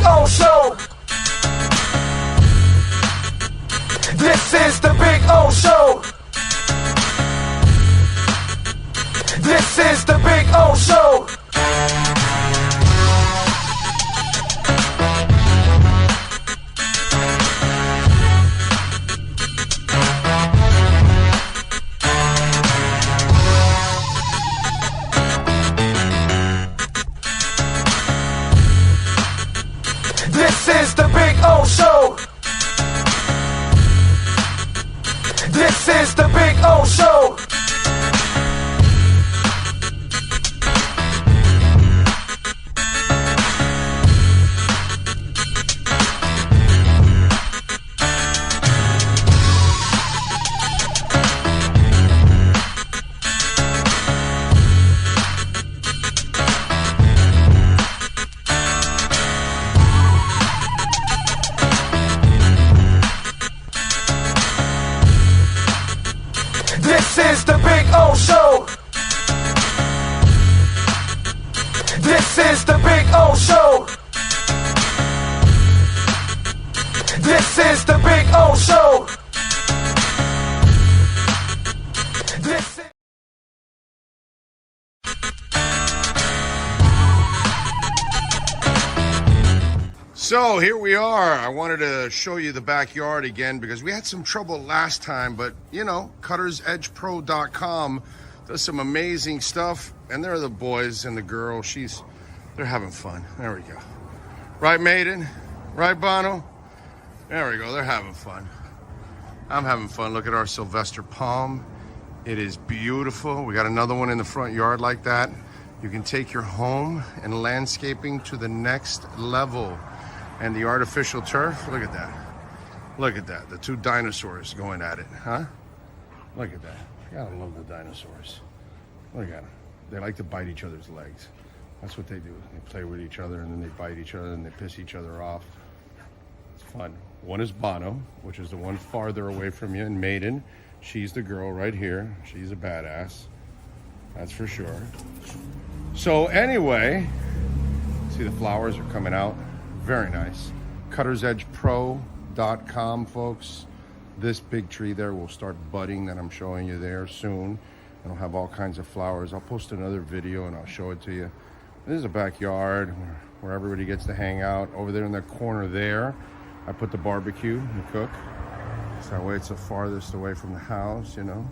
O Show. This is the Big O Show. This is the Big O Show. This is the Big O Show. This is the Big O Show. This is the Big O Show. This is the Big O Show. This is the Big O Show. This is... So here we are. I wanted to show you the backyard again because we had some trouble last time, but you know, cuttersedgepro.com does some amazing stuff, and there are the boys and the girl. They're having fun. There we go. Right, Maiden? Right, Bono? There we go. They're having fun. I'm having fun. Look at our Sylvester palm. It is beautiful. We got another one in the front yard like that. You can take your home and landscaping to the next level. And the artificial turf, look at that. Look at that, the two dinosaurs going at it, huh? Look at that. Gotta love the dinosaurs. Look at them. They like to bite each other's legs. That's what they do. They play with each other and then they bite each other and they piss each other off. It's fun. One is Bono, which is the one farther away from you, and Maiden. She's the girl right here. She's a badass. That's for sure. So anyway, see the flowers are coming out. Very nice. Cuttersedgepro.com, folks. This big tree there will start budding that I'm showing you there soon. It'll have all kinds of flowers. I'll post another video and I'll show it to you. This is a backyard where everybody gets to hang out. Over there in that corner there, I put the barbecue and cook. So that way it's the farthest away from the house, you know.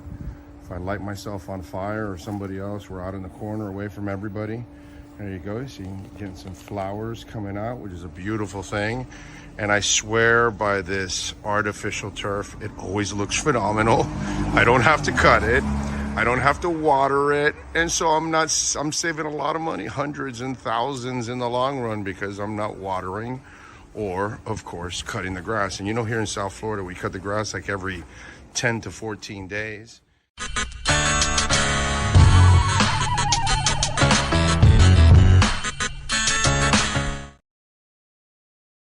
If I light myself on fire or somebody else, we're out in the corner away from everybody. There you go. So you can get some flowers coming out, which is a beautiful thing. And I swear by this artificial turf, it always looks phenomenal. I don't have to cut it. I don't have to water it. And so I'm saving a lot of money, hundreds and thousands in the long run, because I'm not watering or, of course, cutting the grass. And you know, here in South Florida, we cut the grass like every 10 to 14 days.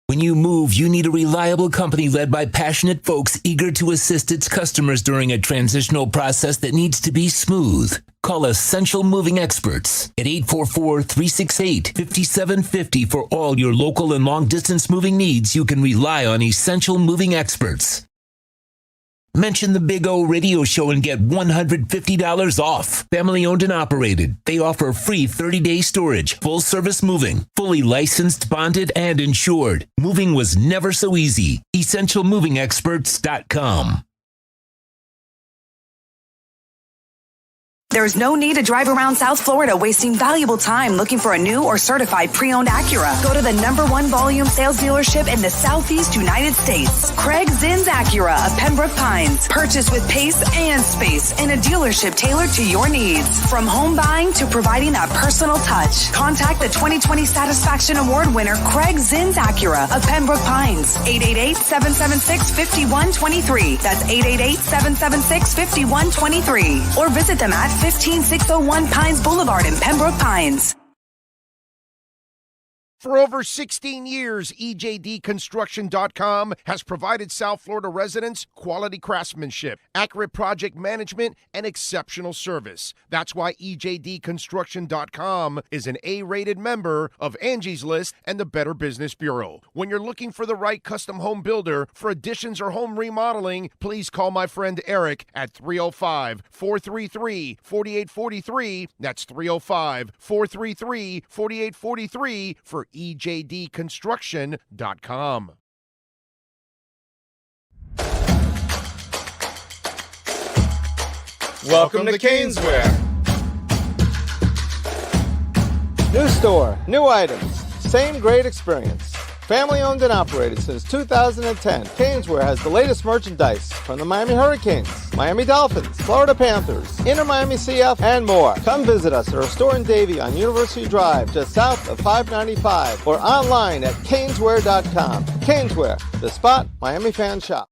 When you move, you need a reliable company led by passionate folks eager to assist its customers during a transitional process that needs to be smooth. Call Essential Moving Experts at 844-368-5750 for all your local and long-distance moving needs. You can rely on Essential Moving Experts. Mention the Big O Radio Show and get $150 off. Family owned and operated. They offer free 30-day storage, full service moving, fully licensed, bonded, and insured. Moving was never so easy. EssentialMovingExperts.com. There's no need to drive around South Florida wasting valuable time looking for a new or certified pre-owned Acura. Go to the #1 volume sales dealership in the Southeast United States. Craig Zinn's Acura of Pembroke Pines. Purchase with pace and space in a dealership tailored to your needs. From home buying to providing that personal touch. Contact the 2020 Satisfaction Award winner Craig Zinn's Acura of Pembroke Pines. 888-776-5123. That's 888-776-5123. Or visit them at 15601 Pines Boulevard in Pembroke Pines. For over 16 years, EJDConstruction.com has provided South Florida residents quality craftsmanship, accurate project management, and exceptional service. That's why EJDConstruction.com is an A-rated member of Angie's List and the Better Business Bureau. When you're looking for the right custom home builder for additions or home remodeling, please call my friend Eric at 305-433-4843. That's 305-433-4843 for EJDConstruction.com. Welcome to Caneswear. New store, new items, same great experience. Family owned and operated since 2010, Caneswear has the latest merchandise from the Miami Hurricanes, Miami Dolphins, Florida Panthers, Inter Miami CF, and more. Come visit us at our store in Davie on University Drive, just south of 595, or online at caneswear.com. Caneswear, the spot Miami fans shop.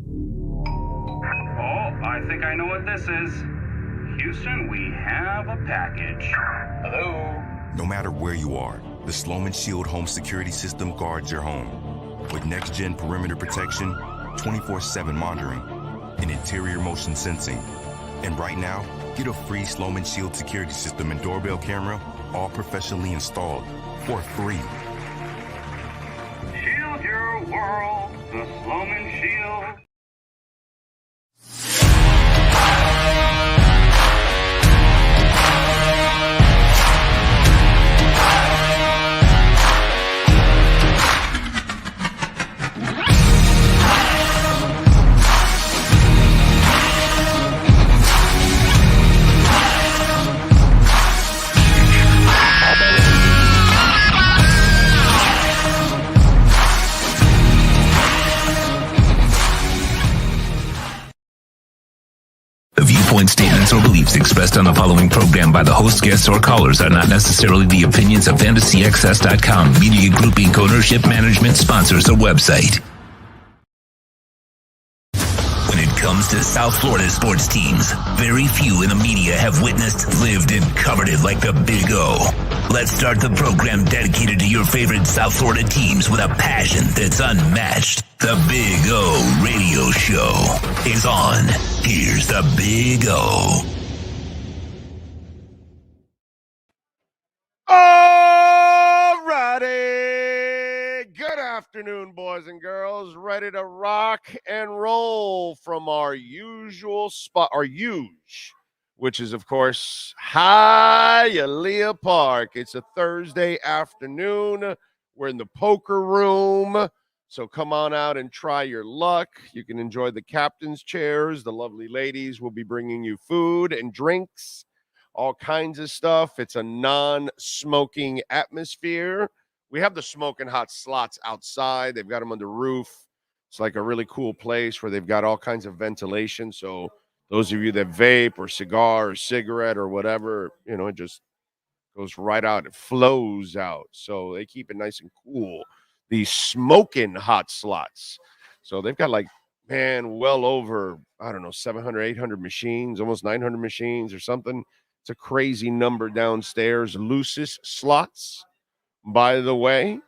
Oh, I think I know what this is. Houston, we have a package. Hello? No matter where you are, the Sloman Shield home security system guards your home. With next-gen perimeter protection, 24/7 monitoring, and interior motion sensing. And right now, get a free Sloman Shield security system and doorbell camera, all professionally installed, for free. Shield your world, the Sloman Shield. The viewpoint statements or beliefs expressed on the following program by the host, guests, or callers are not necessarily the opinions of FantasyAccess.com, Media Group Inc., ownership, management, sponsors, or website. When it comes to South Florida sports teams, very few in the media have witnessed, lived, and covered it like the Big O. Let's start the program dedicated to your favorite South Florida teams with a passion that's unmatched. The Big O Radio Show is on. Here's the Big O. Alrighty. Good afternoon, boys and girls. Ready to rock and roll from our usual spot, our huge, which is, of course, Hialeah Park. It's a Thursday afternoon. We're in the poker room. So come on out and try your luck. You can enjoy the captain's chairs. The lovely ladies will be bringing you food and drinks, all kinds of stuff. It's a non-smoking atmosphere. We have the smoking hot slots outside. They've got them on the roof. It's like a really cool place where they've got all kinds of ventilation. So those of you that vape or cigar or cigarette or whatever, you know, it just goes right out. It flows out. So they keep it nice and cool. These smoking hot slots. So they've got like, man, well over, I don't know, 700, 800 machines, almost 900 machines or something. It's a crazy number downstairs. Loosest slots, by the way,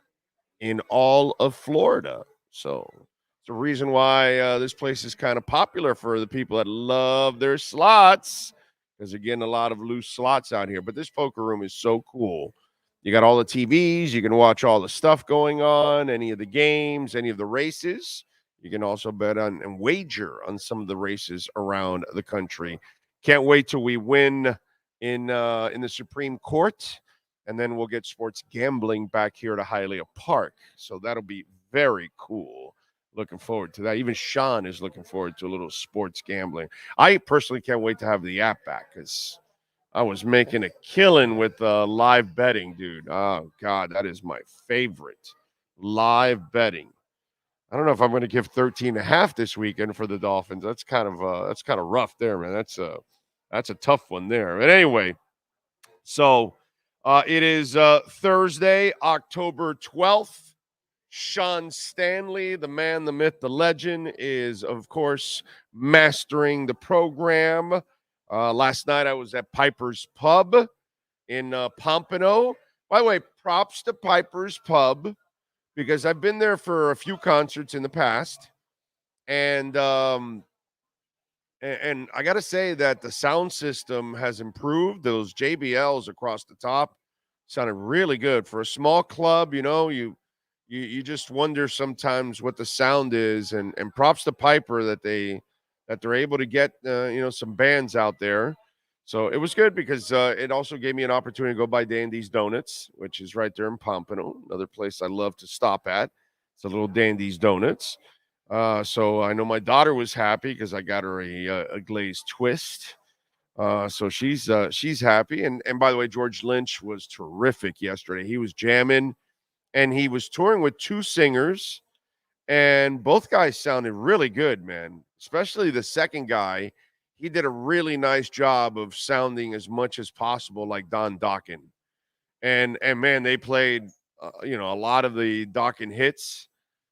in all of Florida. So it's the reason why this place is kind of popular for the people that love their slots. Because, again, a lot of loose slots out here. But this poker room is so cool. You got all the TVs. You can watch all the stuff going on, any of the games, any of the races. You can also bet on and wager on some of the races around the country. Can't wait till we win in the Supreme Court, and then we'll get sports gambling back here to Hialeah Park. So that'll be very cool. Looking forward to that. Even Sean is looking forward to a little sports gambling. I personally can't wait to have the app back because I was making a killing with live betting, dude. Oh, God, that is my favorite. Live betting. I don't know if I'm going to give 13.5 this weekend for the Dolphins. That's kind of rough there, man. That's a tough one there. But anyway, so it is Thursday, October 12th. Sean Stanley, the man, the myth, the legend, is, of course, mastering the program. Last night I was at Piper's Pub in Pompano. By the way, props to Piper's Pub because I've been there for a few concerts in the past, and and I got to say that the sound system has improved. Those JBLs across the top sounded really good for a small club. You just wonder sometimes what the sound is, and props to Piper that they're able to get some bands out there. So it was good because it also gave me an opportunity to go by Dandy's Donuts, which is right there in Pompano, another place I love to stop at. It's a little Dandy's Donuts. So I know my daughter was happy because I got her a glazed twist. So she's happy. And by the way, George Lynch was terrific yesterday. He was jamming, and he was touring with two singers, and both guys sounded really good, man. Especially the second guy, he did a really nice job of sounding as much as possible like Don Dokken. And man, they played a lot of the Dokken hits.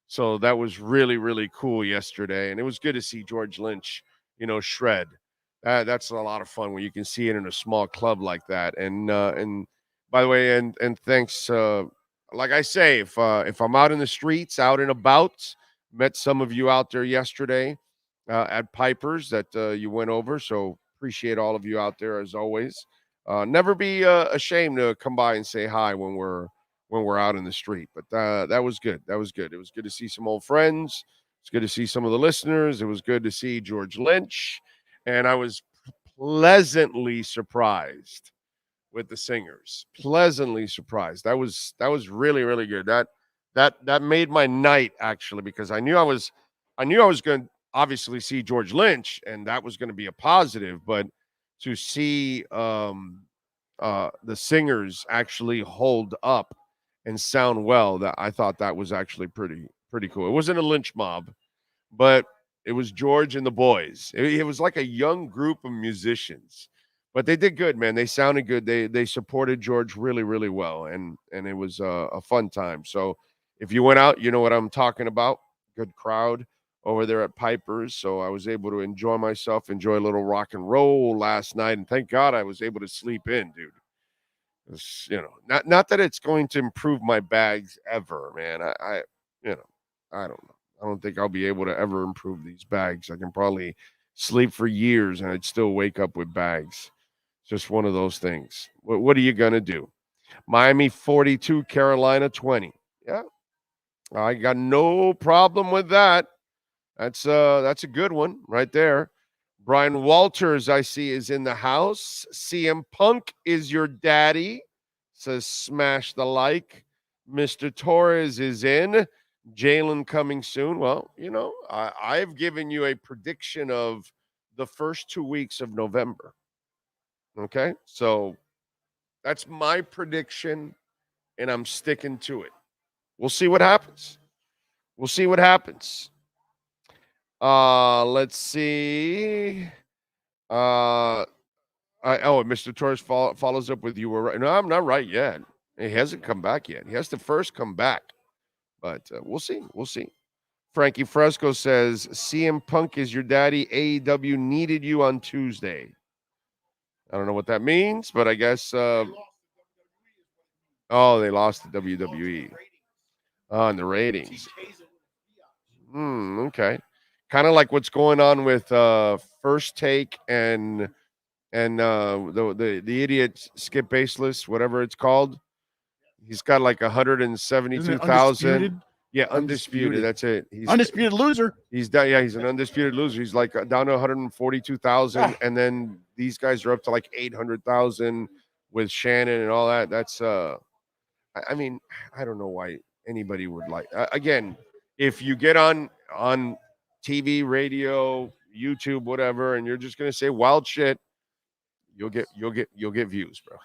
So that was really, really cool yesterday. And it was good to see George Lynch, shred. That's a lot of fun when you can see it in a small club like that. And by the way, and thanks. Like I say, if I'm out in the streets, out and about, met some of you out there yesterday at Piper's that you went over. So appreciate all of you out there as always. Never be ashamed to come by and say hi when we're out in the street. But that was good. That was good. It was good to see some old friends. It's good to see some of the listeners. It was good to see George Lynch, and I was pleasantly surprised with the singers. Pleasantly surprised. That was really, really good. That made my night actually, because I knew I was going to obviously see George Lynch, and that was going to be a positive, but to see the singers actually hold up and sound well, that I thought that was actually pretty cool. It wasn't a Lynch mob, but it was George and the boys. It was like a young group of musicians, but they did good, man. They sounded good. They supported George really, really well, and it was a fun time. So if you went out, you know what I'm talking about. Good crowd over there at Piper's, so I was able to enjoy myself, enjoy a little rock and roll last night, and thank God I was able to sleep in, dude. It's, not that it's going to improve my bags ever, man. I I don't know. I don't think I'll be able to ever improve these bags. I can probably sleep for years and I'd still wake up with bags. Just one of those things. What are you gonna do? Miami 42, Carolina 20. Yeah, I got no problem with that. That's a good one right there. Brian Walters, I see, is in the house. CM Punk is your daddy. Says smash the like. Mr. Torres is in. Jalen coming soon. Well, I've given you a prediction of the first 2 weeks of November. Okay, so that's my prediction, and I'm sticking to it. We'll see what happens. We'll see what happens. Let's see. Mr. Torres follows up with you were right. No, I'm not right yet. He hasn't come back yet. He has to first come back, but we'll see. We'll see. Frankie Fresco says CM Punk is your daddy. AEW needed you on Tuesday. I don't know what that means, but I guess. They lost the WWE on the ratings. Okay. Kind of like what's going on with First Take and the idiot Skip Baseless, whatever it's called. He's got like 172,000. Yeah, undisputed. That's it. He's undisputed loser. He's done. Yeah, he's an undisputed loser. He's like down to 142,000, and then these guys are up to like 800,000 with Shannon and all that. That's I mean, I don't know why anybody would like. Again, if you get on TV, radio, YouTube, whatever, and you're just gonna say wild shit, you'll get views, bro.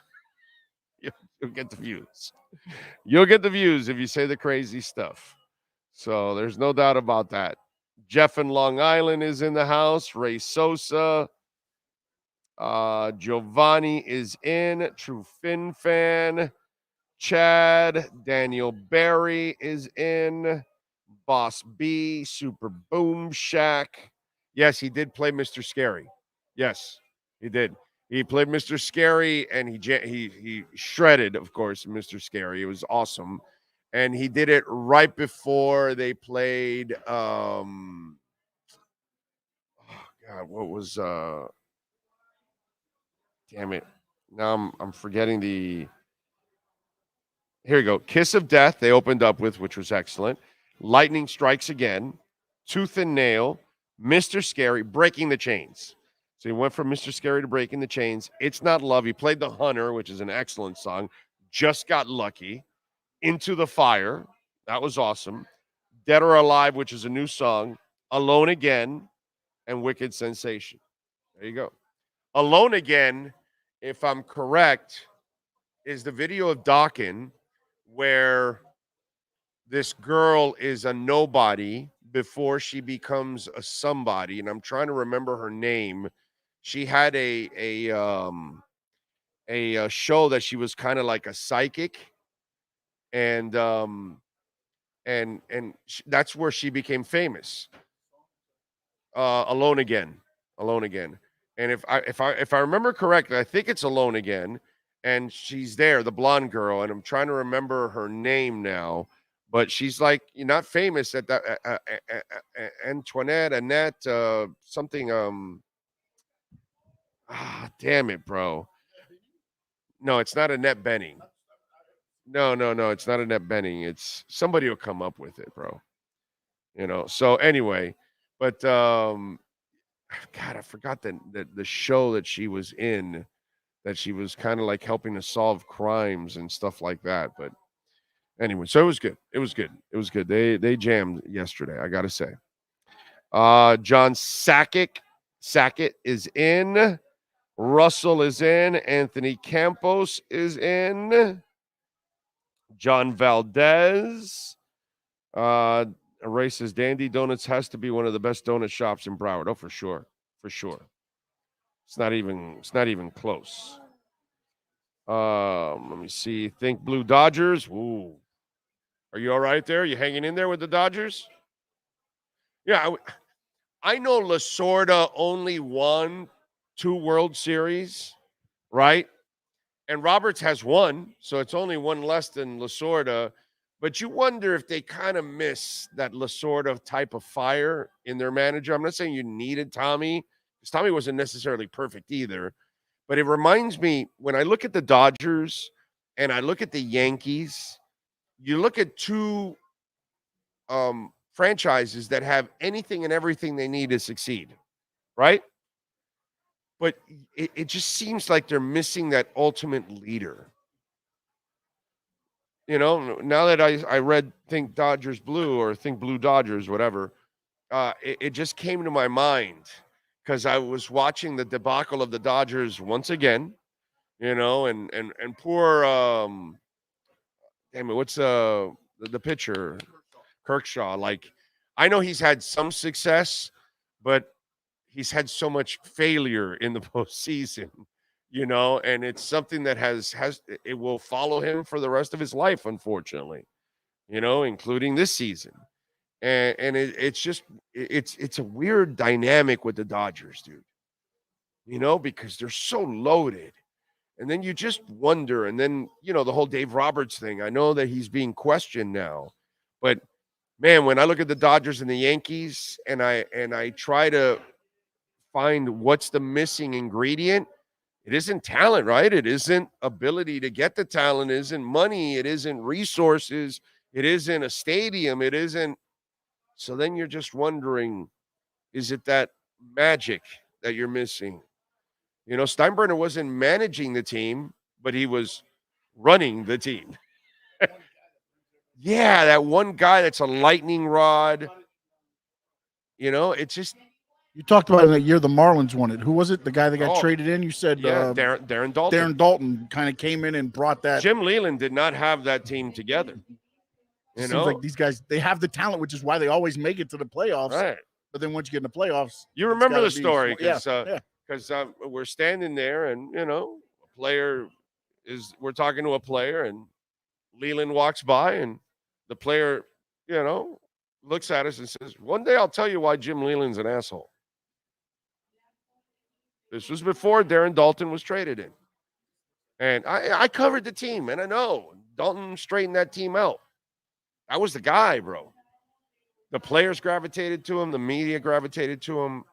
You'll get the views. You'll get the views if you say the crazy stuff. So there's no doubt about that. Jeff in Long Island is in the house. Ray Sosa. Giovanni is in. True Finn fan. Chad. Daniel Barry is in. Boss B. Super Boom Shack. Yes, he did play Mr. Scary. Yes, he did. He played Mr. Scary, and he shredded, of course, Mr. Scary. It was awesome, and he did it right before they played. Oh God, what was? Damn it! Now I'm forgetting the. Here you go. Kiss of Death. They opened up with, which was excellent. Lightning Strikes Again, Tooth and Nail, Mr. Scary, Breaking the Chains. So he went from Mr. Scary to Breaking the Chains. It's Not Love. He played The Hunter, which is an excellent song. Just Got Lucky. Into the Fire. That was awesome. Dead or Alive, which is a new song. Alone Again, and Wicked Sensation. There you go. Alone Again, if I'm correct, is the video of Dawkins where this girl is a nobody before she becomes a somebody, and I'm trying to remember her name. She had a show that she was kind of like a psychic, and that's where she became famous. Alone Again, Alone Again. And if I remember correctly, I think it's Alone Again, and she's there, the blonde girl, and I'm trying to remember her name now. But she's like, you're not famous at that Antoinette, Annette, something. Damn it, bro. No, it's not Annette Bening. No, it's not Annette Bening. It's somebody will come up with it, bro. So anyway, but God, I forgot the show that she was in, that she was kind of like helping to solve crimes and stuff like that. But anyway, so it was good. It was good. It was good. They jammed yesterday, I gotta say. John Sackett is in. Russell is in. Anthony Campos is in. John Valdez. Ray says Dandy Donuts has to be one of the best donut shops in Broward. Oh, for sure. For sure. It's not even close. Let me see. Think Blue Dodgers. Ooh. Are you all right there? You hanging in there with the Dodgers? Yeah, I know Lasorda only won 2 World Series, right? And Roberts has 1, so it's only 1 less than Lasorda. But you wonder if they kind of miss that Lasorda type of fire in their manager. I'm not saying you needed Tommy, because Tommy wasn't necessarily perfect either. But it reminds me, when I look at the Dodgers and I look at the Yankees, you look at 2 franchises that have anything and everything they need to succeed, right? But it just seems like they're missing that ultimate leader. Now that I read Think Dodgers Blue or Think Blue Dodgers, whatever, it just came to my mind because I was watching the debacle of the Dodgers once again, and poor, damn it, what's the pitcher? Kershaw. Like, I know he's had some success, but he's had so much failure in the postseason, and it's something that it will follow him for the rest of his life, unfortunately, including this season. And it's a weird dynamic with the Dodgers, dude, because they're so loaded. And then you just wonder, and then, the whole Dave Roberts thing, I know that he's being questioned now, but man, when I look at the Dodgers and the Yankees and I try to find what's the missing ingredient, it isn't talent, right? It isn't ability to get the talent. It isn't money. It isn't resources. It isn't a stadium. It isn't. So then you're just wondering, is it that magic that you're missing? Steinbrenner wasn't managing the team, but he was running the team. Yeah, that one guy that's a lightning rod. It's just. You talked about it that year the Marlins won it. Who was it? The guy that got traded in? You said Darren Dalton. Darren Dalton kind of came in and brought that. Jim Leland did not have that team together. Seems like these guys, they have the talent, which is why they always make it to the playoffs. Right. But then once you get in the playoffs, you remember the story because yeah. We're standing there and we're talking to a player and Leland walks by and the player looks at us and says, "One day I'll tell you why Jim Leland's an asshole." This was before Darren Dalton was traded in. And I covered the team, and I know Dalton straightened that team out. That was the guy, bro. The players gravitated to him. The media gravitated to him.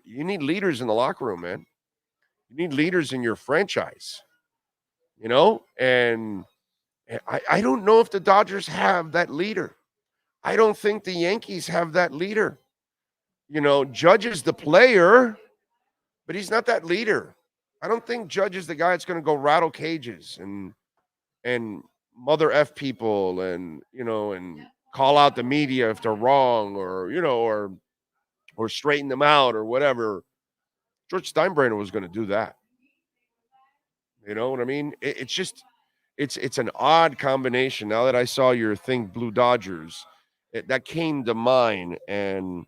You need leaders in the locker room, man. You need leaders in your franchise, And I don't know if the Dodgers have that leader. I don't think the Yankees have that leader. Judge is the player, but he's not that leader. I don't think Judge is the guy that's going to go rattle cages and mother F people and call out the media if they're wrong or straighten them out or whatever. George Steinbrenner was going to do that. You know what I mean? It's just it's an odd combination. Now that I saw your thing, Blue Dodgers, that came to mind, and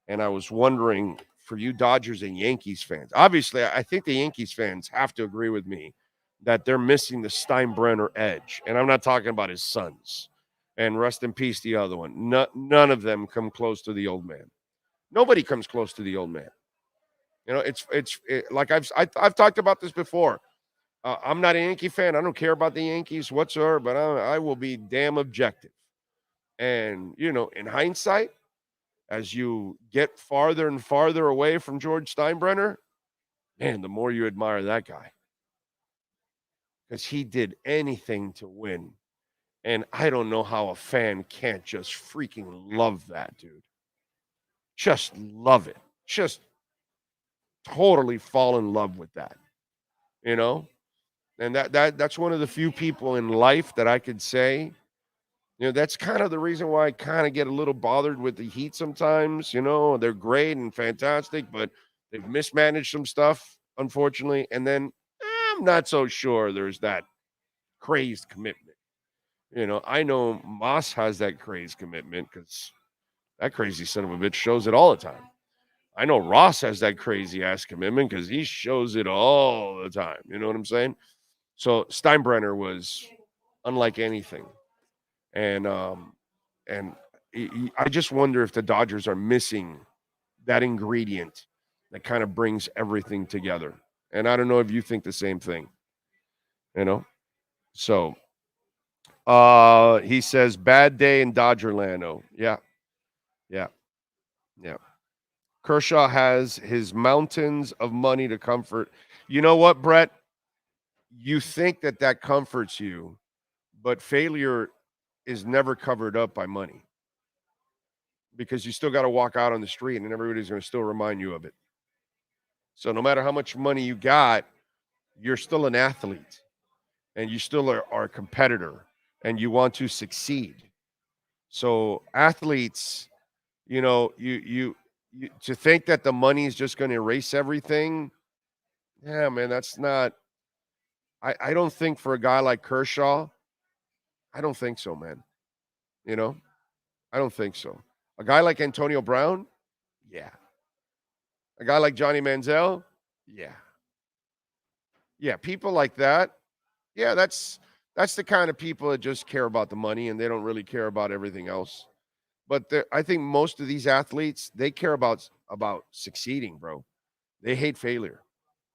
I was wondering for you Dodgers and Yankees fans. Obviously, I think the Yankees fans have to agree with me that they're missing the Steinbrenner edge, and I'm not talking about his sons. And rest in peace, the other one. None of them come close to the old man. Nobody comes close to the old man. It's like I've talked about this before. I'm not a Yankee fan. I don't care about the Yankees whatsoever, but I will be damn objective. And, in hindsight, as you get farther and farther away from George Steinbrenner, man, the more you admire that guy. Because he did anything to win. And I don't know how a fan can't just freaking love that, dude. Just love it. Just totally fall in love with that. And that's one of the few people in life that I could say, that's kind of the reason why I kind of get a little bothered with the Heat sometimes. They're great and fantastic, but they've mismanaged some stuff, unfortunately. And then I'm not so sure there's that crazed commitment. I know Moss has that crazed commitment because that crazy son of a bitch shows it all the time. I know Ross has that crazy ass commitment because he shows it all the time. You know what I'm saying? So Steinbrenner was unlike anything. And I just wonder if the Dodgers are missing that ingredient that kind of brings everything together. And I don't know if you think the same thing. So he says bad day in Dodgerland. Oh, yeah. Kershaw has his mountains of money to comfort. You know what, Brett? You think that comforts you, but failure is never covered up by money because you still got to walk out on the street and everybody's going to still remind you of it. So no matter how much money you got, you're still an athlete and you still are a competitor and you want to succeed. So athletes, you to think that the money is just going to erase everything. Yeah, man, that's not. I don't think for a guy like Kershaw, I don't think so, man. I don't think so. A guy like Antonio Brown, yeah. A guy like Johnny Manziel, yeah. Yeah, people like that, yeah, that's the kind of people that just care about the money and they don't really care about everything else. But I think most of these athletes, they care about succeeding, bro. They hate failure.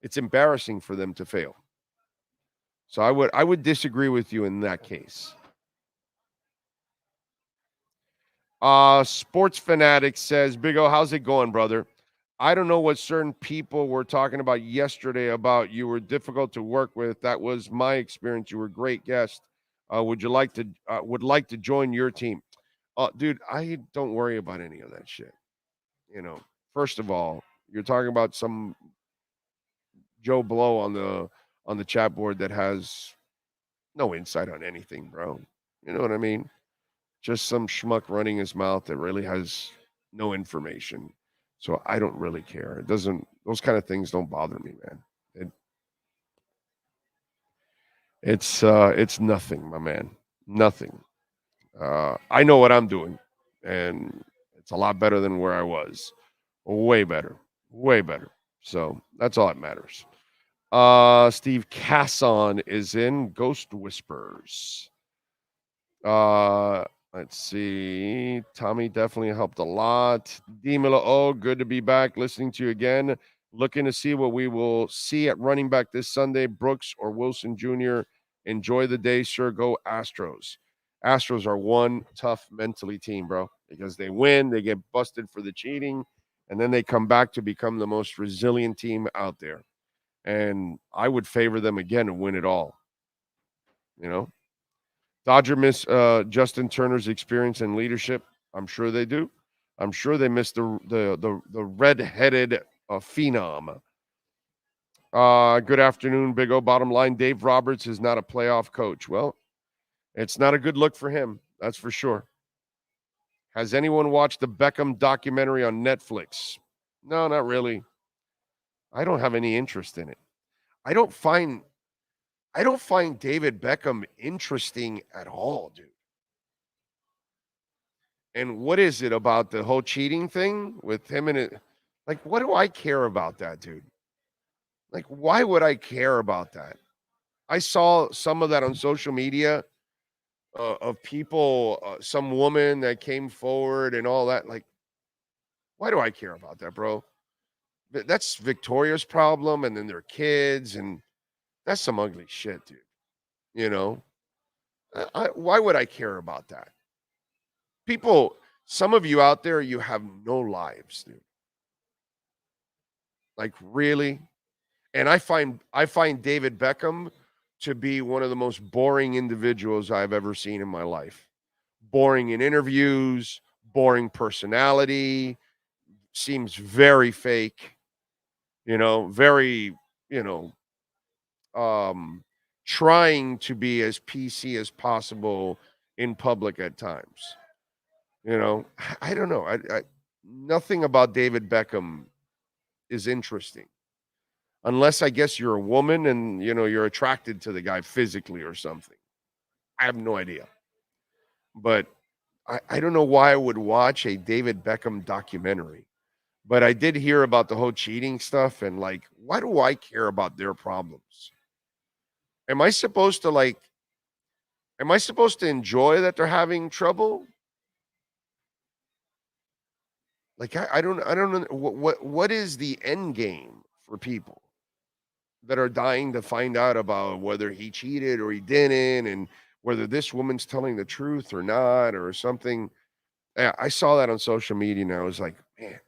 It's embarrassing for them to fail. So I would disagree with you in that case. Sports Fanatic says, Big O, how's it going, brother? I don't know what certain people were talking about yesterday about you were difficult to work with. That was my experience. You were a great guest. Would like to join your team? Dude, I don't worry about any of that shit. First of all, you're talking about some Joe Blow on the chat board that has no insight on anything, bro. You know what I mean? Just some schmuck running his mouth that really has no information. So I don't really care. Those kind of things don't bother me, man. It's nothing, my man. Nothing. I know what I'm doing, and it's a lot better than where I was. Way better. Way better. So that's all that matters. Steve Casson is in Ghost Whispers. Let's see. Tommy definitely helped a lot. D. Miller, good to be back listening to you again. Looking to see what we will see at running back this Sunday, Brooks or Wilson Jr. Enjoy the day, sir. Go Astros. Astros are one tough mentally team, bro, because they win, they get busted for the cheating, and then they come back to become the most resilient team out there. And I would favor them again to win it all. You know, Dodger miss Justin Turner's experience and leadership. I'm sure they do. I'm sure they miss the red-headed phenom. Good afternoon, Big O. Bottom line, Dave Roberts is not a playoff coach. Well, it's not a good look for him. That's for sure. Has anyone watched the Beckham documentary on Netflix? No, not really. I don't have any interest in it. I don't find David Beckham interesting at all, dude. And what is it about the whole cheating thing with him and it? Like, what do I care about that, dude? Like, why would I care about that? I saw some of that on social media of people, some woman that came forward and all that. Like, why do I care about that, bro? That's Victoria's problem, and then their kids, and that's some ugly shit, dude. You know, why would I care about that? People, some of you out there, you have no lives, dude. Like, really? And I find David Beckham to be one of the most boring individuals I've ever seen in my life. Boring in interviews, boring personality, seems very fake, very, trying to be as PC as possible in public at times. I don't know. I nothing about David Beckham is interesting. Unless I guess you're a woman and you're attracted to the guy physically or something. I have no idea. But I don't know why I would watch a David Beckham documentary. But I did hear about the whole cheating stuff, and like, why do I care about their problems? Am I supposed to enjoy that they're having trouble? Like, I don't know what is the end game for people that are dying to find out about whether he cheated or he didn't, and whether this woman's telling the truth or not or something. I saw that on social media and I was like, man,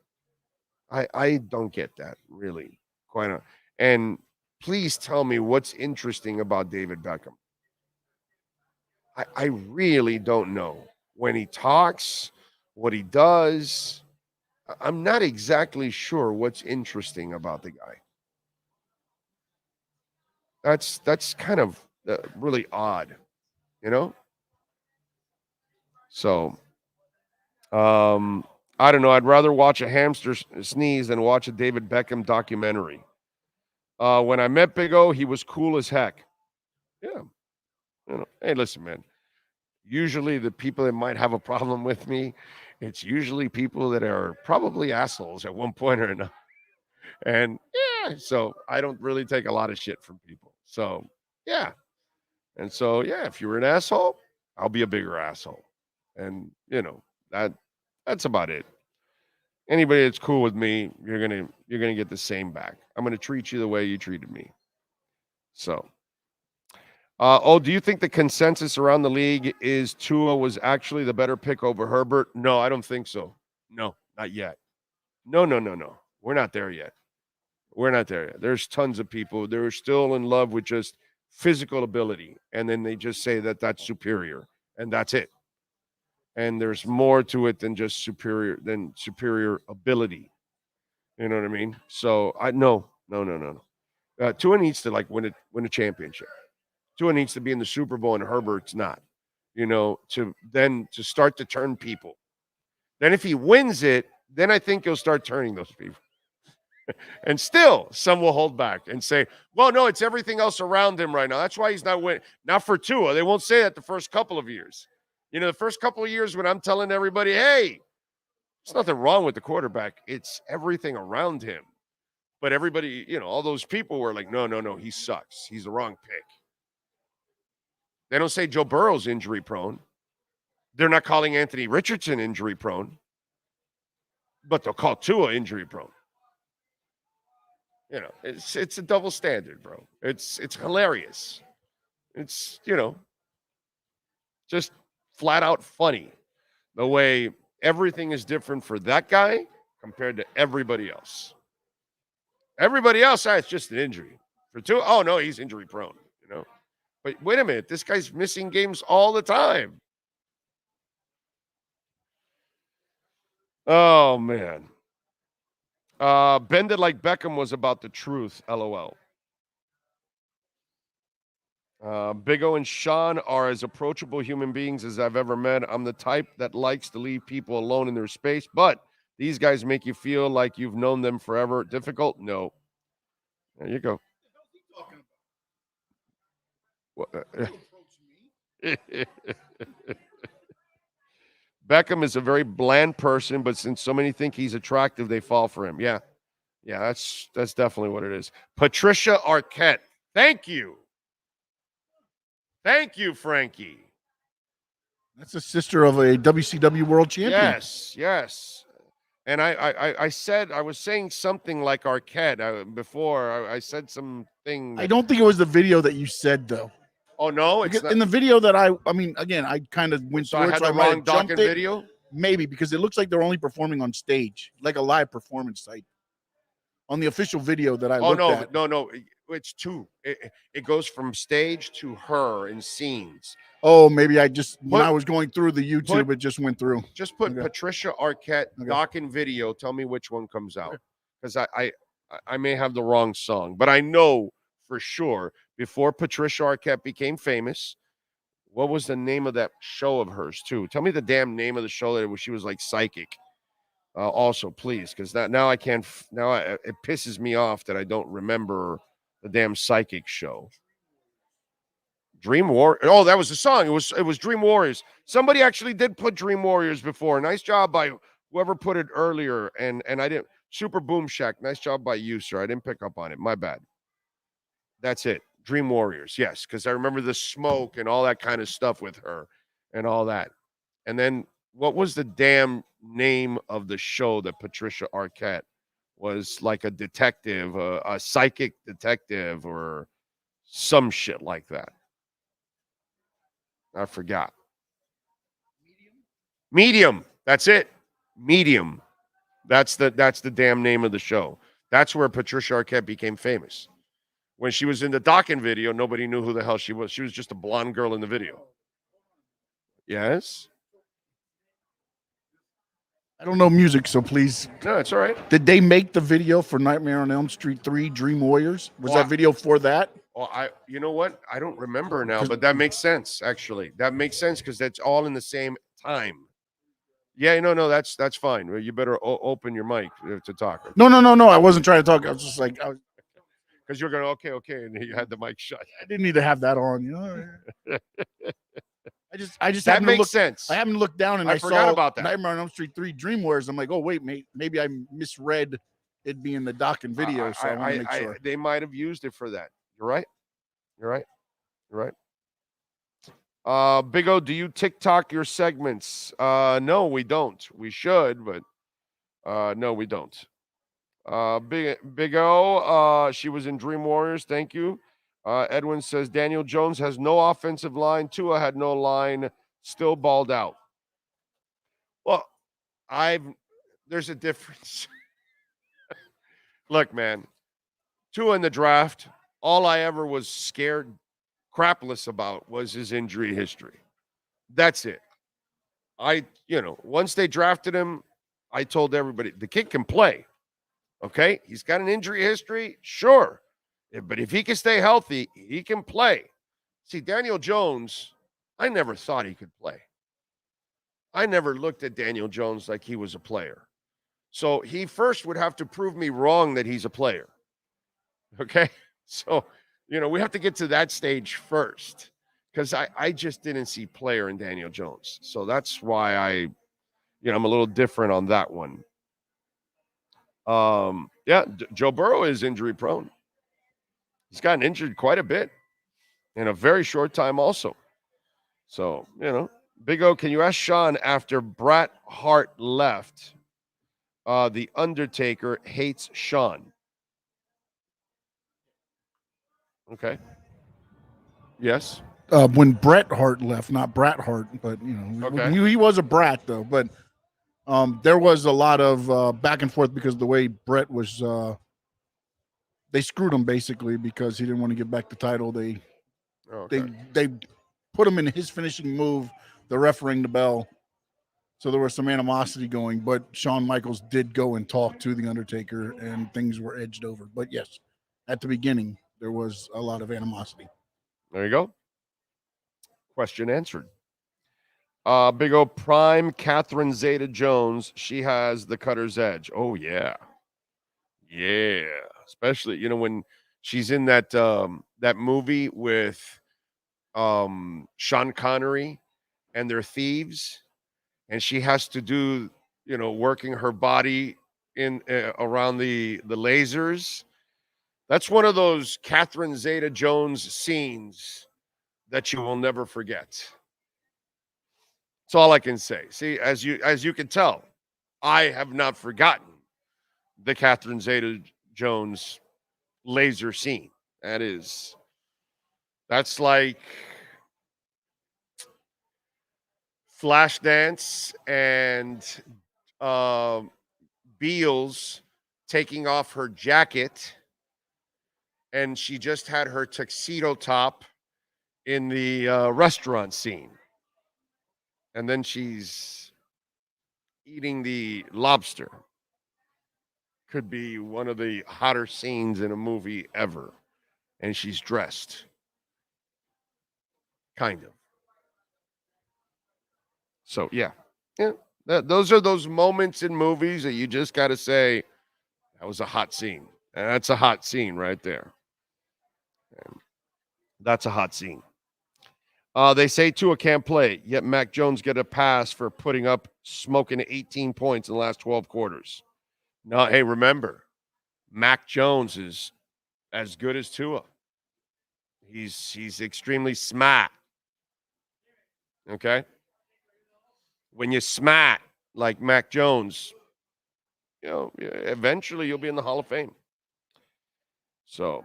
I don't get that, really. Quite honest. And please tell me what's interesting about David Beckham. I really don't know. When he talks, what he does, I'm not exactly sure what's interesting about the guy. That's kind of really odd, So, I don't know. I'd rather watch a hamster sneeze than watch a David Beckham documentary. When I met Big O, he was cool as heck. Yeah. Hey, listen, man. Usually the people that might have a problem with me, it's usually people that are probably assholes at one point or another. And yeah, so I don't really take a lot of shit from people. So, yeah. And so, yeah, if you're an asshole, I'll be a bigger asshole. And, that's about it. Anybody that's cool with me, you're gonna get the same back. I'm gonna treat you the way you treated me. So, do you think the consensus around the league is Tua was actually the better pick over Herbert? No, I don't think so. No, not yet. No. We're not there yet. There's tons of people. They're still in love with just physical ability, and then they just say that that's superior, and that's it. And there's more to it than just superior ability. You know what I mean? So no. Tua needs to win a championship. Tua needs to be in the Super Bowl, and Herbert's not. To start to turn people. Then if he wins it, then I think he'll start turning those people. And still, some will hold back and say, well, no, it's everything else around him right now. That's why he's not winning. Not for Tua. They won't say that the first couple of years. The first couple of years when I'm telling everybody, hey, there's nothing wrong with the quarterback. It's everything around him. But everybody, all those people were like, no, he sucks. He's the wrong pick. They don't say Joe Burrow's injury prone. They're not calling Anthony Richardson injury prone. But they'll call Tua injury prone. it's a double standard, bro. It's hilarious. It's just flat out funny the way everything is different for that guy compared to everybody else. Everybody else, it's just an injury. For two, oh no, he's injury prone. But wait a minute, this guy's missing games all the time. Oh man. Bend It Like Beckham was about the truth. LOL. Big O and Sean are as approachable human beings as I've ever met. I'm the type that likes to leave people alone in their space, but these guys make you feel like you've known them forever. Difficult? No. There you go. Beckham is a very bland person, but since so many think he's attractive, they fall for him. Yeah, that's definitely what it is. Patricia Arquette. Thank you, Frankie. That's a sister of a WCW World Champion. Yes. And I was saying something like Arquette before. I said something. I don't think it was the video that you said though. Oh no, it's not. In the video that I mean, again, I kind of went so through I it. had So the wrong Dawkins video. Maybe because it looks like they're only performing on stage, like a live performance site. On the official video that I looked at. No, it's two. It goes from stage to her in scenes. Oh, maybe when I was going through the YouTube, it just went through. Just put Patricia Arquette Dawkins video. Tell me which one comes out, because I may have the wrong song, but I know for sure before Patricia Arquette became famous. What was the name of that show of hers too? Tell me the damn name of the show that she was like psychic. Also, please, because now I can't. Now it pisses me off that I don't remember the damn psychic show. Dream War. Oh, that was the song. It was Dream Warriors. Somebody actually did put Dream Warriors before. Nice job by whoever put it earlier. And I didn't. Super Boom Shack. Nice job by you, sir. I didn't pick up on it. My bad. That's it. Dream Warriors. Yes, because I remember the smoke and all that kind of stuff with her and all that. And then what was the damn name of the show that Patricia Arquette was like a detective, a psychic detective or some shit like that? I forgot. Medium. That's it. Medium. That's the damn name of the show. That's where Patricia Arquette became famous. When she was in the Dawkins video, nobody knew who the hell she was. She was just a blonde girl in the video. Yes? I don't know music, so please. No, it's all right. Did they make the video for Nightmare on Elm Street 3 Dream Warriors? Was that video for that? Oh, you know what? I don't remember now, but that makes sense, actually. That makes sense because that's all in the same time. Yeah, no, that's fine. You better open your mic to talk. No. I wasn't trying to talk. I was just like, because you're going, okay, and you had the mic shut. I didn't need to have that on, I just that makes sense. I haven't looked down and I forgot saw about that. Nightmare on Elm Street 3 Dream Warriors. I'm like, oh wait, maybe I misread it being the Dawkins video. So I want to make sure. They might have used it for that. You're right. Big O, do you TikTok your segments? No, we don't. We should, but no, we don't. Big O, she was in Dream Warriors. Thank you. Edwin says Daniel Jones has no offensive line. Tua had no line, still balled out. Well, there's a difference. Look, man, Tua in the draft, all I ever was scared crapless about was his injury history. That's it. Once they drafted him, I told everybody the kid can play. Okay, he's got an injury history, sure. But if he can stay healthy, he can play. See, Daniel Jones, I never thought he could play. I never looked at Daniel Jones like he was a player. So he first would have to prove me wrong that he's a player. Okay? So, we have to get to that stage first because I just didn't see player in Daniel Jones. So that's why I'm a little different on that one. Joe Burrow is injury prone. He's gotten injured quite a bit in a very short time also. So, Big O, can you ask Sean after Bret Hart left, The Undertaker hates Sean? Okay. Yes. When Bret Hart left, not Brat Hart, but Okay. he was a brat though. But there was a lot of back and forth because the way Bret was, they screwed him basically because he didn't want to give back the title. They put him in his finishing move, the ref rang the bell. So there was some animosity going, but Shawn Michaels did go and talk to The Undertaker and things were edged over. But yes, at the beginning, there was a lot of animosity. There you go. Question answered. Big O Prime Catherine Zeta-Jones. She has the cutter's edge. Oh, yeah. Yeah. Especially, when she's in that that movie with Sean Connery and they're thieves. And she has to do, working her body in around the lasers. That's one of those Catherine Zeta-Jones scenes that you will never forget. That's all I can say. See, as you can tell, I have not forgotten the Catherine Zeta-Jones laser scene. That's like Flashdance and Beals taking off her jacket, and she just had her tuxedo top in the restaurant scene. And then she's eating the lobster. Could be one of the hotter scenes in a movie ever. And she's dressed. Kind of. So, yeah. Those are those moments in movies that you just got to say, that was a hot scene. And that's a hot scene right there. And that's a hot scene. They say Tua can't play, yet Mac Jones get a pass for putting up smoking 18 points in the last 12 quarters. No, hey, remember, Mac Jones is as good as Tua. He's extremely smart. Okay? When you're smart like Mac Jones, eventually you'll be in the Hall of Fame. So,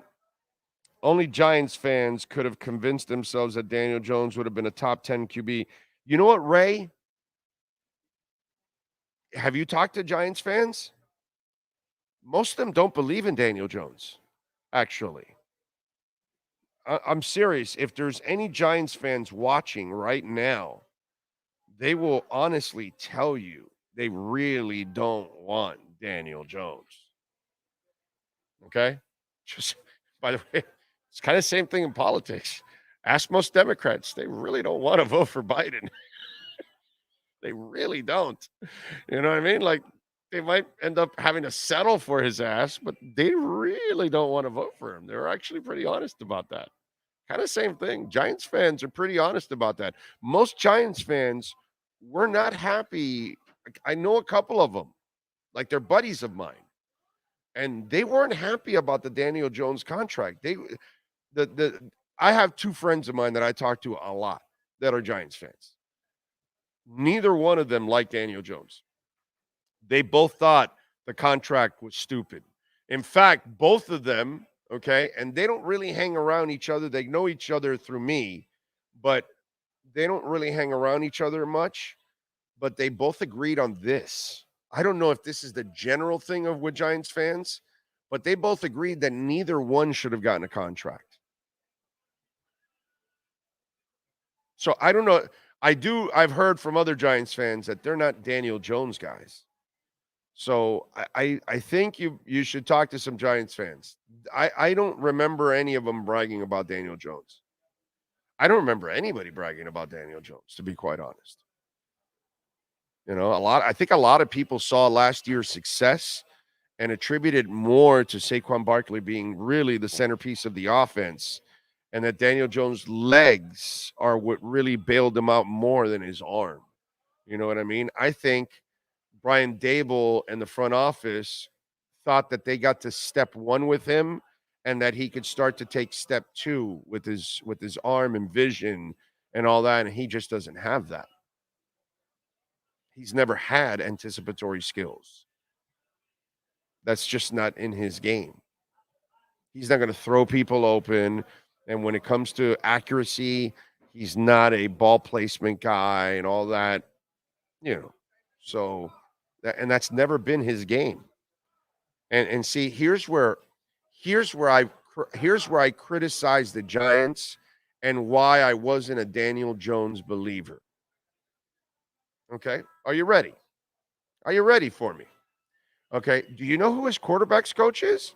only Giants fans could have convinced themselves that Daniel Jones would have been a top 10 QB. You know what, Ray? Have you talked to Giants fans? Most of them don't believe in Daniel Jones, actually. I'm serious. If there's any Giants fans watching right now, they will honestly tell you they really don't want Daniel Jones. Okay? Just, by the way, it's kind of the same thing in politics. Ask most Democrats. They really don't want to vote for Biden. They really don't. You know what I mean? Like, they might end up having to settle for his ass, but they really don't want to vote for him. They're actually pretty honest about that. Kind of same thing. Giants fans are pretty honest about that. Most Giants fans were not happy. I know a couple of them, like they're buddies of mine, and they weren't happy about the Daniel Jones contract. I have two friends of mine that I talk to a lot that are Giants fans. Neither one of them liked Daniel Jones. They both thought the contract was stupid. In fact, both of them, okay, and they don't really hang around each other. They know each other through me, but they don't really hang around each other much. But they both agreed on this. I don't know if this is the general thing with Giants fans, but they both agreed that neither one should have gotten a contract. So I don't know. I've heard from other Giants fans that they're not Daniel Jones guys. So I think you should talk to some Giants fans. I don't remember any of them bragging about Daniel Jones. I don't remember anybody bragging about Daniel Jones, to be quite honest. I think a lot of people saw last year's success and attributed more to Saquon Barkley being really the centerpiece of the offense, and that Daniel Jones' legs are what really bailed him out more than his arm. You know what I mean? I think Brian Dable and the front office thought that they got to step one with him and that he could start to take step two with his arm and vision and all that, and he just doesn't have that. He's never had anticipatory skills. That's just not in his game. He's not going to throw people open. And when it comes to accuracy, he's not a ball placement guy and all that, you know. So, and that's never been his game. And see, here's where I criticize the Giants and why I wasn't a Daniel Jones believer. Okay, are you ready? Are you ready for me? Okay, do you know who his quarterbacks coach is?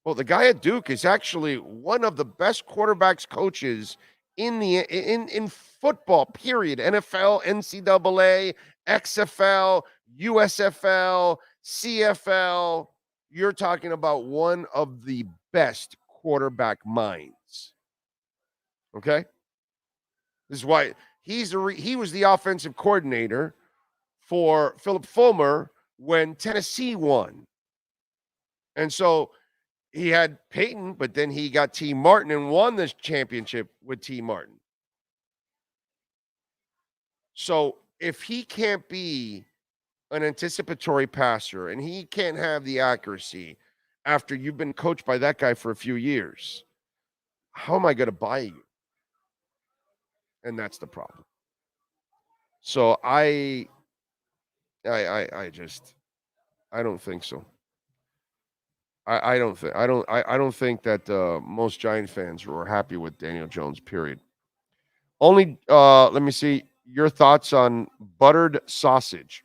Well, the guy at Duke is actually one of the best quarterbacks coaches in football. Period. NFL, NCAA, XFL, USFL, CFL. You're talking about one of the best quarterback minds. Okay, this is why he was the offensive coordinator for Philip Fulmer when Tennessee won, and so he had Peyton, but then he got T. Martin and won this championship with T. Martin. So if he can't be an anticipatory passer and he can't have the accuracy after you've been coached by that guy for a few years, how am I going to buy you? And that's the problem. So I don't think so. I don't think that most Giant fans were happy with Daniel Jones, period. Only let me see your thoughts on buttered sausage.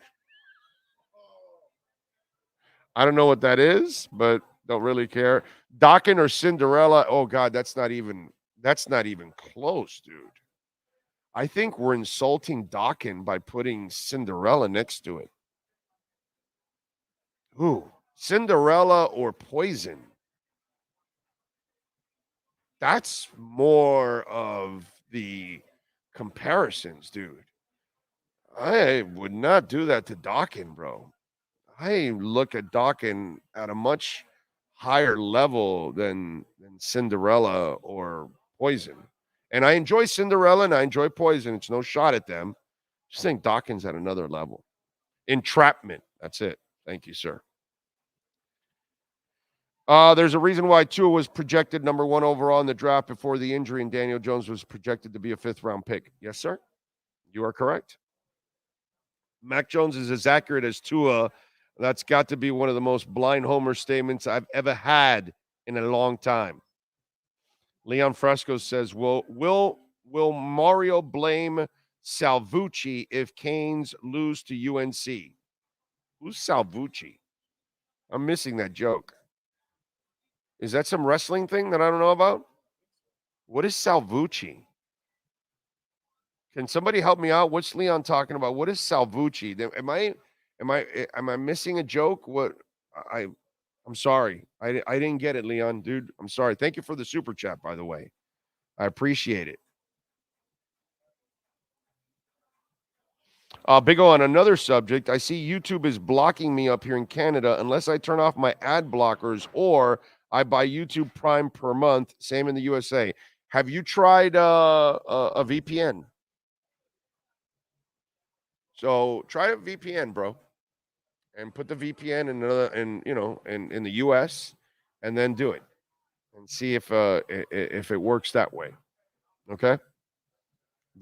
I don't know what that is, but don't really care. Dawkins or Cinderella? Oh God, that's not even close, dude. I think we're insulting Dawkins by putting Cinderella next to it. Ooh, Cinderella or Poison? That's more of the comparisons, dude. I would not do that to Dawkins, bro. I look at Dawkins at a much higher level than Cinderella or Poison. And I enjoy Cinderella and I enjoy Poison. It's no shot at them. Just think Dawkins at another level. Entrapment. That's it. Thank you, sir. There's a reason why Tua was projected number 1 overall in the draft before the injury, and Daniel Jones was projected to be a 5th-round pick. Yes, sir. You are correct. Mac Jones is as accurate as Tua. That's got to be one of the most blind homer statements I've ever had in a long time. Leon Fresco says, will Mario blame Salvucci if Canes lose to UNC? Who's Salvucci? I'm missing that joke. Is that some wrestling thing that I don't know about? What is Salvucci? Can somebody help me out? What's Leon talking about? What is Salvucci? Am I missing a joke? What I'm sorry. I didn't get it, Leon, dude. I'm sorry. Thank you for the super chat, by the way. I appreciate it. Big O, on another subject, I see YouTube is blocking me up here in Canada unless I turn off my ad blockers or I buy YouTube Prime per month. Same in the USA. Have you tried a VPN? So try a VPN, bro, and put the VPN in the US, and then do it and see if it works that way. Okay.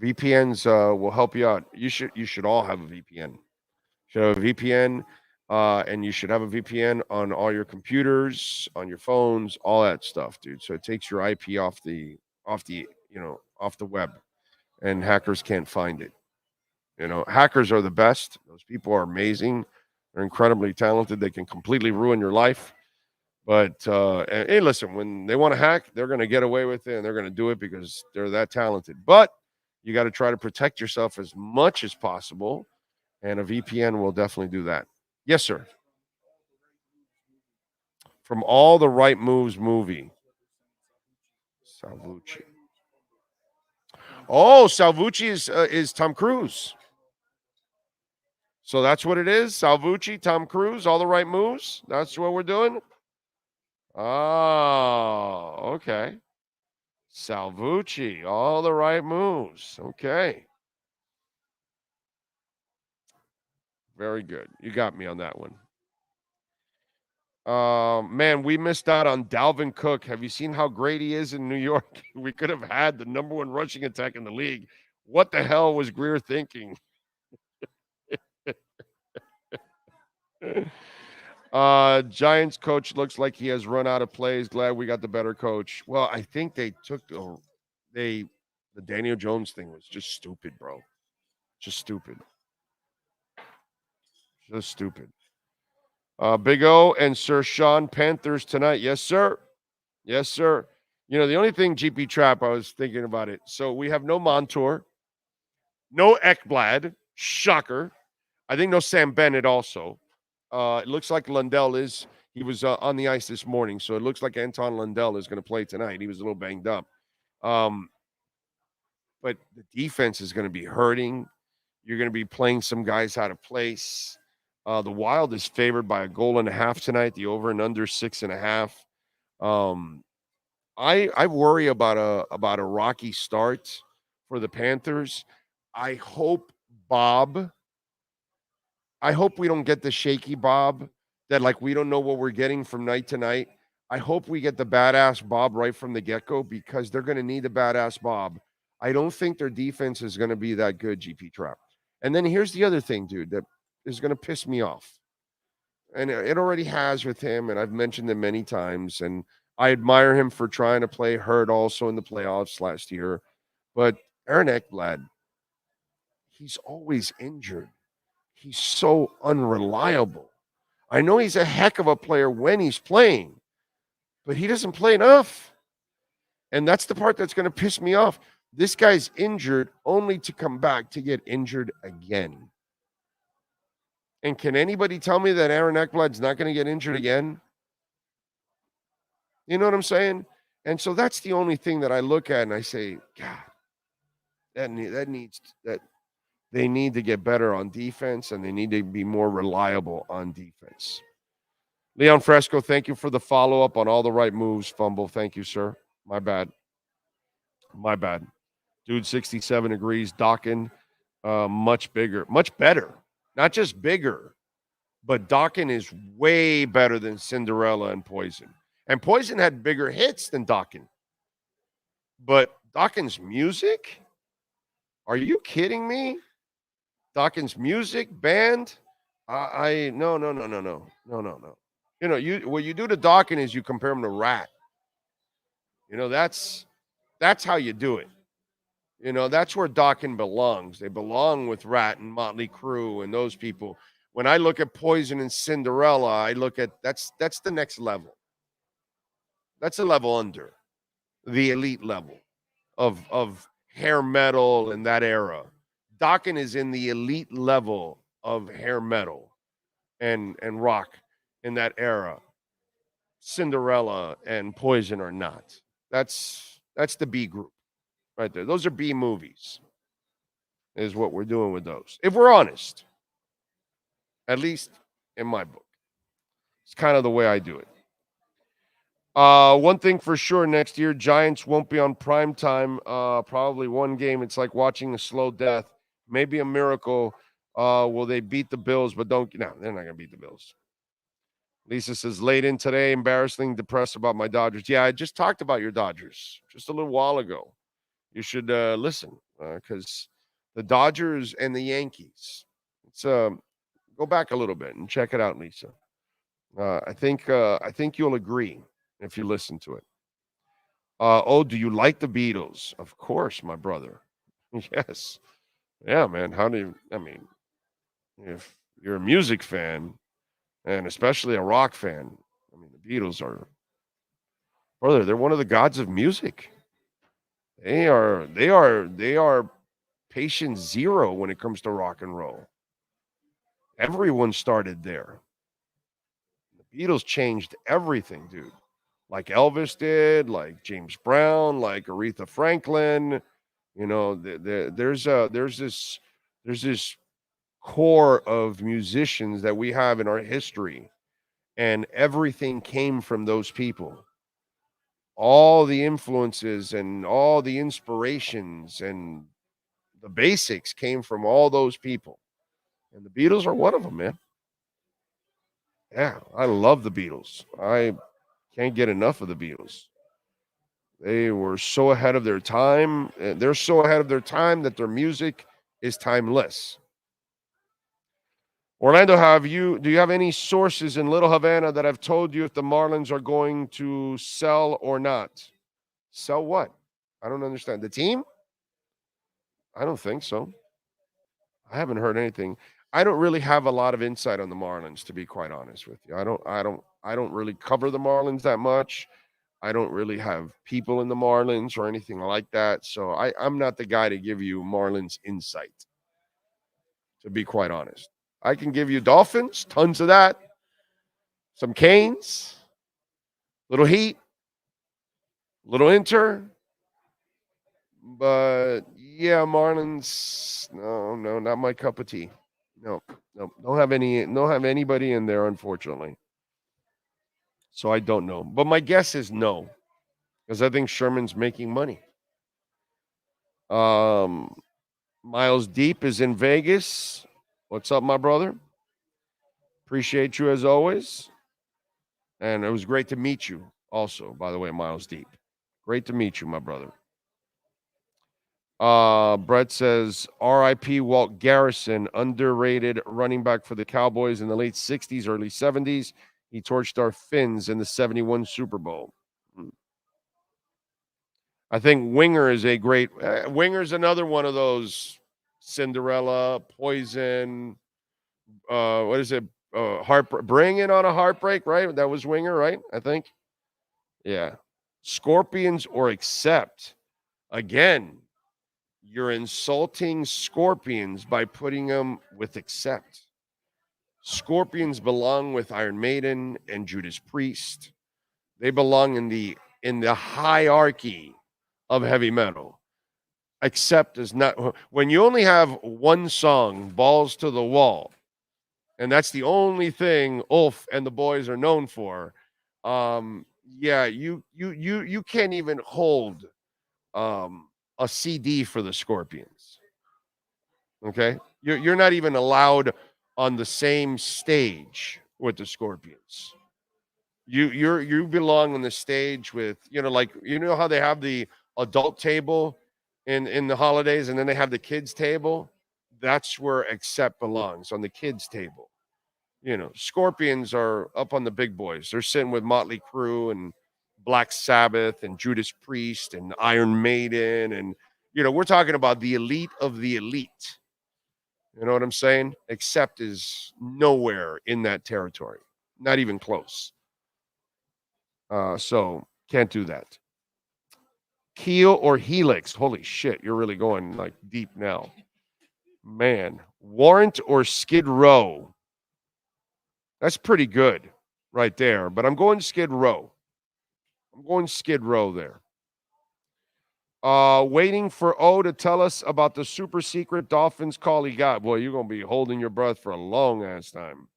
VPNs will help you out. You should all have a VPN. You should have a VPN, and you should have a VPN on all your computers, on your phones, all that stuff, dude. So it takes your IP off the web, and hackers can't find it. Hackers are the best. Those people are amazing. They're incredibly talented. They can completely ruin your life. But hey, listen, when they want to hack, they're going to get away with it, and they're going to do it because they're that talented. But you got to try to protect yourself as much as possible, and a VPN will definitely do that. Yes, sir. From All the Right Moves movie. Salvucci. Oh, Salvucci is Tom Cruise. So that's what it is. Salvucci, Tom Cruise, All the Right Moves. That's what we're doing. Oh, okay. Salvucci, All the Right Moves. Okay. Very good. You got me on that one. Man, we missed out on Dalvin Cook. Have you seen how great he is in New York? We could have had the number one rushing attack in the league. What the hell was Greer thinking? Giants coach looks like he has run out of plays. Glad we got the better coach. Well, I think they took the Daniel Jones thing was just stupid, bro. Just stupid. Just stupid. Big O and Sir Sean, Panthers tonight. Yes, sir. Yes, sir. You know, the only thing, GP Trap, I was thinking about it. So we have no Montour, no Ekblad. Shocker. I think no Sam Bennett also. It looks like Lundell he was on the ice this morning. So it looks like Anton Lundell is going to play tonight. He was a little banged up. But the defense is going to be hurting. You're going to be playing some guys out of place. The Wild is favored by 1.5 tonight. The over and under 6.5. I worry about a rocky start for the Panthers. I hope we don't get the shaky Bob that like we don't know what we're getting from night to night. I hope we get the badass Bob right from the get-go because they're going to need the badass Bob. I don't think their defense is going to be that good, GP Trap. And then here's the other thing, dude, that is going to piss me off. And it already has with him, and I've mentioned it many times, and I admire him for trying to play hurt also in the playoffs last year. But Aaron Ekblad, he's always injured. He's so unreliable. I know he's a heck of a player when he's playing, but he doesn't play enough. And that's the part that's going to piss me off. This guy's injured only to come back to get injured again. And can anybody tell me that Aaron Ekblad's not going to get injured again? You know what I'm saying? And so that's the only thing that I look at and I say, God, they need to get better on defense and they need to be more reliable on defense. Leon Fresco, thank you for the follow-up on all the right moves. Fumble. Thank you, sir. My bad. Dude 67 agrees. Dawkin, much bigger, much better. Not just bigger, but Dawkin is way better than Cinderella and Poison. And Poison had bigger hits than Dawkin. But Dawkins' music? Are you kidding me? Dawkins' music, band? No. You know, what you do to Dawkins is you compare him to Rat. You know, that's how you do it. You know, that's where Dawkins belongs. They belong with Rat and Motley Crue and those people. When I look at Poison and Cinderella, I look at that's the next level. That's a level under the elite level of hair metal in that era. Dawkins is in the elite level of hair metal and rock in that era. Cinderella and Poison are not. That's the B group right there. Those are B movies, is what we're doing with those. If we're honest, at least in my book, it's kind of the way I do it. One thing for sure, next year, Giants won't be on prime time. Probably one game. It's like watching a slow death. Maybe a miracle. Will they beat the Bills? But no, they're not going to beat the Bills. Lisa says, late in today, embarrassingly depressed about my Dodgers. Yeah, I just talked about your Dodgers just a little while ago. You should listen because the Dodgers and the Yankees. Let's go back a little bit and check it out, Lisa. I think you'll agree if you listen to it. Do you like the Beatles? Of course, my brother. Yes. Yeah, man. If you're a music fan, and especially a rock fan, the Beatles are, brother, they're one of the gods of music. They are patient zero when it comes to rock and roll. Everyone started there. The Beatles changed everything, dude. Like Elvis did, like James Brown, like Aretha Franklin. You know, there's this core of musicians that we have in our history, and everything came from those people. All the influences and all the inspirations and the basics came from all those people. And the Beatles are one of them, man. Yeah, I love the Beatles. I can't get enough of the Beatles. They were so ahead of their time. They're so ahead of their time that their music is timeless. Orlando, do you have any sources in Little Havana that have told you if the Marlins are going to sell or not? Sell what? I don't understand. The team? I don't think so. I haven't heard anything. I don't really have a lot of insight on the Marlins, to be quite honest with you. I don't really cover the Marlins that much. I don't really have people in the Marlins or anything like that. So I'm not the guy to give you Marlins insight, to be quite honest. I can give you Dolphins, tons of that, some Canes, little Heat, little Inter. But yeah, Marlins, no, not my cup of tea. No, don't have anybody in there, unfortunately. So I don't know. But my guess is no, because I think Sherman's making money. Miles Deep is in Vegas. What's up, my brother? Appreciate you as always. And it was great to meet you also, by the way, Miles Deep. Great to meet you, my brother. Brett says R.I.P. Walt Garrison, underrated running back for the Cowboys in the late 60s, early 70s. He torched our Finns in the 71 Super Bowl. I think Winger is a great Winger's another one of those Cinderella, Poison, what is it? Bring It on a Heartbreak, right? That was Winger, right? I think. Yeah. Scorpions or Accept. Again, you're insulting Scorpions by putting them with Accept. Scorpions belong with Iron Maiden and Judas Priest. They belong in the hierarchy of heavy metal. Accept is not when you only have one song, Balls to the Wall, and that's the only thing Ulf and the boys are known for. Yeah, you can't even hold a CD for the Scorpions. Okay, you're not even allowed on the same stage with the Scorpions. You belong on the stage with like how they have the adult table in the holidays, and then they have the kids table. That's where Accept belongs, on the kids table. Scorpions are up on the big boys. They're sitting with Motley Crue and Black Sabbath and Judas Priest and Iron Maiden, and we're talking about the elite of the elite. You know what I'm saying? Accept is nowhere in that territory, not even close. So can't do that. Keel or Helix? Holy shit, you're really going like deep now, man. Warrant or Skid Row? That's pretty good right there, but I'm going Skid Row. There. Waiting for O to tell us about the super secret Dolphins call he got. Boy, you're going to be holding your breath for a long ass time.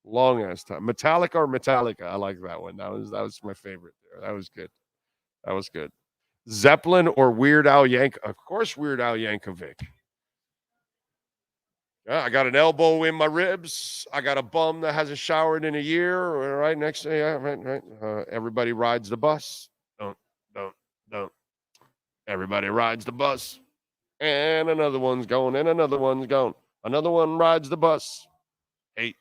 Metallica or Metallica? I like that one. That was my favorite there. That was good. Zeppelin or Weird Al Yankovic? Of course, Weird Al Yankovic. Yeah, I got an elbow in my ribs. I got a bum that hasn't showered in a year. Right next to right. Everybody rides the bus. Don't. Everybody rides the bus. And another one's going, and another one's going. Another one rides the bus. Hey.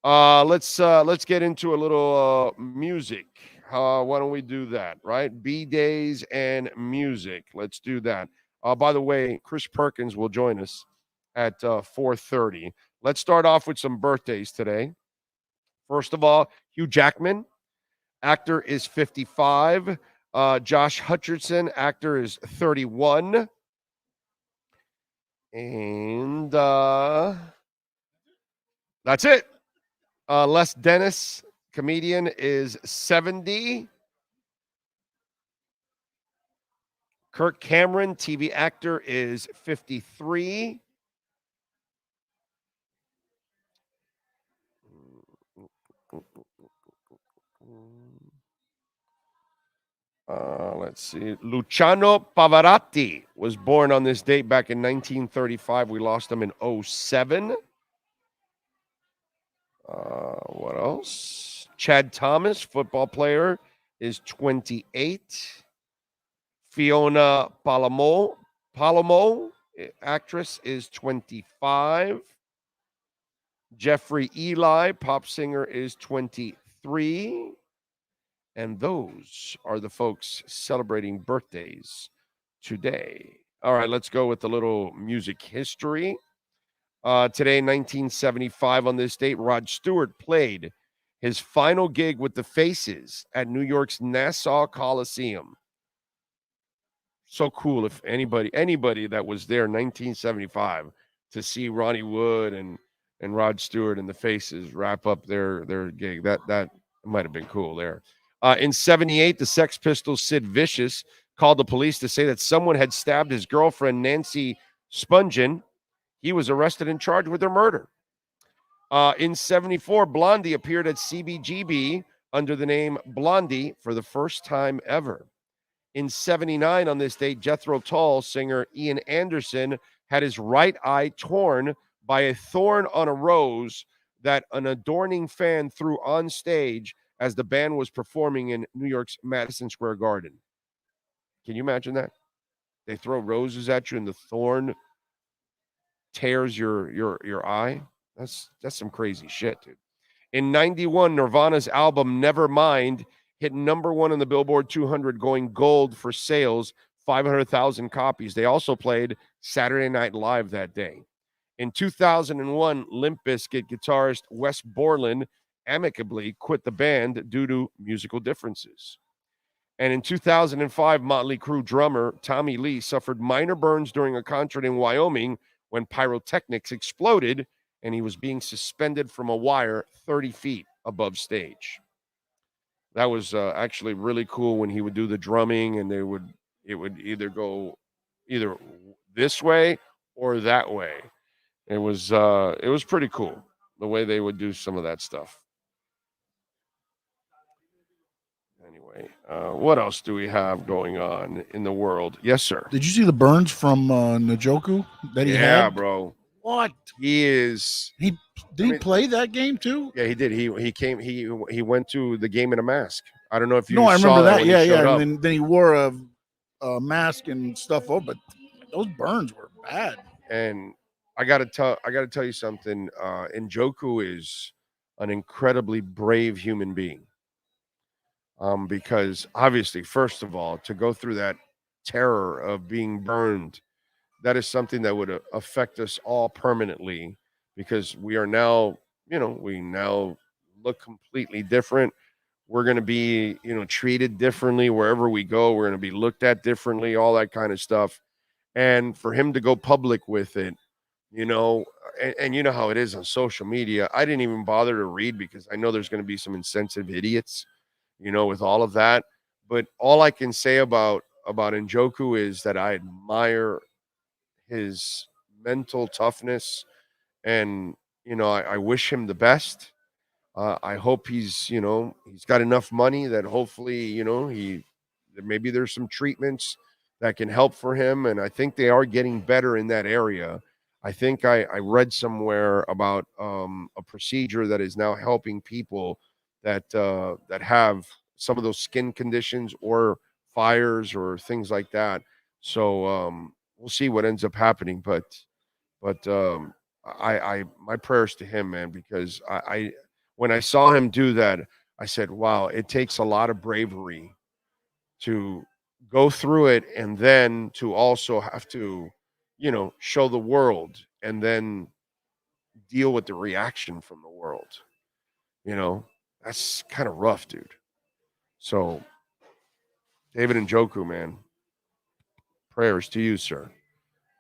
Let's get into a little music. Why don't we do that, right? B-Days and music. Let's do that. By the way, Chris Perkins will join us at 4:30. Let's start off with some birthdays today. First of all, Hugh Jackman, actor, is 55. Josh Hutcherson, actor, is 31. And that's it. Les Dennis, comedian, is 70. Kirk Cameron, TV actor, is 53. Let's see. Luciano Pavarotti was born on this date back in 1935. We lost him in 07. What else? Chad Thomas, football player, is 28. Fiona Palomo, actress, is 25. Jeffrey Eli, pop singer, is 23. And those are the folks celebrating birthdays today. All right, let's go with a little music history. Today, 1975, on this date, Rod Stewart played his final gig with the Faces at New York's Nassau Coliseum. So cool if anybody that was there in 1975 to see Ronnie Wood and Rod Stewart and the Faces wrap up their gig. That might have been cool there. In 78, the Sex Pistols' Sid Vicious called the police to say that someone had stabbed his girlfriend, Nancy Spungen. He was arrested and charged with her murder. In 74, Blondie appeared at CBGB under the name Blondie for the first time ever. In 79, on this date, Jethro Tull singer Ian Anderson had his right eye torn by a thorn on a rose that an adorning fan threw on stage as the band was performing in New York's Madison Square Garden. Can you imagine that? They throw roses at you and the thorn tears your eye. That's some crazy shit, dude. In 91, Nirvana's album Nevermind hit number 1 on the Billboard 200, going gold for sales, 500,000 copies. They also played Saturday Night Live that day. In 2001, Limp Bizkit guitarist Wes Borland amicably quit the band due to musical differences. And in 2005, Motley Crue drummer Tommy Lee suffered minor burns during a concert in Wyoming when pyrotechnics exploded and he was being suspended from a wire 30 feet above stage. That was actually really cool when he would do the drumming and it would either go either this way or that way. It was pretty cool the way they would do some of that stuff. Anyway, what else do we have going on in the world? Yes, sir. Did you see the burns from Njoku that he had? Yeah, bro. What? He is. Did he play that game too? Yeah, he did. He went to the game in a mask. I don't know if you. No, I saw remember that. Yeah. And then he wore a mask and stuff. Oh, but those burns were bad. And I gotta tell you something. Njoku is an incredibly brave human being. Because obviously, first of all, to go through that terror of being burned, that is something that would affect us all permanently, because we are now, we now look completely different. We're going to be, treated differently wherever we go. We're going to be looked at differently, all that kind of stuff. And for him to go public with it, and you know how it is on social media. I didn't even bother to read because I know there's going to be some insensitive idiots, with all of that. But all I can say about Njoku is that I admire his mental toughness, and I wish him the best. I hope he's got enough money that hopefully maybe there's some treatments that can help for him, and I think they are getting better in that area. I think I read somewhere about a procedure that is now helping people that have some of those skin conditions or fires or things like that. So we'll see what ends up happening, but I my prayers to him, man, because I when I saw him do that, I said, wow, it takes a lot of bravery to go through it and then to also have to, show the world and then deal with the reaction from the world. That's kind of rough, dude. So, David Njoku, man, prayers to you, sir.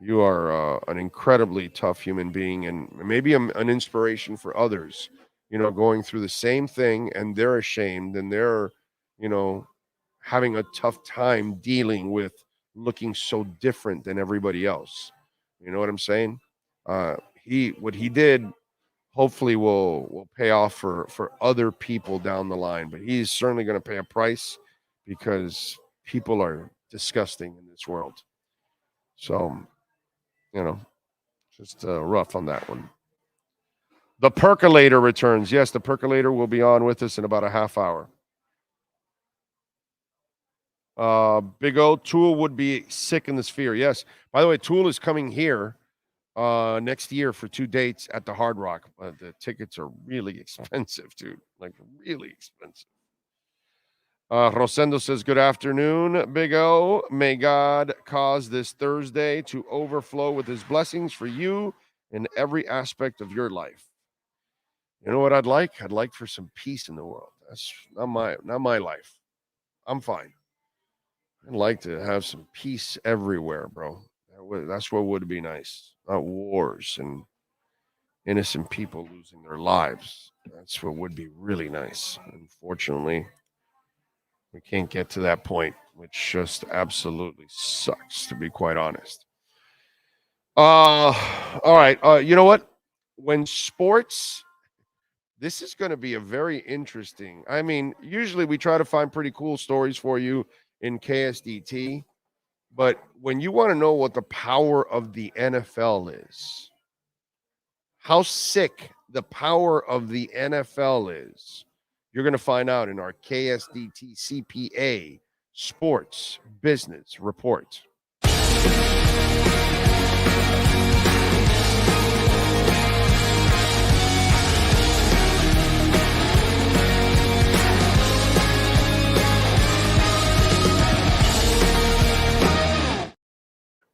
You are an incredibly tough human being and maybe an inspiration for others, going through the same thing and they're ashamed and they're, having a tough time dealing with looking so different than everybody else. You know what I'm saying? What he did hopefully will pay off for other people down the line, but he's certainly going to pay a price because people are disgusting in this world. So, just rough on that one. The percolator returns. Yes, the percolator will be on with us in about a half hour. Big O, Tool would be sick in the Sphere. Yes. By the way, Tool is coming here next year for 2 dates at the Hard Rock. The tickets are really expensive, dude. Like really expensive. Rosendo says, good afternoon, Big O. May God cause this Thursday to overflow with his blessings for you in every aspect of your life. You know what I'd like? I'd like for some peace in the world. That's not my life. I'm fine. I'd like to have some peace everywhere, bro. That's what would be nice. Not wars and innocent people losing their lives. That's what would be really nice. Unfortunately, we can't get to that point, which just absolutely sucks, to be quite honest. All right. You know what? When sports, this is going to be a very interesting. I mean, usually we try to find pretty cool stories for you in KSDT, but when you want to know what the power of the NFL is, how sick the power of the NFL is, you're going to find out in our KSDT CPA Sports Business Report.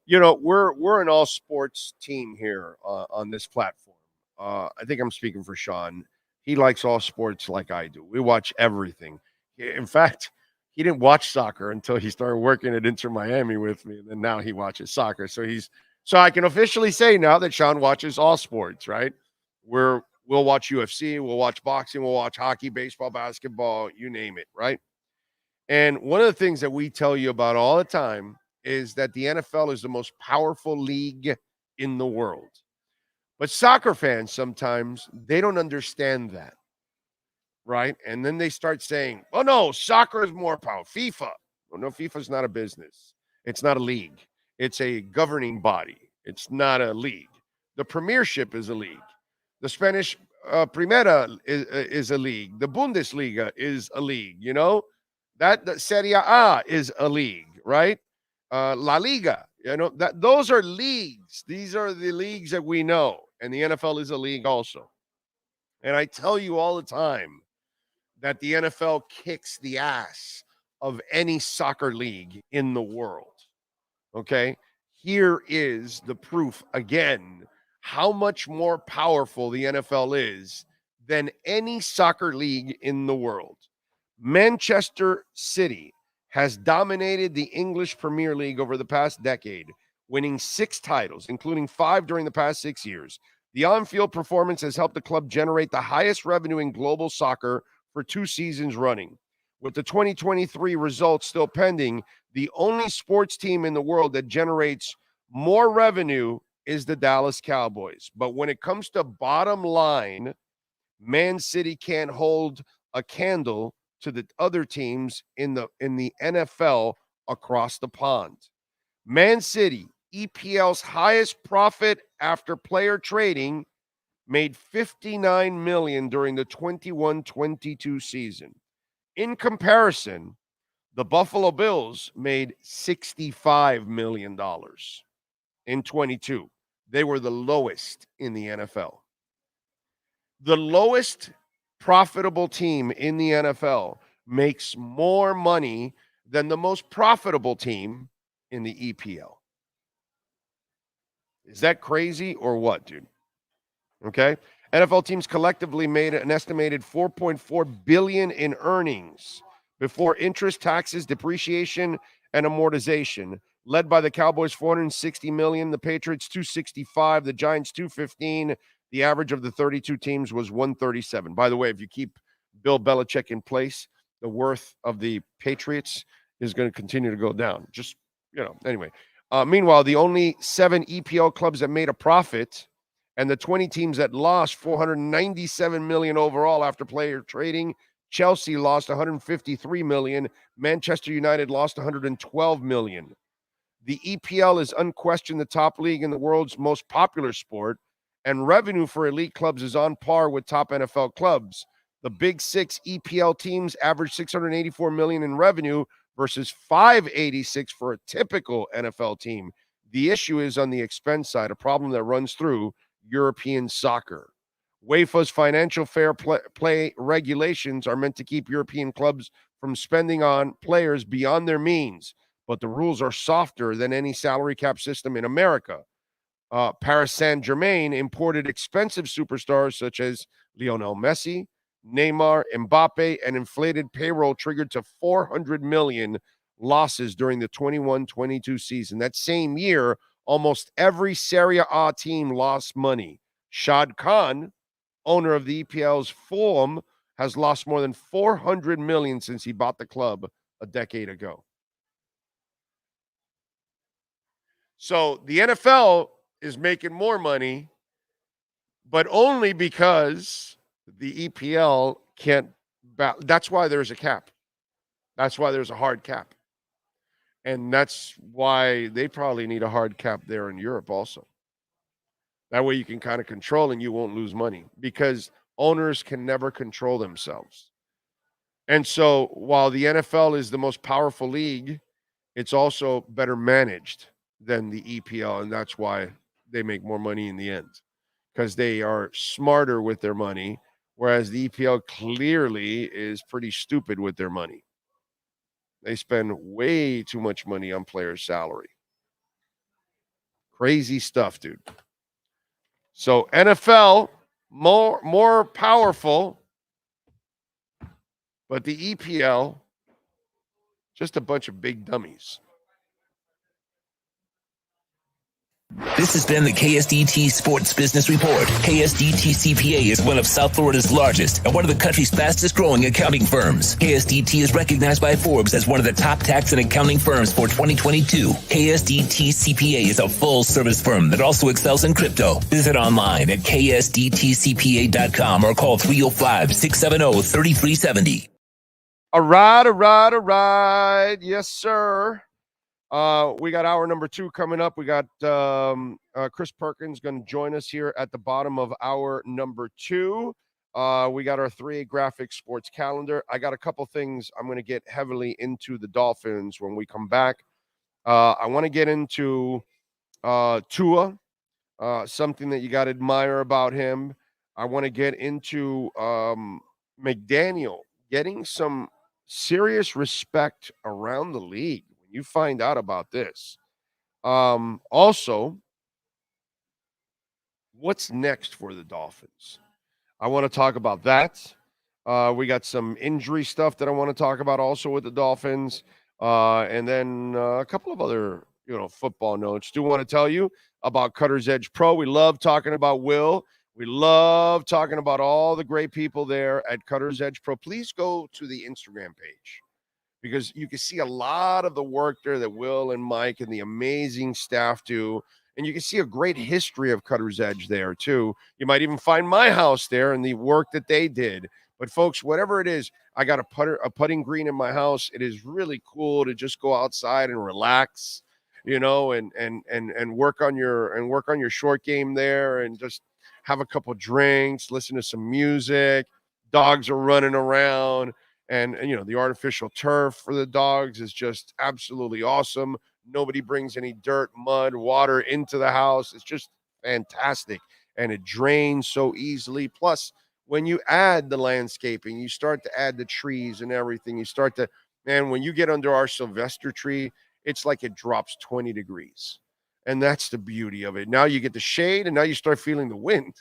You know, we're an all sports team here on this platform. I think I'm speaking for Sean. He likes all sports like I do. We watch everything. In fact, he didn't watch soccer until he started working at Inter Miami with me, and then now he watches soccer. So I can officially say now that Sean watches all sports, right? We'll watch UFC, we'll watch boxing, we'll watch hockey, baseball, basketball, you name it, right? And one of the things that we tell you about all the time is that the NFL is the most powerful league in the world. But soccer fans sometimes, they don't understand that, right? And then they start saying, oh, no, soccer is more powerful. FIFA. Well, no, FIFA is not a business. It's not a league. It's a governing body. It's not a league. The Premiership is a league. The Spanish Primera is a league. The Bundesliga is a league, you know? That Serie A is a league, right? La Liga, you know, those are leagues. These are the leagues that we know. And the NFL is a league also. And I tell you all the time that the NFL kicks the ass of any soccer league in the world. Okay? Here is the proof again how much more powerful the NFL is than any soccer league in the world. Manchester City has dominated the English Premier League over the past decade, winning 6 titles, including 5 during the past 6 years. The on-field performance has helped the club generate the highest revenue in global soccer for 2 seasons running. With the 2023 results still pending, the only sports team in the world that generates more revenue is the Dallas Cowboys. But when it comes to bottom line, Man City can't hold a candle to the other teams in the NFL across the pond. Man City, EPL's highest profit after player trading, made $59 million during the 21-22 season. In comparison, the Buffalo Bills made $65 million in 22. They were the lowest in the NFL. The lowest profitable team in the NFL makes more money than the most profitable team in the EPL. Is that crazy or what, dude? Okay. NFL teams collectively made an estimated $4.4 billion in earnings before interest, taxes, depreciation, and amortization, led by the Cowboys $460 million, the Patriots $265, the Giants $215. The average of the 32 teams was $137. By the way, if you keep Bill Belichick in place, the worth of the Patriots is going to continue to go down. Just, you know, anyway. Meanwhile, the only 7 EPL clubs that made a profit and the 20 teams that lost $497 million overall after player trading. Chelsea lost $153 million. Manchester United lost $112 million. The EPL is unquestioned the top league in the world's most popular sport, and revenue for elite clubs is on par with top NFL clubs. The Big Six EPL teams average $684 million in revenue versus $586 for a typical NFL team. The issue is on the expense side, a problem that runs through European soccer. UEFA's financial fair play regulations are meant to keep European clubs from spending on players beyond their means, but the rules are softer than any salary cap system in America. Paris Saint-Germain imported expensive superstars such as Lionel Messi, Neymar, Mbappe, and inflated payroll triggered to $400 million losses during the 21-22 season. That same year, almost every Serie A team lost money. Shad Khan, owner of the EPL's Fulham, has lost more than $400 million since he bought the club a decade ago. So the NFL is making more money, but only because the EPL can't. That's why there's a cap. That's why there's a hard cap. And that's why they probably need a hard cap there in Europe also. That way you can kind of control and you won't lose money because owners can never control themselves. And so while the NFL is the most powerful league, it's also better managed than the EPL. And that's why they make more money in the end because they are smarter with their money, whereas the EPL clearly is pretty stupid with their money. They spend way too much money on players' salary. Crazy stuff, dude. So NFL, more powerful, but the EPL, just a bunch of big dummies. This has been the KSDT Sports Business Report. KSDT CPA is one of South Florida's largest and one of the country's fastest growing accounting firms. KSDT is recognized by Forbes as one of the top tax and accounting firms for 2022. KSDT CPA is a full service firm that also excels in crypto. Visit online at ksdtcpa.com or call 305-670-3370. All right. Yes, sir. We got hour number 2 coming up. We got Chris Perkins going to join us here at the bottom of hour number 2. We got our 3 graphic sports calendar. I got a couple things I'm going to get heavily into the Dolphins when we come back. I want to get into Tua, something that you got to admire about him. I want to get into McDaniel getting some serious respect around the league. You find out about this. Also, what's next for the Dolphins? I want to talk about that. We got some injury stuff that I want to talk about also with the Dolphins. And then a couple of other, football notes. Do want to tell you about Cutter's Edge Pro. We love talking about Will. We love talking about all the great people there at Cutter's Edge Pro. Please go to the Instagram page, because you can see a lot of the work there that Will and Mike and the amazing staff do. And you can see a great history of Cutter's Edge there, too. You might even find my house there and the work that they did. But, folks, whatever it is, I got a putting green in my house. It is really cool to just go outside and relax, and work on your short game there and just have a couple drinks, listen to some music. Dogs are running around. And the artificial turf for the dogs is just absolutely awesome. Nobody brings any dirt, mud, water into the house. It's just fantastic. And it drains so easily. Plus, when you add the landscaping, you start to add the trees and everything. When you get under our Sylvester tree, it's like it drops 20 degrees. And that's the beauty of it. Now you get the shade, and now you start feeling the wind.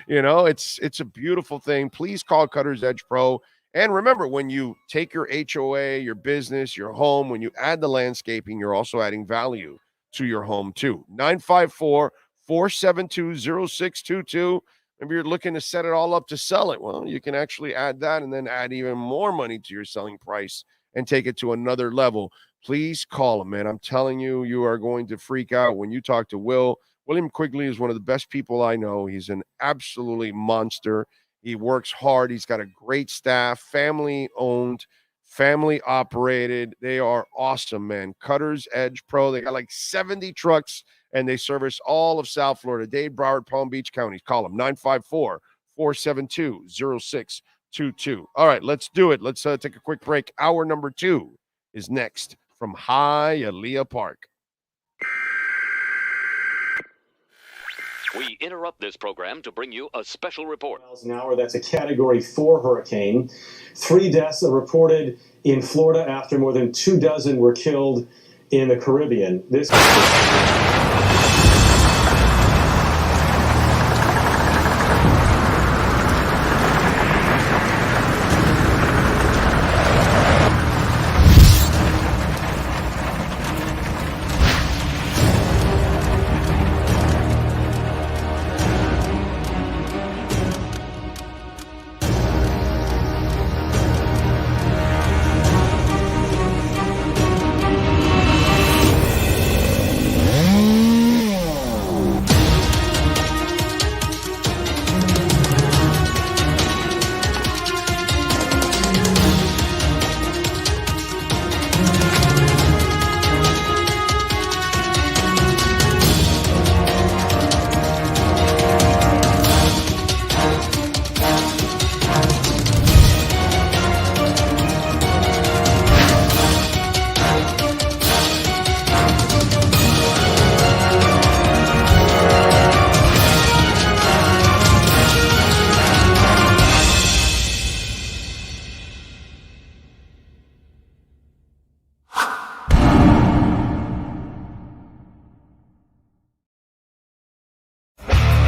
It's a beautiful thing. Please call Cutter's Edge Pro. And remember, when you take your HOA, your business, your home, when you add the landscaping, you're also adding value to your home too. 954-472-0622. Maybe you're looking to set it all up to sell it. Well, you can actually add that and then add even more money to your selling price and take it to another level. Please call him, man. I'm telling you, you are going to freak out when you talk to Will. William Quigley is one of the best people I know. He's an absolutely monster. He works hard. He's got a great staff, family owned. family operated. They are awesome, man. Cutter's Edge Pro. They got like 70 trucks, and they service all of South Florida. Dade, Broward, Palm Beach counties. Call them 954-472-0622. All right, let's do it. Let's take a quick break. Hour number 2 is next from Hialeah Park. We interrupt this program to bring you a special report. Miles an hour, that's a Category 4 hurricane. 3 deaths are reported in Florida after more than 24 were killed in the Caribbean. This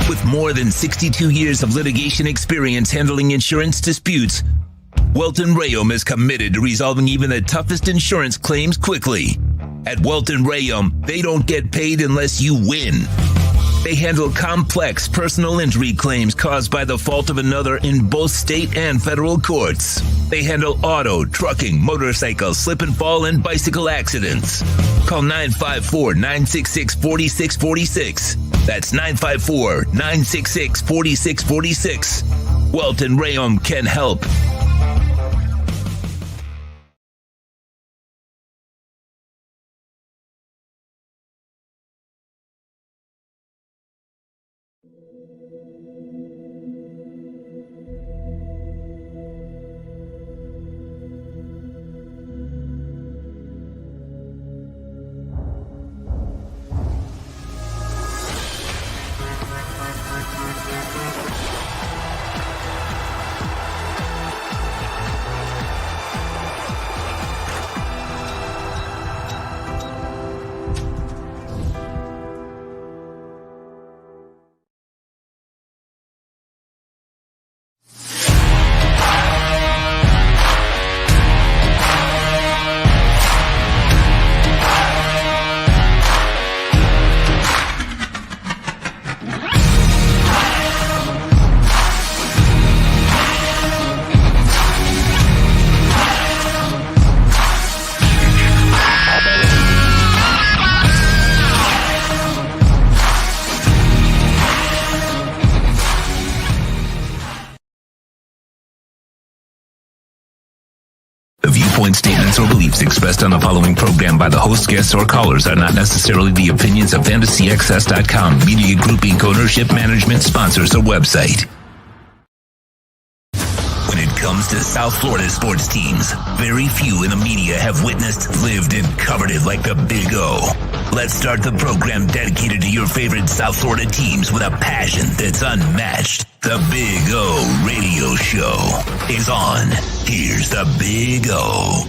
With more than 62 years of litigation experience handling insurance disputes, Welton Rayum is committed to resolving even the toughest insurance claims quickly. At Welton Rayum, they don't get paid unless you win. They handle complex personal injury claims caused by the fault of another in both state and federal courts. They handle auto, trucking, motorcycle, slip and fall, and bicycle accidents. Call 954-966-4646. That's 954-966-4646. Welton Rayum can help. Statements or beliefs expressed on the following program by the host, guests, or callers are not necessarily the opinions of FantasyXS.com, Media Group Inc., ownership, management, sponsors, or website. When it comes to South Florida sports teams, very few in the media have witnessed, lived, and covered it like the Big O. Let's start the program dedicated to your favorite South Florida teams with a passion that's unmatched. The Big O Radio Show is on. Here's the Big O.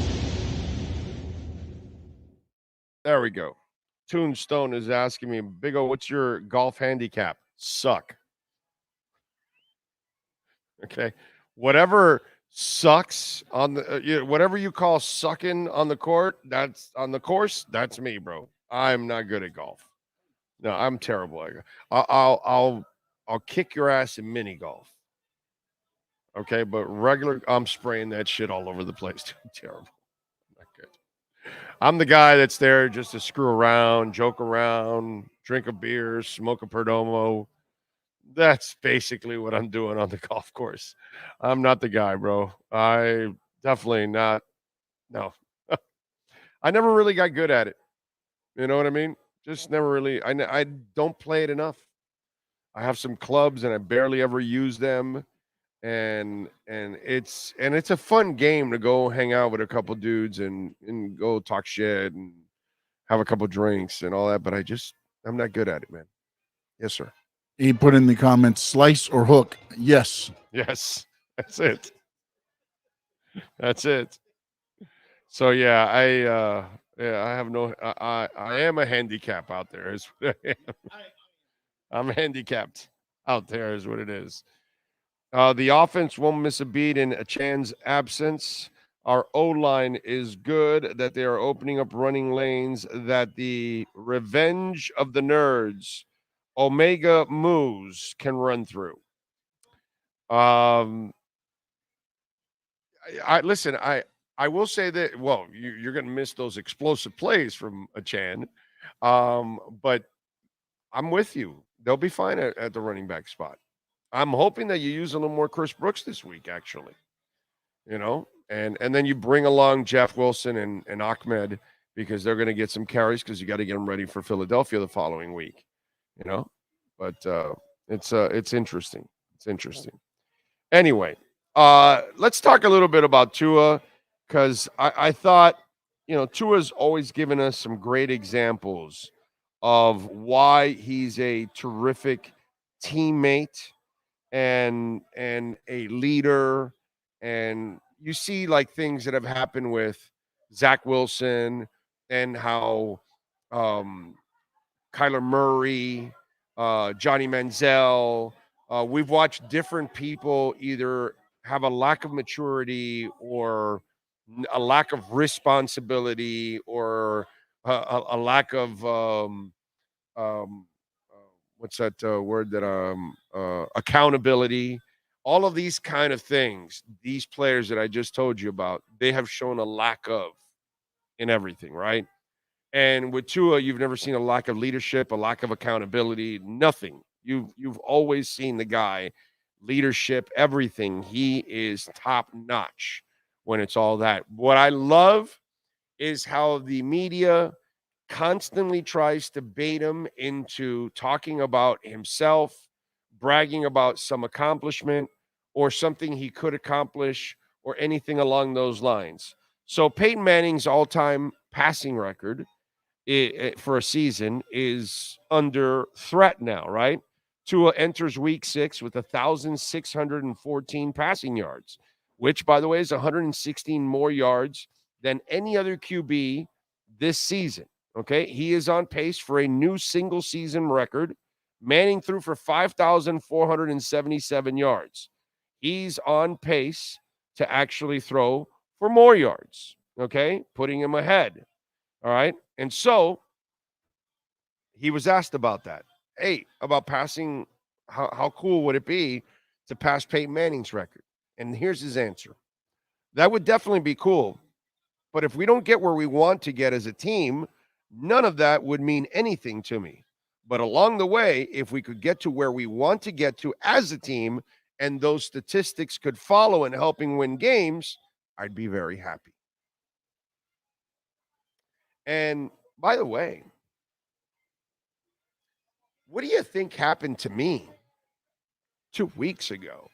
There we go. Tombstone is asking me, Big O, what's your golf handicap? Suck. Okay. Whatever sucks on the whatever you call sucking on the court, that's on the course, that's me, bro. I'm not good at golf. No, I'm terrible. I'll kick your ass in mini golf. Okay, but regular, I'm spraying that shit all over the place. Terrible. Not good. I'm the guy that's there just to screw around, joke around, drink a beer, smoke a Perdomo. That's basically what I'm doing on the golf course. I'm not the guy, bro. I definitely not No. I never really got good at it. You know what I mean? Just never really. I don't play it enough. I have some clubs and I barely ever use them. And it's a fun game to go hang out with a couple dudes and go talk shit and have a couple drinks and all that. But I'm not good at it, man. Yes, sir. He put in the comments, slice or hook. Yes. Yes, that's it. That's it. So yeah, I have no. I am a handicap out there. Is what I am. I'm handicapped out there. Is what it is. The offense won't miss a beat in Chan's absence. Our O-line is good, that they are opening up running lanes, that the revenge of the nerds, Omega Moose, can run through. Listen, I will say that, well, you're going to miss those explosive plays from a Chan, but I'm with you. They'll be fine at the running back spot. I'm hoping that you use a little more Chris Brooks this week, actually. And then you bring along Jeff Wilson and Ahmed because they're going to get some carries because you got to get them ready for Philadelphia the following week. But it's interesting. It's interesting. Anyway, let's talk a little bit about Tua because I thought, Tua's always given us some great examples of why he's a terrific teammate and a leader. And you see like things that have happened with Zach Wilson and how Kyler Murray, Johnny Manziel, we've watched different people either have a lack of maturity or a lack of responsibility or a lack of what's that word that accountability, all of these kind of things, these players that I just told you about, they have shown a lack of in everything, right? And with Tua, you've never seen a lack of leadership, a lack of accountability, nothing. You've always seen the guy, leadership, everything. He is top notch when it's all that. What I love is how the media constantly tries to bait him into talking about himself, bragging about some accomplishment or something he could accomplish or anything along those lines. So Peyton Manning's all-time passing record for a season is under threat now, right? Tua enters week 6 with 1,614 passing yards, which, by the way, is 116 more yards than any other QB this season. Okay, he is on pace for a new single season record. Manning threw for 5,477 yards. He's on pace to actually throw for more yards, okay, putting him ahead. All right. And so he was asked about that. Hey, about passing, how cool would it be to pass Peyton Manning's record? And here's his answer. That would definitely be cool. But if we don't get where we want to get as a team, none of that would mean anything to me. But along the way, if we could get to where we want to get to as a team and those statistics could follow in helping win games, I'd be very happy. And by the way, what do you think happened to me 2 weeks ago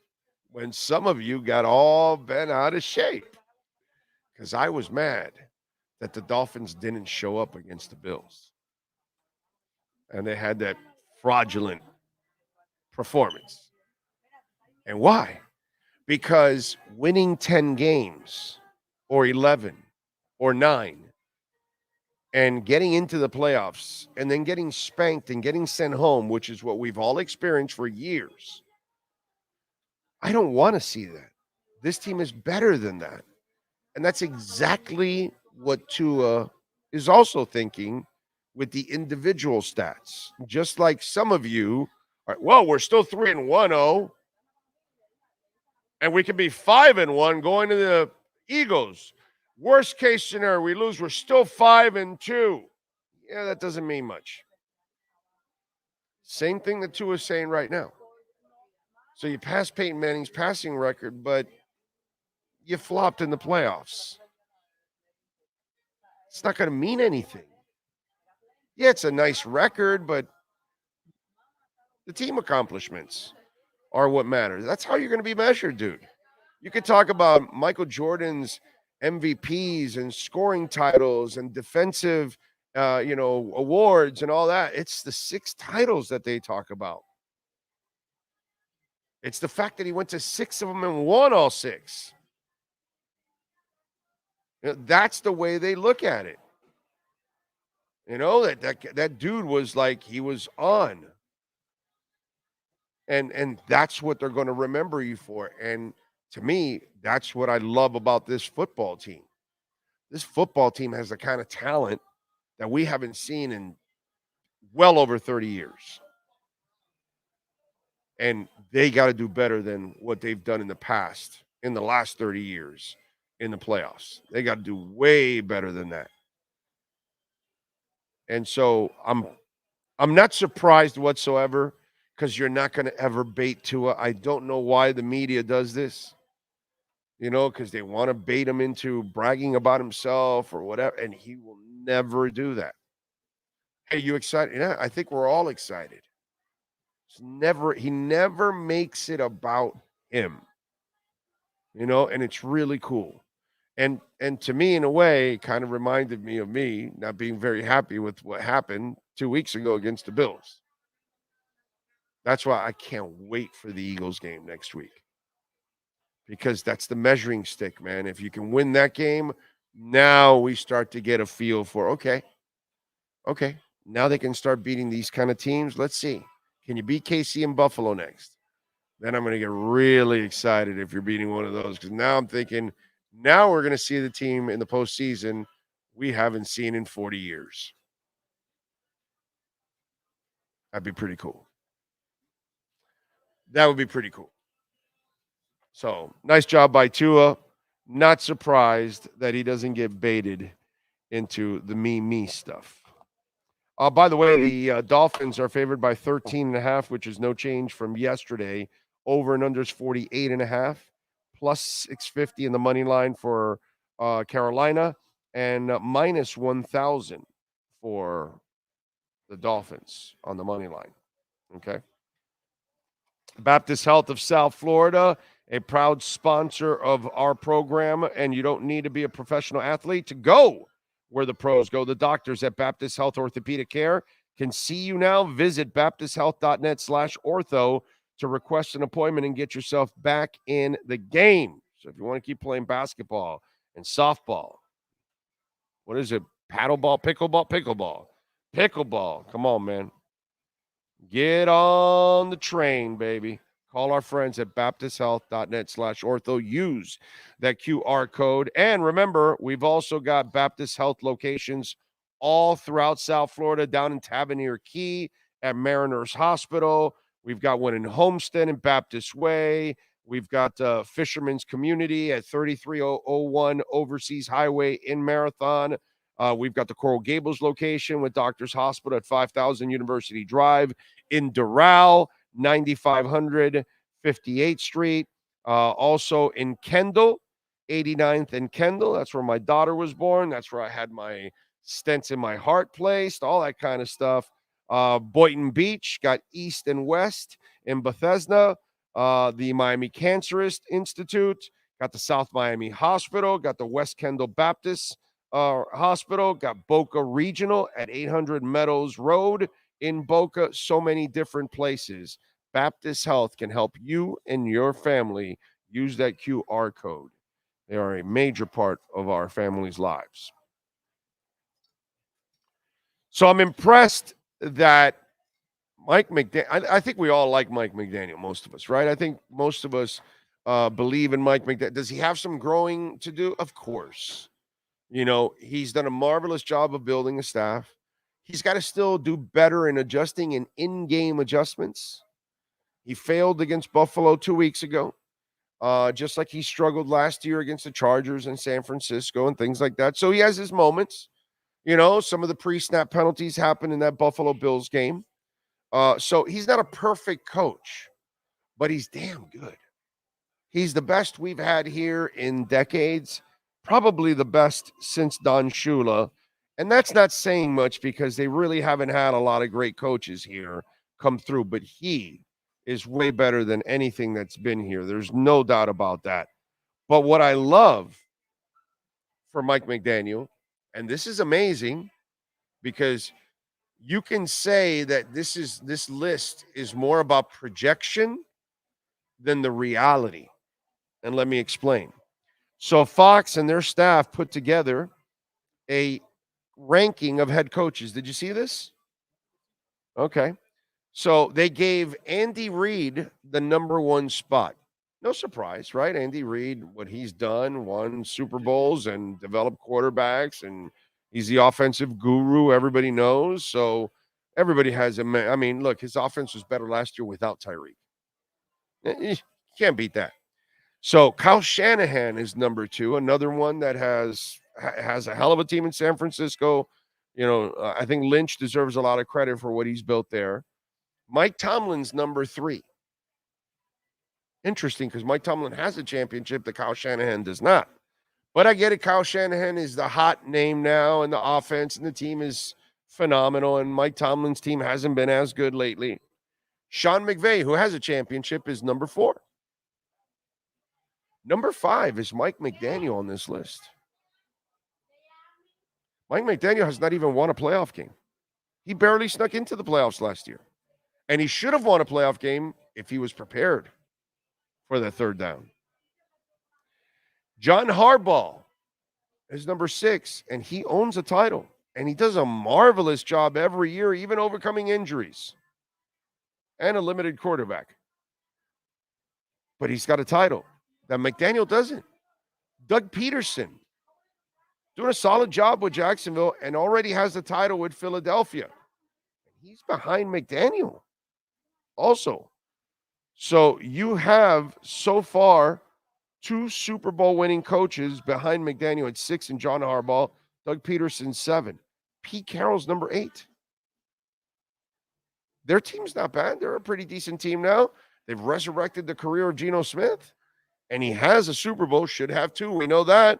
when some of you got all bent out of shape? Because I was mad that the Dolphins didn't show up against the Bills. And they had that fraudulent performance. And why? Because winning 10 games or 11 or 9 and getting into the playoffs and then getting spanked and getting sent home, which is what we've all experienced for years. I don't want to see that. This team is better than that. And that's exactly what Tua is also thinking with the individual stats. Just like some of you are, well, we're still 3-1-0. And we can be 5-1 going to the Eagles. Worst case scenario, we lose, we're still 5-2. Yeah, that doesn't mean much. Same thing that Tua is saying right now. So you passed Peyton Manning's passing record, but you flopped in the playoffs. It's not going to mean anything. Yeah, it's a nice record, but the team accomplishments are what matters. That's how you're going to be measured, dude. You could talk about Michael Jordan's MVPs and scoring titles and defensive, awards and all that. It's the 6 titles that they talk about. It's the fact that he went to 6 of them and won all 6. That's the way they look at it. That dude was like, he was on. And that's what they're going to remember you for. And to me, that's what I love about this football team. This football team has the kind of talent that we haven't seen in well over 30 years. And they got to do better than what they've done in the past, in the last 30 years in the playoffs. They got to do way better than that. And so I'm not surprised whatsoever, because you're not going to ever bait Tua. I don't know why the media does this, because they want to bait him into bragging about himself or whatever, and he will never do that. Hey, you excited? Yeah, I think we're all excited. He never makes it about him, and it's really cool. And to me, in a way, kind of reminded me of me not being very happy with what happened 2 weeks ago against the Bills. That's why I can't wait for the Eagles game next week, because that's the measuring stick, man. If you can win that game, now we start to get a feel for, okay, now they can start beating these kind of teams. Let's see. Can you beat KC and Buffalo next? Then I'm going to get really excited if you're beating one of those, because now I'm thinking, now we're going to see the team in the postseason we haven't seen in 40 years. That'd be pretty cool. That would be pretty cool. So, nice job by Tua. Not surprised that he doesn't get baited into the me stuff. By the way, the Dolphins are favored by 13.5, which is no change from yesterday. Over and under is 48.5, plus 650 in the money line for Carolina, and minus 1,000 for the Dolphins on the money line. Okay. Baptist Health of South Florida, a proud sponsor of our program, and you don't need to be a professional athlete to go where the pros go. The doctors at Baptist Health Orthopedic Care can see you now. Visit baptisthealth.net/ortho to request an appointment and get yourself back in the game. So if you want to keep playing basketball and softball, what is it? Paddleball, pickleball. Come on, man. Get on the train, baby. Call our friends at baptisthealth.net/ortho. Use that QR code. And remember, we've also got Baptist Health locations all throughout South Florida, down in Tavernier Key at Mariners Hospital. We've got one in Homestead and Baptist Way. We've got Fisherman's Community at 3301 Overseas Highway in Marathon. We've got the Coral Gables location with Doctors Hospital at 5000 University Drive in Doral, 9500 58th Street. Also in Kendall, 89th and Kendall. That's where my daughter was born. That's where I had my stents in my heart placed, all that kind of stuff. Boynton Beach, got East and West in Bethesda. The Miami Cancerist Institute, got the South Miami Hospital, got the West Kendall Baptist Hospital, got Boca Regional at 800 Meadows Road in Boca. So many different places. Baptist Health can help you and your family. Use that QR code. They are a major part of our family's lives. So I'm impressed that Mike McDaniel, I think we all like Mike McDaniel, most of us, right? I think most of us believe in Mike McDaniel. Does he have some growing to do? Of course. He's done a marvelous job of building a staff. He's got to still do better in adjusting and in-game adjustments. He failed against Buffalo 2 weeks ago, just like he struggled last year against the Chargers and San Francisco and things like that. So he has his moments. Some of the pre-snap penalties happened in that Buffalo Bills game. So he's not a perfect coach, but he's damn good. He's the best we've had here in decades. Probably the best since Don Shula And that's not saying much because they really haven't had a lot of great coaches here come through, but he is way better than anything that's been here. There's no doubt about that. But what I love for Mike McDaniel, and this is amazing because you can say that this list is more about projection than the reality. And let me explain. So Fox and their staff put together a ranking of head coaches. Did you see this? Okay. So they gave Andy Reid the number one spot. No surprise, right? Andy Reid, what he's done, won Super Bowls and developed quarterbacks, and he's the offensive guru everybody knows. So everybody has him. I mean, look, his offense was better last year without Tyreek. You can't beat that. So Kyle Shanahan is number two, another one that has a hell of a team in San Francisco. I think Lynch deserves a lot of credit for what he's built there. Mike Tomlin's number three. Interesting, because Mike Tomlin has a championship that Kyle Shanahan does not. But I get it. Kyle Shanahan is the hot name now, and the offense and the team is phenomenal, and Mike Tomlin's team hasn't been as good lately. Sean McVay, who has a championship, is number four. Number five is Mike McDaniel on this list. Mike McDaniel has not even won a playoff game. He barely snuck into the playoffs last year. And he should have won a playoff game if he was prepared for the third down. John Harbaugh is number six, and he owns a title. And he does a marvelous job every year, even overcoming injuries and a limited quarterback. But he's got a title that McDaniel doesn't. Doug Peterson doing a solid job with Jacksonville and already has the title with Philadelphia. He's behind McDaniel also. So you have so far two Super Bowl winning coaches behind McDaniel at 6 and John Harbaugh, Doug Peterson 7. Pete Carroll's number 8. Their team's not bad. They're a pretty decent team now. They've resurrected the career of Geno Smith, and he has a Super Bowl, should have 2. We know that.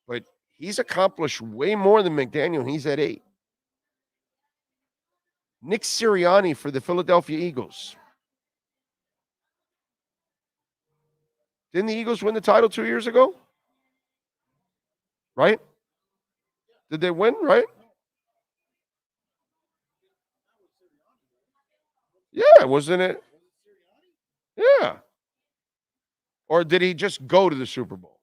But he's accomplished way more than McDaniel, and he's at 8. Nick Sirianni for the Philadelphia Eagles. Didn't the Eagles win the title 2 years ago? Right? Did they win, right? Yeah, wasn't it? Yeah. Or did he just go to the Super Bowl?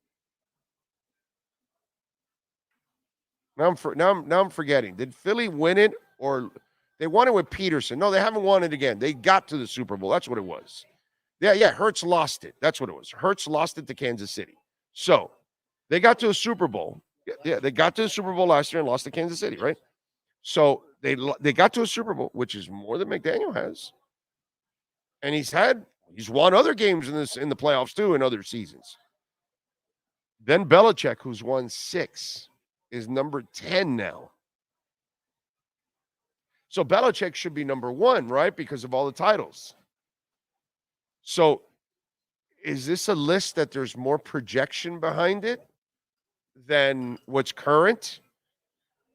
Now I'm forgetting. Did Philly win it, or they won it with Peterson? No, they haven't won it again. They got to the Super Bowl. That's what it was. Yeah, Hurts lost it. That's what it was. Hurts lost it to Kansas City. So they got to a Super Bowl. Yeah, they got to the Super Bowl last year and lost to Kansas City, right? So they got to a Super Bowl, which is more than McDaniel has. And he's won other games in the playoffs too in other seasons. Then Belichick, who's won 6, is number 10 now. So Belichick should be number 1, right? Because of all the titles. So is this a list that there's more projection behind it than what's current?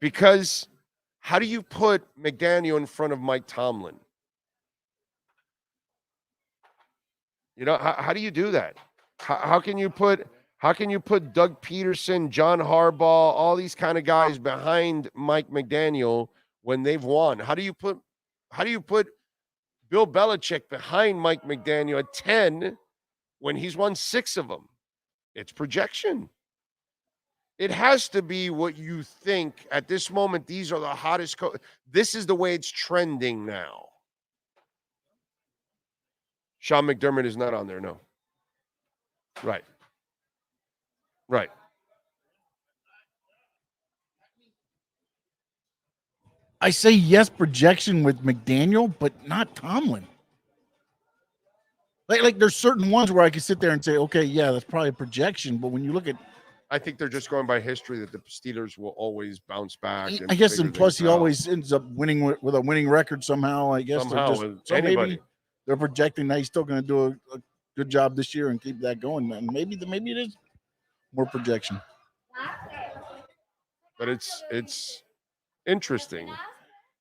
Because how do you put McDaniel in front of Mike Tomlin? How do you do that? How can you put Doug Peterson, John Harbaugh, all these kind of guys behind Mike McDaniel when they've won? How do you put Bill Belichick behind Mike McDaniel at 10 when he's won 6 of them? It's projection. It has to be what you think at this moment. These are the hottest. This is the way it's trending now. Sean McDermott is not on there, no. Right. I say yes, projection with McDaniel, but not Tomlin. Like there's certain ones where I can sit there and say, okay, yeah, that's probably a projection. But when you look at, I think they're just going by history that the Steelers will always bounce back. I guess, and plus he always ends up winning with a winning record somehow. I guess maybe they're projecting that he's still going to do a good job this year and keep that going. And maybe it is more projection. But it's interesting.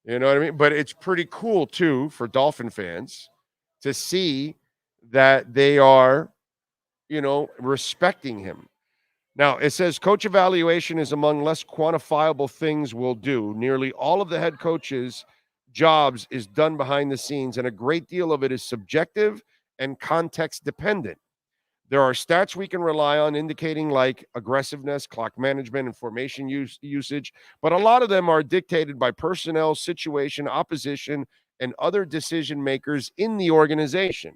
You know what I mean? But it's pretty cool too for Dolphin fans to see that they are, respecting him. Now, it says coach evaluation is among less quantifiable things we'll do. Nearly all of the head coach's jobs is done behind the scenes, and a great deal of it is subjective and context dependent. There are stats we can rely on indicating like aggressiveness, clock management, and formation usage, but a lot of them are dictated by personnel, situation, opposition, and other decision makers in the organization.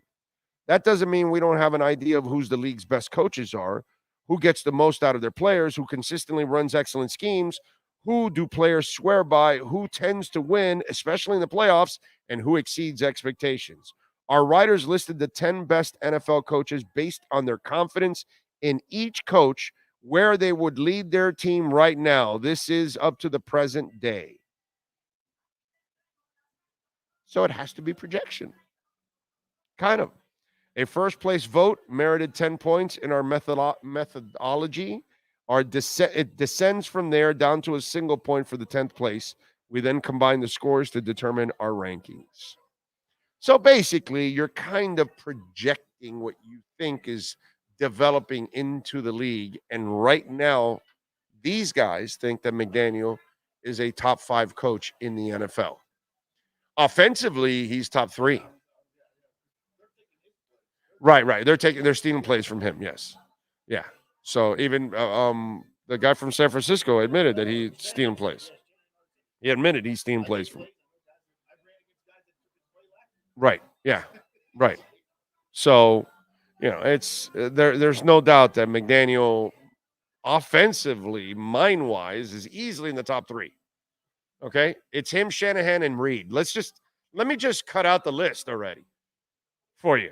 That doesn't mean we don't have an idea of who's the league's best coaches are, who gets the most out of their players, who consistently runs excellent schemes, who do players swear by, who tends to win, especially in the playoffs, and who exceeds expectations. Our writers listed the 10 best NFL coaches based on their confidence in each coach, where they would lead their team right now. This is up to the present day. So it has to be projection. Kind of. A first place vote merited 10 points in our methodology. It descends from there down to a single point for the 10th place. We then combine the scores to determine our rankings. So basically, you're kind of projecting what you think is developing into the league. And right now, these guys think that McDaniel is a top 5 coach in the NFL. Offensively, he's top 3. Right. They're stealing plays from him. Yes. Yeah. So even the guy from San Francisco admitted that he's stealing plays. He admitted he's stealing plays from him. Right. Yeah. Right. So, it's there's no doubt that McDaniel offensively, mind-wise, is easily in the top 3. Okay? It's him, Shanahan, and Reed. Let me just cut out the list already for you.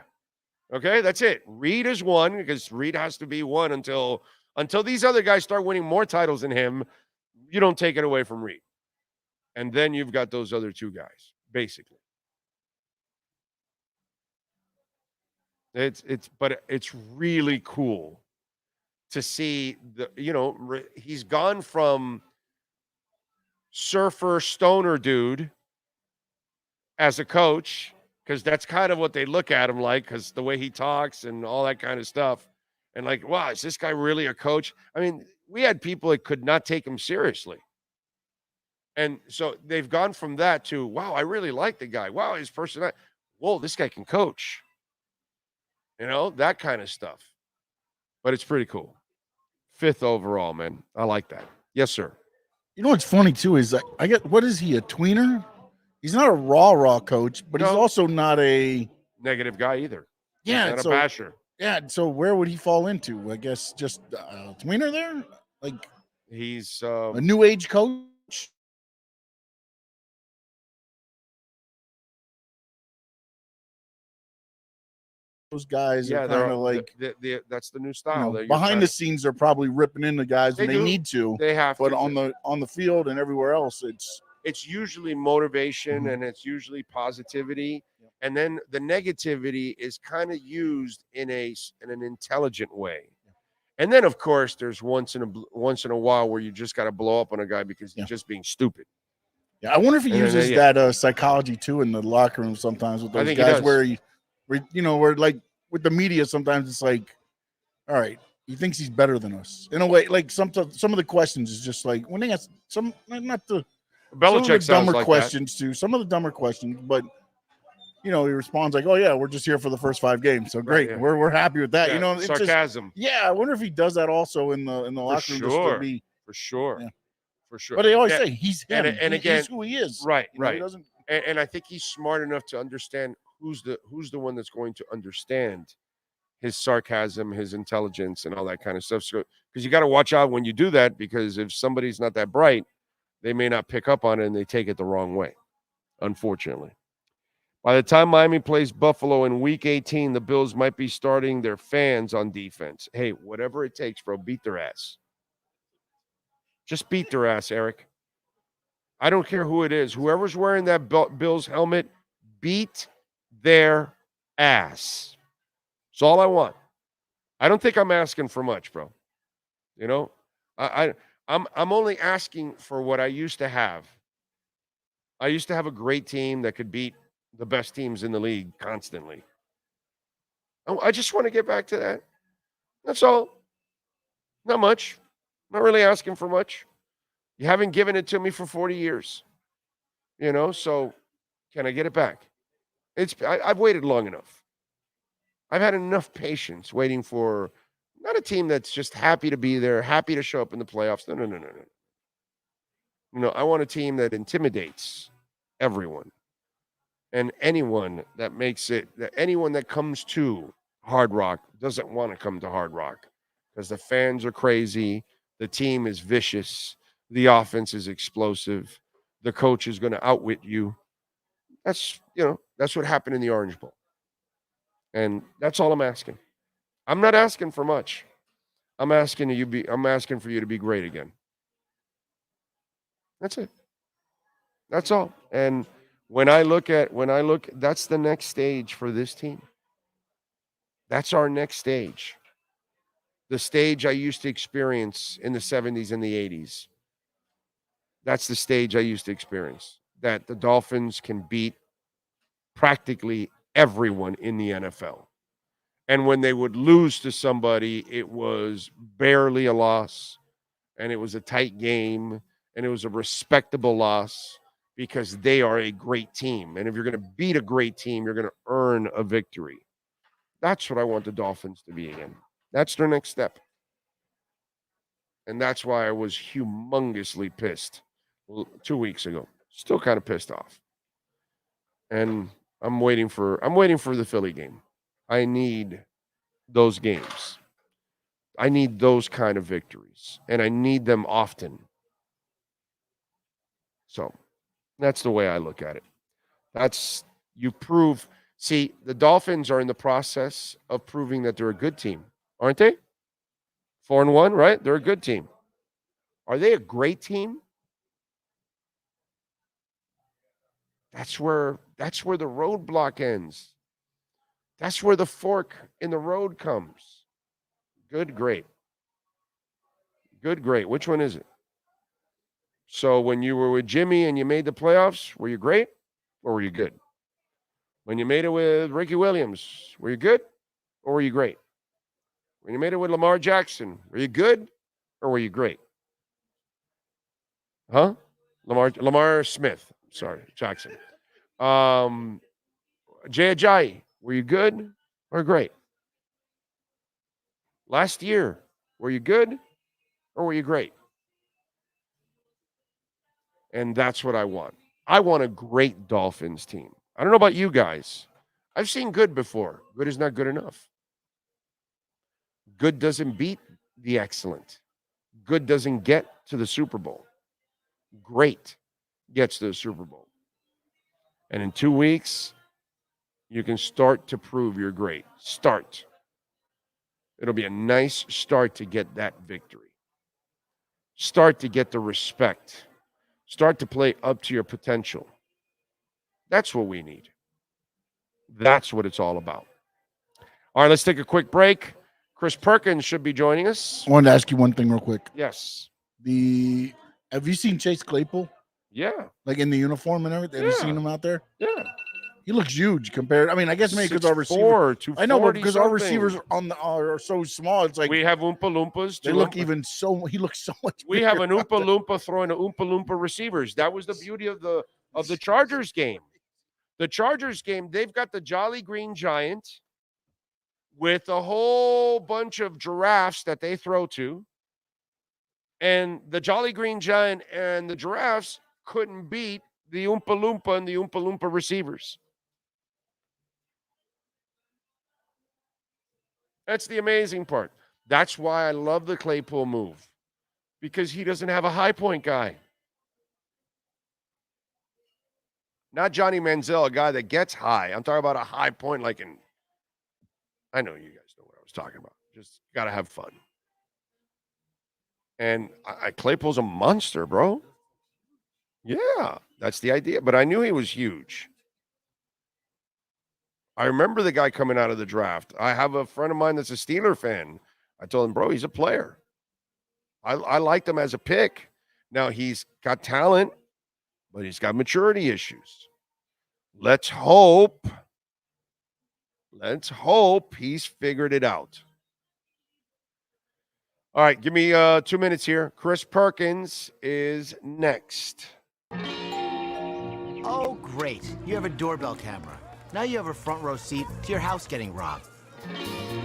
Okay, that's it. Reed is 1 because Reed has to be 1 until these other guys start winning more titles than him. You don't take it away from Reed. And then you've got those other 2 guys, basically. But it's really cool to see he's gone from surfer stoner dude as a coach, because that's kind of what they look at him like, because the way he talks and all that kind of stuff. And like, wow, is this guy really a coach? I mean, we had people that could not take him seriously. And so they've gone from that to, wow, I really like the guy. Wow, his personality. Whoa, this guy can coach. That kind of stuff. But it's pretty cool. 5th overall, man. I like that. Yes, sir. You know what's funny, too, is I get, what is he, a tweener? He's not a raw coach, but he's also not a negative guy either. Yeah, he's not a basher. Yeah, so where would he fall into? I guess just a tweener there? Like he's a new age coach? Those guys are kind of like that's the new style. Behind the scenes, they're probably ripping into guys, and they need to. They have but to. on the field and everywhere else, it's usually motivation and it's usually positivity, and then the negativity is kind of used in an intelligent way. And then, of course, there's once in a while where you just got to blow up on a guy because he's just being stupid. Yeah, I wonder if he uses that psychology too in the locker room sometimes with those guys, where like with the media, sometimes it's like, all right, he thinks he's better than us in a way. Like some of the questions is just like when they ask some Belichick dumber like questions too. Some of the dumber questions, but he responds like, "Oh yeah, we're just here for the first 5 games, so great, we're happy with that." Yeah, it's sarcasm. I wonder if he does that also in the locker room. Just to be, for sure. But they always say he's him, and again, he's who he is. Right. He doesn't. And I think he's smart enough to understand who's the one that's going to understand his sarcasm, his intelligence, and all that kind of stuff. So, because you got to watch out when you do that, because if somebody's not that bright, they may not pick up on it and they take it the wrong way, unfortunately. By the time Miami plays Buffalo in Week 18, the Bills might be starting their fans on defense. Hey, whatever it takes, bro, beat their ass. Just beat their ass, Eric. I don't care who it is. Whoever's wearing that Bills helmet, beat their ass. That's all I want. I don't think I'm asking for much, bro. I'm only asking for what I used to have I used to have a great team that could beat the best teams in the league constantly. I just want to get back to that. That's all. Not much. Not really asking for much. You haven't given it to me for 40 years. So can I get it back? I've waited long enough. I've had enough patience waiting for not a team that's just happy to be there, happy to show up in the playoffs. No. I want a team that intimidates everyone and anyone that anyone that comes to Hard Rock doesn't want to come to Hard Rock because the fans are crazy, the team is vicious, the offense is explosive, the coach is going to outwit you. That's what happened in the Orange Bowl. And that's all I'm asking. I'm not asking for much. I'm asking for you to be great again. That's it. That's all. And when I look, that's the next stage for this team. That's our next stage. The stage I used to experience in the 70s and the 80s. That's the stage I used to experience. That the Dolphins can beat practically everyone in the NFL. And when they would lose to somebody, it was barely a loss, and it was a tight game, and it was a respectable loss because they are a great team. And if you're going to beat a great team, you're going to earn a victory. That's what I want the Dolphins to be again. That's their next step. And that's why I was humongously pissed 2 weeks ago. Still kind of pissed off. And I'm waiting for the Philly game. I need those games. I need those kind of victories, and I need them often. So that's the way I look at it. See, the Dolphins are in the process of proving that they're a good team, aren't they? 4-1, right? They're a good team. Are they a great team? That's where the roadblock ends. That's where the fork in the road comes. Good, great. Good, great. Which one is it? So when you were with Jimmy and you made the playoffs, were you great or were you good? When you made it with Ricky Williams, were you good or were you great? When you made it with Lamar Jackson, were you good or were you great? Huh? Lamar Smith. Sorry, Jackson. Jay Ajayi, were you good or great? Last year, were you good or were you great? And that's what I want. I want a great Dolphins team. I don't know about you guys. I've seen good before. Good is not good enough. Good doesn't beat the excellent. Good doesn't get to the Super Bowl. Great gets to the Super Bowl. And in 2 weeks, you can start to prove you're great. Start. It'll be a nice start to get that victory. Start to get the respect. Start to play up to your potential. That's what we need. That's what it's all about. All right, let's take a quick break. Chris Perkins should be joining us. I wanted to ask you one thing real quick. Yes. Have you seen Chase Claypool? Yeah. Like in the uniform and everything? Have you seen him out there? Yeah. He looks huge compared. I mean, I guess maybe because our receivers. I know, but because our receivers are so small, it's like we have Oompa Loompas. They look even so. He looks so much. We have an Oompa Loompa throwing an Oompa Loompa receivers. That was the beauty of the Chargers game. The Chargers game, they've got the Jolly Green Giant with a whole bunch of giraffes that they throw to, and the Jolly Green Giant and the giraffes couldn't beat the Oompa Loompa and the Oompa Loompa receivers. That's the amazing part. That's why I love the Claypool move, because he doesn't have a high point guy. Not Johnny Manziel, a guy that gets high. I'm talking about a high point like in, I know you guys know what I was talking about. Just got to have fun. And Claypool's a monster, bro. Yeah, that's the idea. But I knew he was huge. I remember the guy coming out of the draft. I have a friend of mine that's a Steeler fan. I told him, bro, he's a player. I liked him as a pick. Now he's got talent, but he's got maturity issues. Let's hope he's figured it out. All right, give me 2 minutes here. Chris Perkins is next. Oh, great. You have a doorbell camera. Now you have a front row seat to your house getting robbed.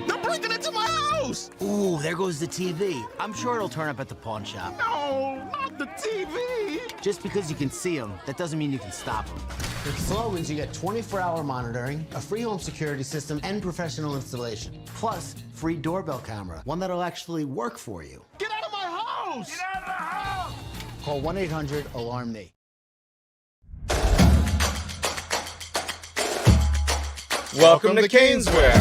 They're breaking into my house! Ooh, there goes the TV. I'm sure it'll turn up at the pawn shop. No, not the TV! Just because you can see them, that doesn't mean you can stop them. With Slogans, you get 24-hour monitoring, a free home security system, and professional installation. Plus, free doorbell camera, one that'll actually work for you. Get out of my house! Get out of the house! Call 1-800-ALARM-ME. Welcome to Caneswear.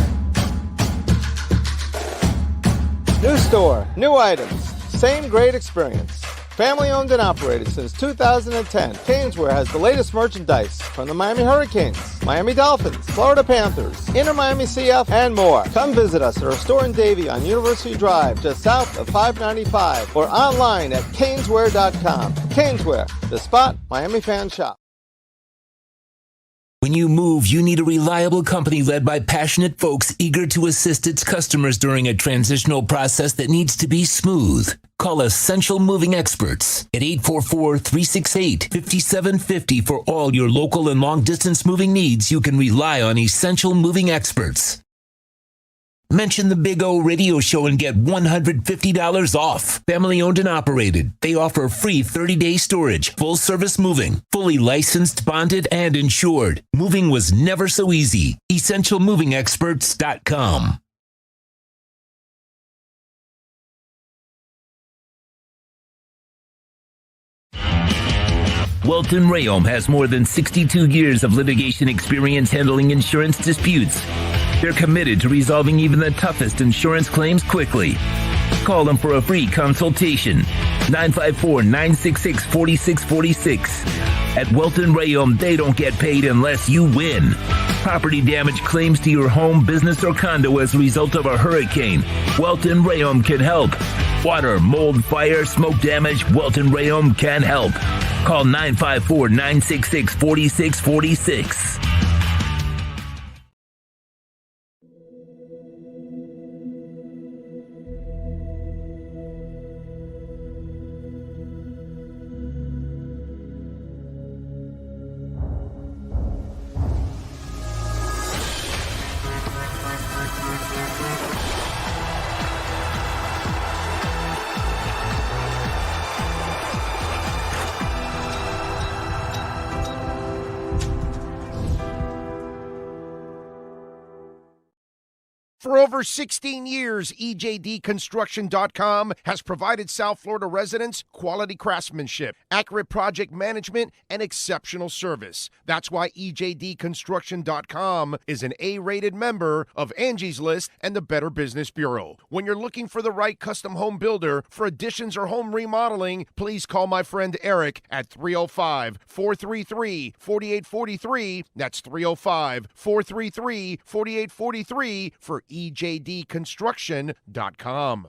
New store, new items, same great experience. Family owned and operated since 2010, Caneswear has the latest merchandise from the Miami Hurricanes, Miami Dolphins, Florida Panthers, Inter Miami CF, and more. Come visit us at our store in Davie on University Drive, just south of 595, or online at caneswear.com. Caneswear, the spot Miami fans shop. When you move, you need a reliable company led by passionate folks eager to assist its customers during a transitional process that needs to be smooth. Call Essential Moving Experts at 844-368-5750 for all your local and long-distance moving needs. You can rely on Essential Moving Experts. Mention the Big O Radio Show and get $150 off. Family owned and operated. They offer free 30-day storage, full service moving, fully licensed, bonded, and insured. Moving was never so easy. EssentialMovingExperts.com. Welton Rayom has more than 62 years of litigation experience handling insurance disputes. They're committed to resolving even the toughest insurance claims quickly. Call them for a free consultation. 954-966-4646. At Welton Rayom, they don't get paid unless you win. Property damage claims to your home, business, or condo as a result of a hurricane. Welton Rayom can help. Water, mold, fire, smoke damage, Welton Rayom can help. Call 954-966-4646. For over 16 years, EJDconstruction.com has provided South Florida residents quality craftsmanship, accurate project management, and exceptional service. That's why EJDconstruction.com is an A-rated member of Angie's List and the Better Business Bureau. When you're looking for the right custom home builder for additions or home remodeling, please call my friend Eric at 305-433-4843. That's 305-433-4843 for EJDconstruction.com.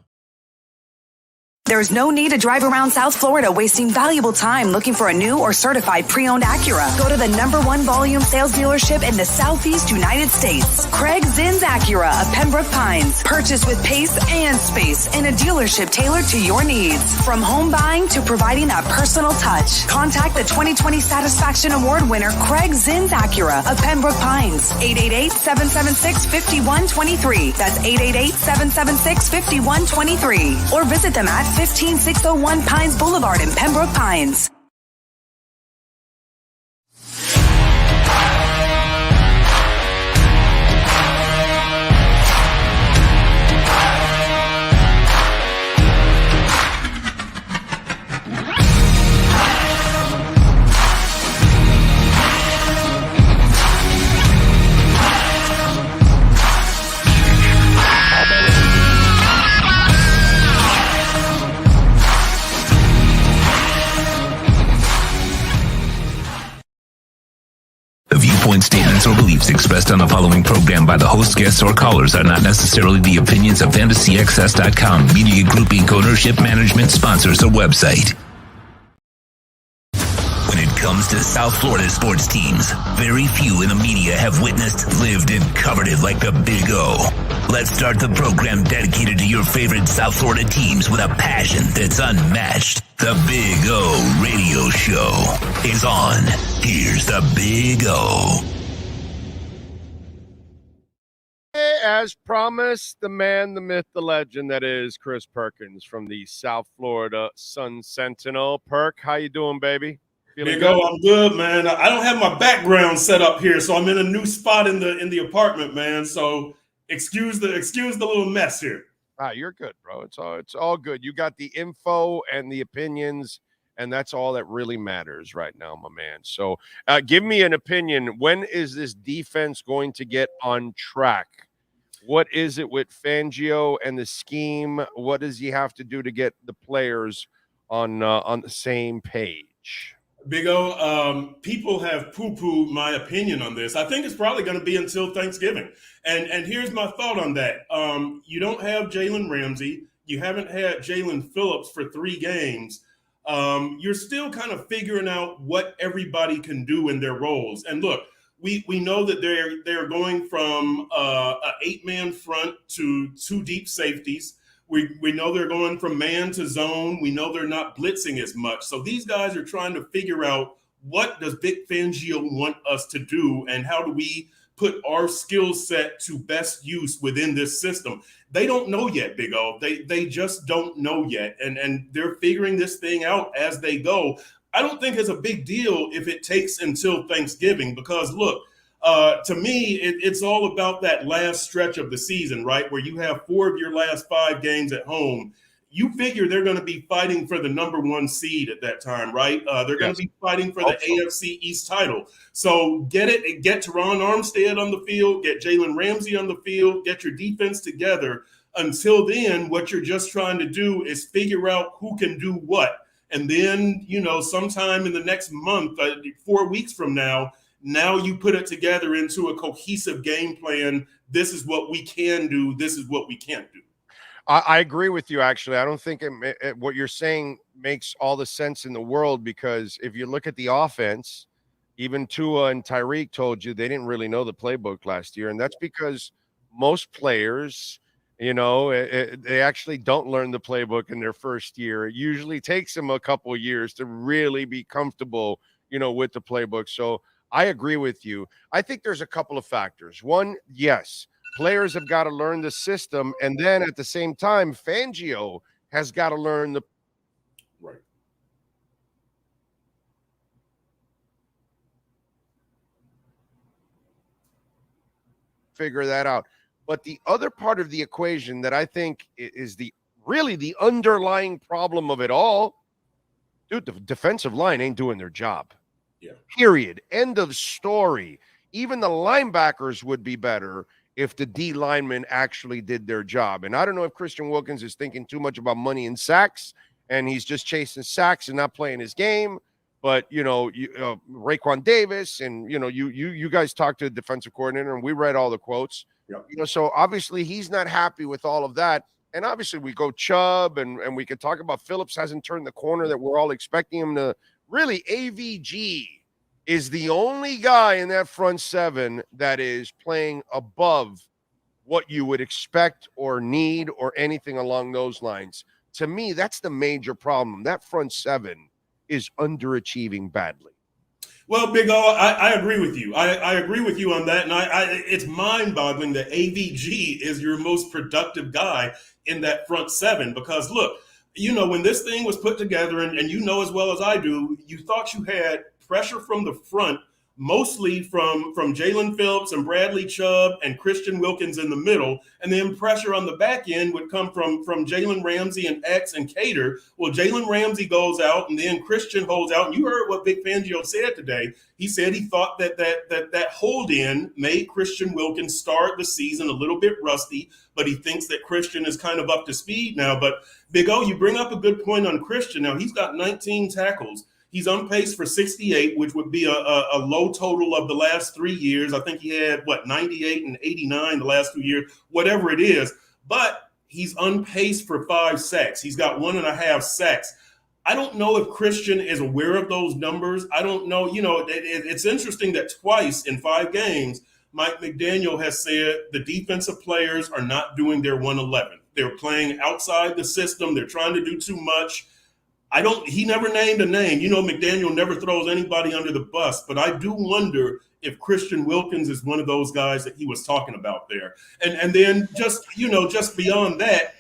There's no need to drive around South Florida wasting valuable time looking for a new or certified pre-owned Acura. Go to the #1 volume sales dealership in the Southeast United States. Craig Zinn's Acura of Pembroke Pines. Purchase with pace and space in a dealership tailored to your needs. From home buying to providing that personal touch. Contact the 2020 Satisfaction Award winner Craig Zinn's Acura of Pembroke Pines. 888-776-5123. That's 888-776-5123. Or visit them at 15601 Pines Boulevard in Pembroke Pines. Viewpoint statements or beliefs expressed on the following program by the host, guests, or callers are not necessarily the opinions of FantasyXS.com, Media Group Inc. ownership, management, sponsors, or website. When it comes comes to South Florida sports teams, very few in the media have witnessed, lived, and covered it like the Big O. Let's start the program dedicated to your favorite South Florida teams with a passion that's unmatched. The Big O Radio Show is on. Here's the Big O. As promised, the man, the myth, the legend, that is Chris Perkins from the South Florida Sun Sentinel. Perk, how you doing, baby? Feeling good? I'm good, man. I don't have my background set up here, so I'm in a new spot in the apartment, man. So excuse the little mess here. You're good, bro. It's all good. You got the info and the opinions, and that's all that really matters right now, my man. So give me an opinion. When is this defense going to get on track? What is it with Fangio and the scheme? What does he have to do to get the players on the same page? Big O, people have poo-pooed my opinion on this. I think it's probably going to be until Thanksgiving. And here's my thought on that. You don't have Jalen Ramsey. You haven't had Jalen Phillips for 3 games. You're still kind of figuring out what everybody can do in their roles. And look, we know that they're going from an 8-man front to 2 deep safeties. We know they're going from man to zone. We know they're not blitzing as much. So these guys are trying to figure out, what does Vic Fangio want us to do, and how do we put our skill set to best use within this system? They don't know yet, Big O. They just don't know yet. And they're figuring this thing out as they go. I don't think it's a big deal if it takes until Thanksgiving, because look, to me, it's all about that last stretch of the season, right? Where you have 4 of your last 5 games at home. You figure they're going to be fighting for the number 1 seed at that time, right? They're going to be fighting for the AFC East title. So get Teron Armstead on the field, get Jalen Ramsey on the field, get your defense together. Until then, what you're just trying to do is figure out who can do what. And then, sometime in the next month, 4 weeks from now you put it together into a cohesive game plan. This is what we can do. This is what we can't do. I agree with you, actually. I don't think what you're saying makes all the sense in the world, because if you look at the offense, even Tua and Tyreek told you they didn't really know the playbook last year. And that's because most players, they actually don't learn the playbook in their first year. It usually takes them a couple of years to really be comfortable, with the playbook. So I agree with you. I think there's a couple of factors. One, yes, players have got to learn the system. And then at the same time, Fangio has got to learn the right. Figure that out. But the other part of the equation that I think is really the underlying problem of it all, dude, the defensive line ain't doing their job. Yeah. Period. End of story. Even the linebackers would be better if the D linemen actually did their job. And I don't know if Christian Wilkins is thinking too much about money and sacks, and he's just chasing sacks and not playing his game. But, Raekwon Davis and, you guys talked to the defensive coordinator, and we read all the quotes. Yep. So obviously he's not happy with all of that. And obviously we go Chubb, and we could talk about Phillips hasn't turned the corner that we're all expecting him to. Really, AVG is the only guy in that front 7 that is playing above what you would expect or need or anything along those lines. To me, that's the major problem. That front 7 is underachieving badly. Well, Big O, I agree with you. I agree with you on that. And it's mind-boggling that AVG is your most productive guy in that front 7, because look, when this thing was put together, and as well as I do, you thought you had pressure from the front, mostly from Jalen Phillips and Bradley Chubb and Christian Wilkins in the middle, and then pressure on the back end would come from Jalen Ramsey and X and Cater. Well, Jalen Ramsey goes out, and then Christian holds out. And you heard what Vic Fangio said today. He said he thought that hold-in made Christian Wilkins start the season a little bit rusty, but he thinks that Christian is kind of up to speed now. But Big O, you bring up a good point on Christian. Now, he's got 19 tackles. He's on pace for 68, which would be a low total of the last 3 years. I think he had, 98 and 89 the last 2 years, whatever it is. But he's on pace for 5 sacks. He's got 1.5 sacks. I don't know if Christian is aware of those numbers. I don't know. It's interesting that twice in 5 games, Mike McDaniel has said the defensive players are not doing their 111. They're playing outside the system. They're trying to do too much. He never named a name. McDaniel never throws anybody under the bus, but I do wonder if Christian Wilkins is one of those guys that he was talking about there. And then just beyond that,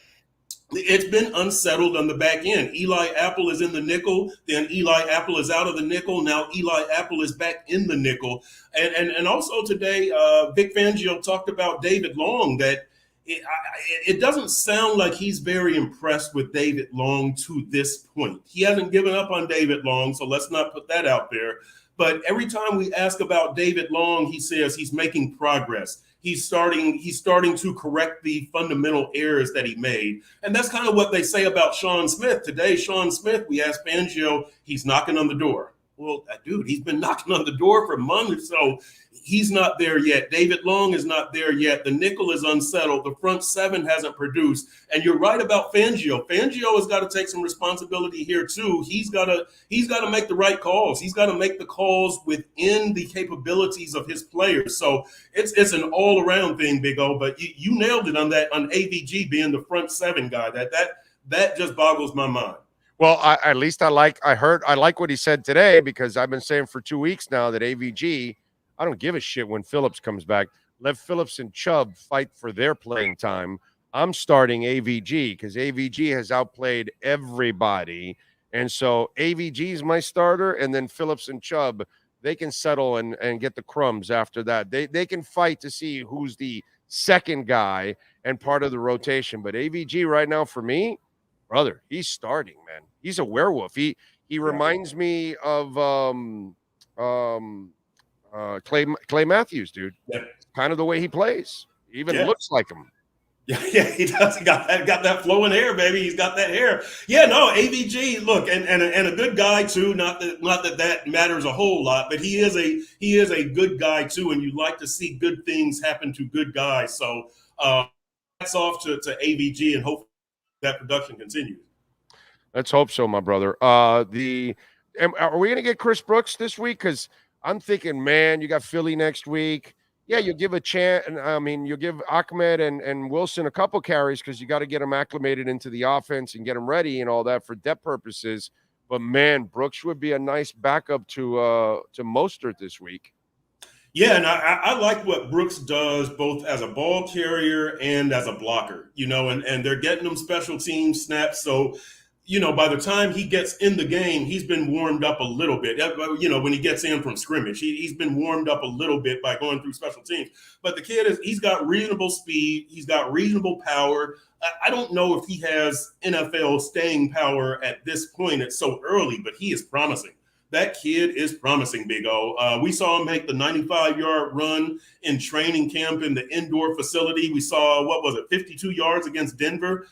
it's been unsettled on the back end. Eli Apple is in the nickel. Then Eli Apple is out of the nickel. Now Eli Apple is back in the nickel. And also today, Vic Fangio talked about David Long, that it doesn't sound like he's very impressed with David Long to this point. He hasn't given up on David Long, so let's not put that out there. But every time we ask about David Long, he says he's making progress. He's starting to correct the fundamental errors that he made. And that's kind of what they say about Sean Smith. Today, Sean Smith, we asked Fangio, he's knocking on the door. Well, dude, he's been knocking on the door for months, so he's not there yet. David Long is not there yet. The nickel is unsettled. The front seven hasn't produced. And you're right about Fangio. Fangio has got to take some responsibility here too. He's got to make the right calls. He's got to make the calls within the capabilities of his players. So it's an all-around thing, Big O. But you nailed it on AVG being the front seven guy. That just boggles my mind. Well, at least I like what he said today, because I've been saying for 2 weeks now that AVG, I don't give a shit when Phillips comes back. Let Phillips and Chubb fight for their playing time. I'm starting AVG because AVG has outplayed everybody. And so AVG is my starter, and then Phillips and Chubb, they can settle and get the crumbs after that. They can fight to see who's the second guy and part of the rotation. But AVG right now for me, brother, he's starting, man. He's a werewolf. He reminds me of Clay Matthews, dude. Yeah. Kind of the way he plays. Even looks like him. Yeah, he does. He got that flowing hair, baby. He's got that hair. Yeah, no, AVG. Look, and a good guy too. Not that matters a whole lot, but he is a good guy too. And you like to see good things happen to good guys. So hats off to AVG, and hopefully that production continues. Let's hope so, my brother. Are we going to get Chris Brooks this week? Because I'm thinking, man, you got Philly next week. Yeah, you'll give a chance. I mean, you'll give Ahmed and Wilson a couple carries because you got to get them acclimated into the offense and get them ready and all that for depth purposes. But man, Brooks would be a nice backup to Mostert this week. Yeah, and I like what Brooks does both as a ball carrier and as a blocker, and they're getting them special team snaps. So, by the time he gets in the game, he's been warmed up a little bit. When he gets in from scrimmage, he's been warmed up a little bit by going through special teams. But the kid he's got reasonable speed. He's got reasonable power. I don't know if he has NFL staying power at this point. It's so early, but he is promising. That kid is promising, Big O. We saw him make the 95-yard run in training camp in the indoor facility. We saw, 52 yards against Denver.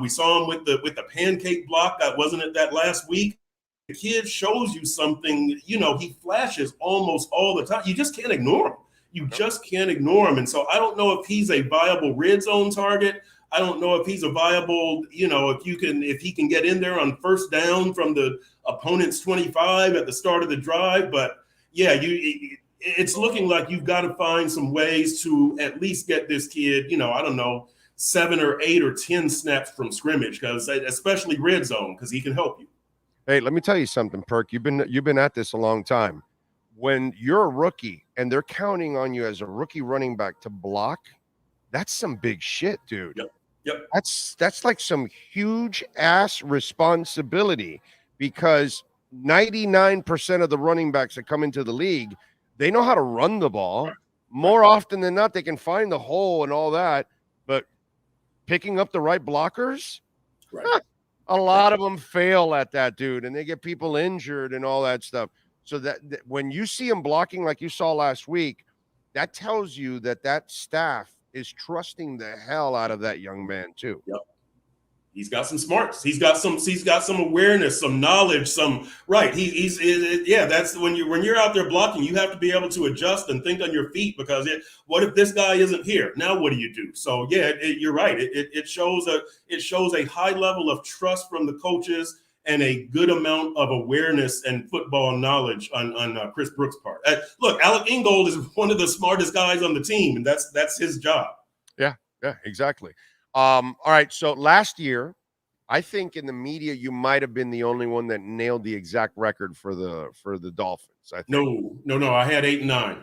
We saw him with the pancake block. Wasn't it that last week? The kid shows you something. He flashes almost all the time. You just can't ignore him. You just can't ignore him. And so I don't know if he's a viable red zone target. I don't know if he's a viable, if he can get in there on first down from the opponent's 25 at the start of the drive. But yeah, it's looking like you've got to find some ways to at least get this kid, 7 or 8 or 10 snaps from scrimmage, because especially red zone, because he can help you. Hey, let me tell you something, Perk. You've been at this a long time. When you're a rookie and they're counting on you as a rookie running back to block, that's some big shit, dude. Yep. That's like some huge ass responsibility, because 99% of the running backs that come into the league, they know how to run the ball. More often than not, they can find the hole and all that, but picking up the right blockers, a lot of them fail at that, dude, and they get people injured and all that stuff. So that when you see them blocking like you saw last week, that tells you that staff is trusting the hell out of that young man too. Yep. He's got some smarts. He's got some awareness, some knowledge, that's when you're out there blocking, you have to be able to adjust and think on your feet, because what if this guy isn't here? Now what do you do? So yeah, you're right. It shows a high level of trust from the coaches. and a good amount of awareness and football knowledge on Chris Brooks' part. Look, Alec Ingold is one of the smartest guys on the team, and that's his job. Yeah, exactly. All right, so last year, I think in the media you might have been the only one that nailed the exact record for the Dolphins. I think. No, I had 8 and 9.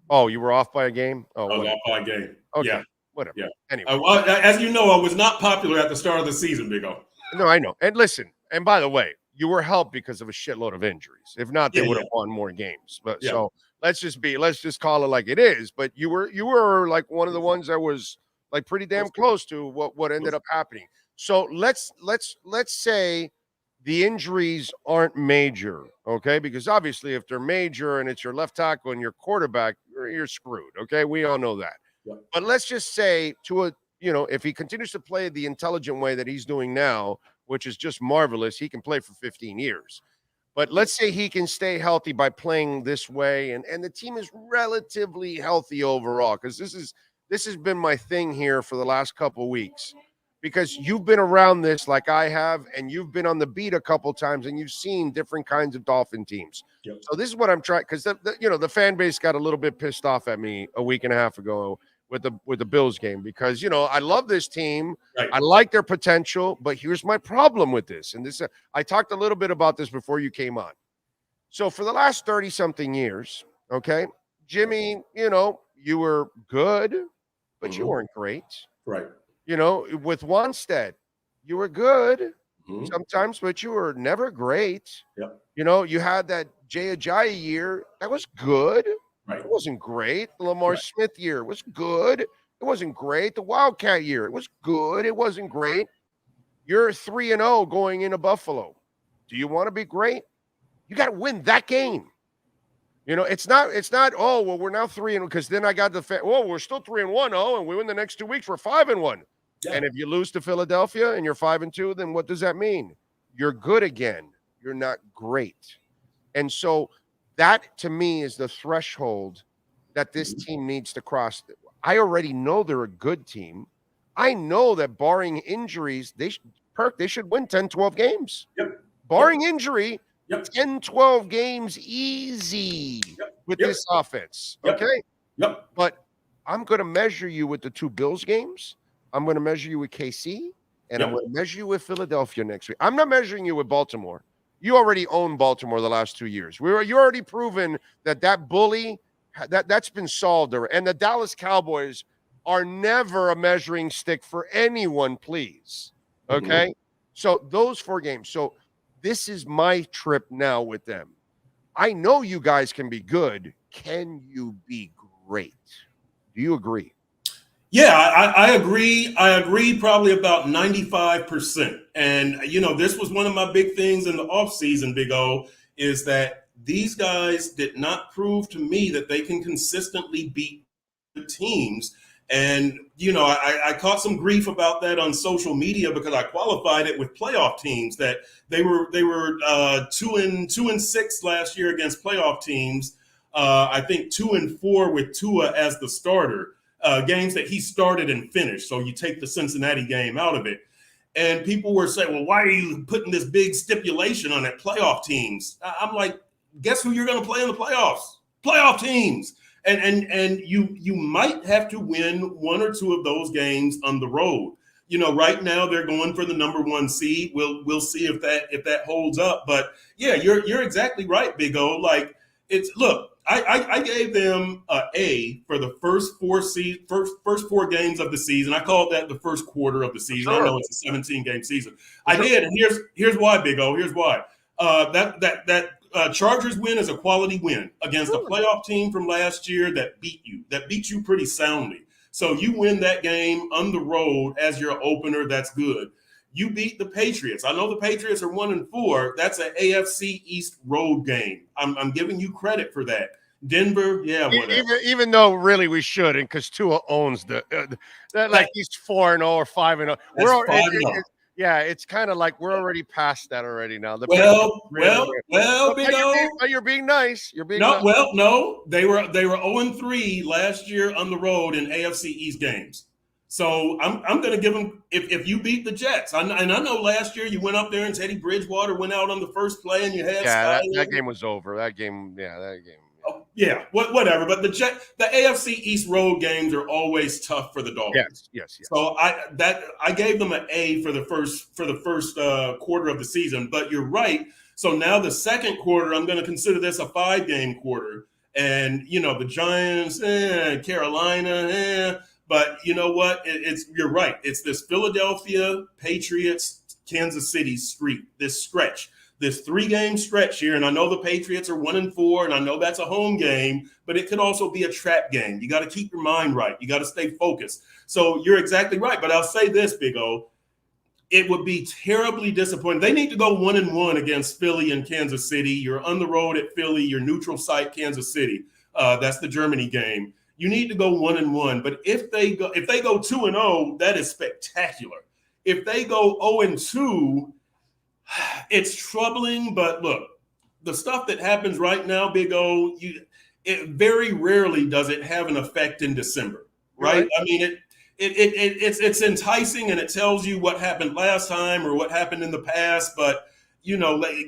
Oh, you were off by a game? Oh, I was off by a game. Okay. Yeah. Whatever. Yeah. Anyway. As you know, I was not popular at the start of the season, Big O. No, I know. And listen, and by the way, you were helped because of a shitload of injuries. If not, they would have won more games. But so let's just call it like it is. But you were like one of the ones that was like pretty damn close to what ended up happening. So let's say the injuries aren't major, okay? Because obviously if they're major and it's your left tackle and your quarterback, you're screwed, okay? We all know that. Yep. But let's just say if he continues to play the intelligent way that he's doing now, which is just marvelous, he can play for 15 years. But let's say he can stay healthy by playing this way, and the team is relatively healthy overall, because this has been my thing here for the last couple of weeks. Because you've been around this like I have, and you've been on the beat a couple times, and you've seen different kinds of Dolphin teams. Yep. So this is what I'm trying, because the fan base got a little bit pissed off at me a week and a half ago with the Bills game, because I love this team, right. I like their potential, but here's my problem with this, and this I talked a little bit about this before you came on. So for the last 30-something years, okay, Jimmy, you were good, but you weren't great, right? With Wanstead, you were good sometimes, but you were never great. Yep. You had that Jay Ajayi year. That was good. Right. It wasn't great. The Lamar Smith year was good. It wasn't great. The Wildcat year, it was good. It wasn't great. You're 3-0 going into Buffalo. Do you want to be great? You got to win that game. It's not, oh, well, we're now 3-0, because then I got we're still 3-1, and we win the next 2 weeks, we're 5-1. Yeah. And if you lose to Philadelphia and you're 5-2, then what does that mean? You're good again. You're not great. And so that, to me, is the threshold that this team needs to cross. I already know they're a good team. I know that barring injuries, they should win 10, 12 games. Yep. Barring injury, Yep. 10, 12 games easy with this offense, okay? Yep. But I'm going to measure you with the 2 Bills games. I'm going to measure you with KC, and I'm going to measure you with Philadelphia next week. I'm not measuring you with Baltimore. You already own Baltimore the last 2 years. You already proven that bully, that's been solved. And the Dallas Cowboys are never a measuring stick for anyone, please, okay? So those 4 games. So this is my trip now with them. I know you guys can be good. Can you be great? Do you agree? Yeah, I agree. I agree probably about 95%. And, this was one of my big things in the offseason, Big O, is that these guys did not prove to me that they can consistently beat the teams. And, I caught some grief about that on social media, because I qualified it with playoff teams, that they were 2-6 last year against playoff teams. I think 2-4 with Tua as the starter. Games that he started and finished. So you take the Cincinnati game out of it. And people were saying, well, why are you putting this big stipulation on it? Playoff teams. I'm like, guess who you're going to play in the playoffs? Playoff teams. And you might have to win 1 or 2 of those games on the road. Right now they're going for the number 1 seed. We'll see if that holds up. But yeah, you're exactly right, Big O. Like, I gave them an A for the first 4 games of the season. I called that the first quarter of the season. Sure. I know it's a 17-game season. I did, and here's why, Big O. Here's why. That Chargers win is a quality win against a playoff team from last year that beat you pretty soundly. So you win that game on the road as your opener. That's good. You beat the Patriots. I know the Patriots are 1-4. That's an AFC East road game. I'm giving you credit for that. Denver, yeah, whatever. Even though really we shouldn't, because Tua owns he's 4-0 or 5-0. We're 5-0. Yeah, it's kind of like we're already past that already now. Well, Big O. You're being nice. You're being nice. No. They were 0-3 last year on the road in AFC East games. So I'm going to give them if you beat the Jets. And I know last year you went up there and Teddy Bridgewater went out on the first play and you had that game was over. That game. Oh, yeah, whatever. But the AFC East road games are always tough for the Dolphins. Yes. So I gave them an A for the first quarter of the season. But you're right. So now the second quarter, I'm going to consider this a 5-game quarter. And the Giants, Carolina, but you know what? You're right. It's this Philadelphia Patriots, Kansas City streak, this stretch. This 3-game stretch here, and I know the Patriots are 1-4, and I know that's a home game, but it could also be a trap game. You got to keep your mind right. You got to stay focused. So you're exactly right. But I'll say this, Big O, it would be terribly disappointing. They need to go 1-1 against Philly and Kansas City. You're on the road at Philly, your neutral site, Kansas City. That's the Germany game. You need to go 1-1. But if they go 2-0, that is spectacular. If they go 0-2, it's troubling, but look, the stuff that happens right now, Big O, it very rarely does it have an effect in December, right? I mean, it's enticing and it tells you what happened last time or what happened in the past, but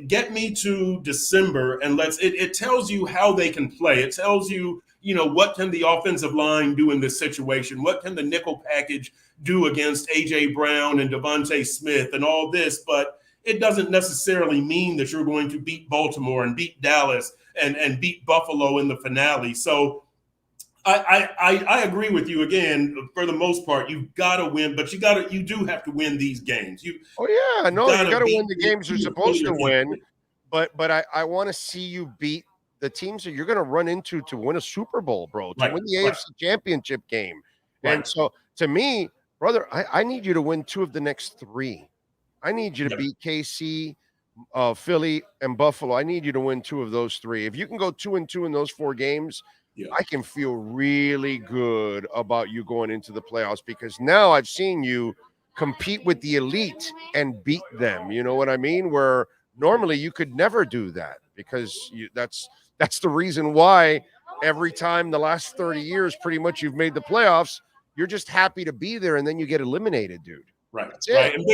get me to December and it tells you how they can play. It tells you, what can the offensive line do in this situation? What can the nickel package do against A.J. Brown and Devontae Smith and all this? But it doesn't necessarily mean that you're going to beat Baltimore and beat Dallas and beat Buffalo in the finale. So I agree with you again. For the most part, you've got to win, but you do have to win these games. You got to win the games you're supposed to win. But I want to see you beat the teams that you're going to run into to win a Super Bowl, bro, to win the AFC Championship game. Right. And so, to me, brother, I need you to win 2 of the next 3. I need you to beat KC, Philly, and Buffalo. I need you to win 2 of those 3. If you can go 2-2 in those 4 games, I can feel really good about you going into the playoffs because now I've seen you compete with the elite and beat them. You know what I mean? Where normally you could never do that because that's the reason why every time the last 30 years, pretty much you've made the playoffs, you're just happy to be there and then you get eliminated, dude. Right. And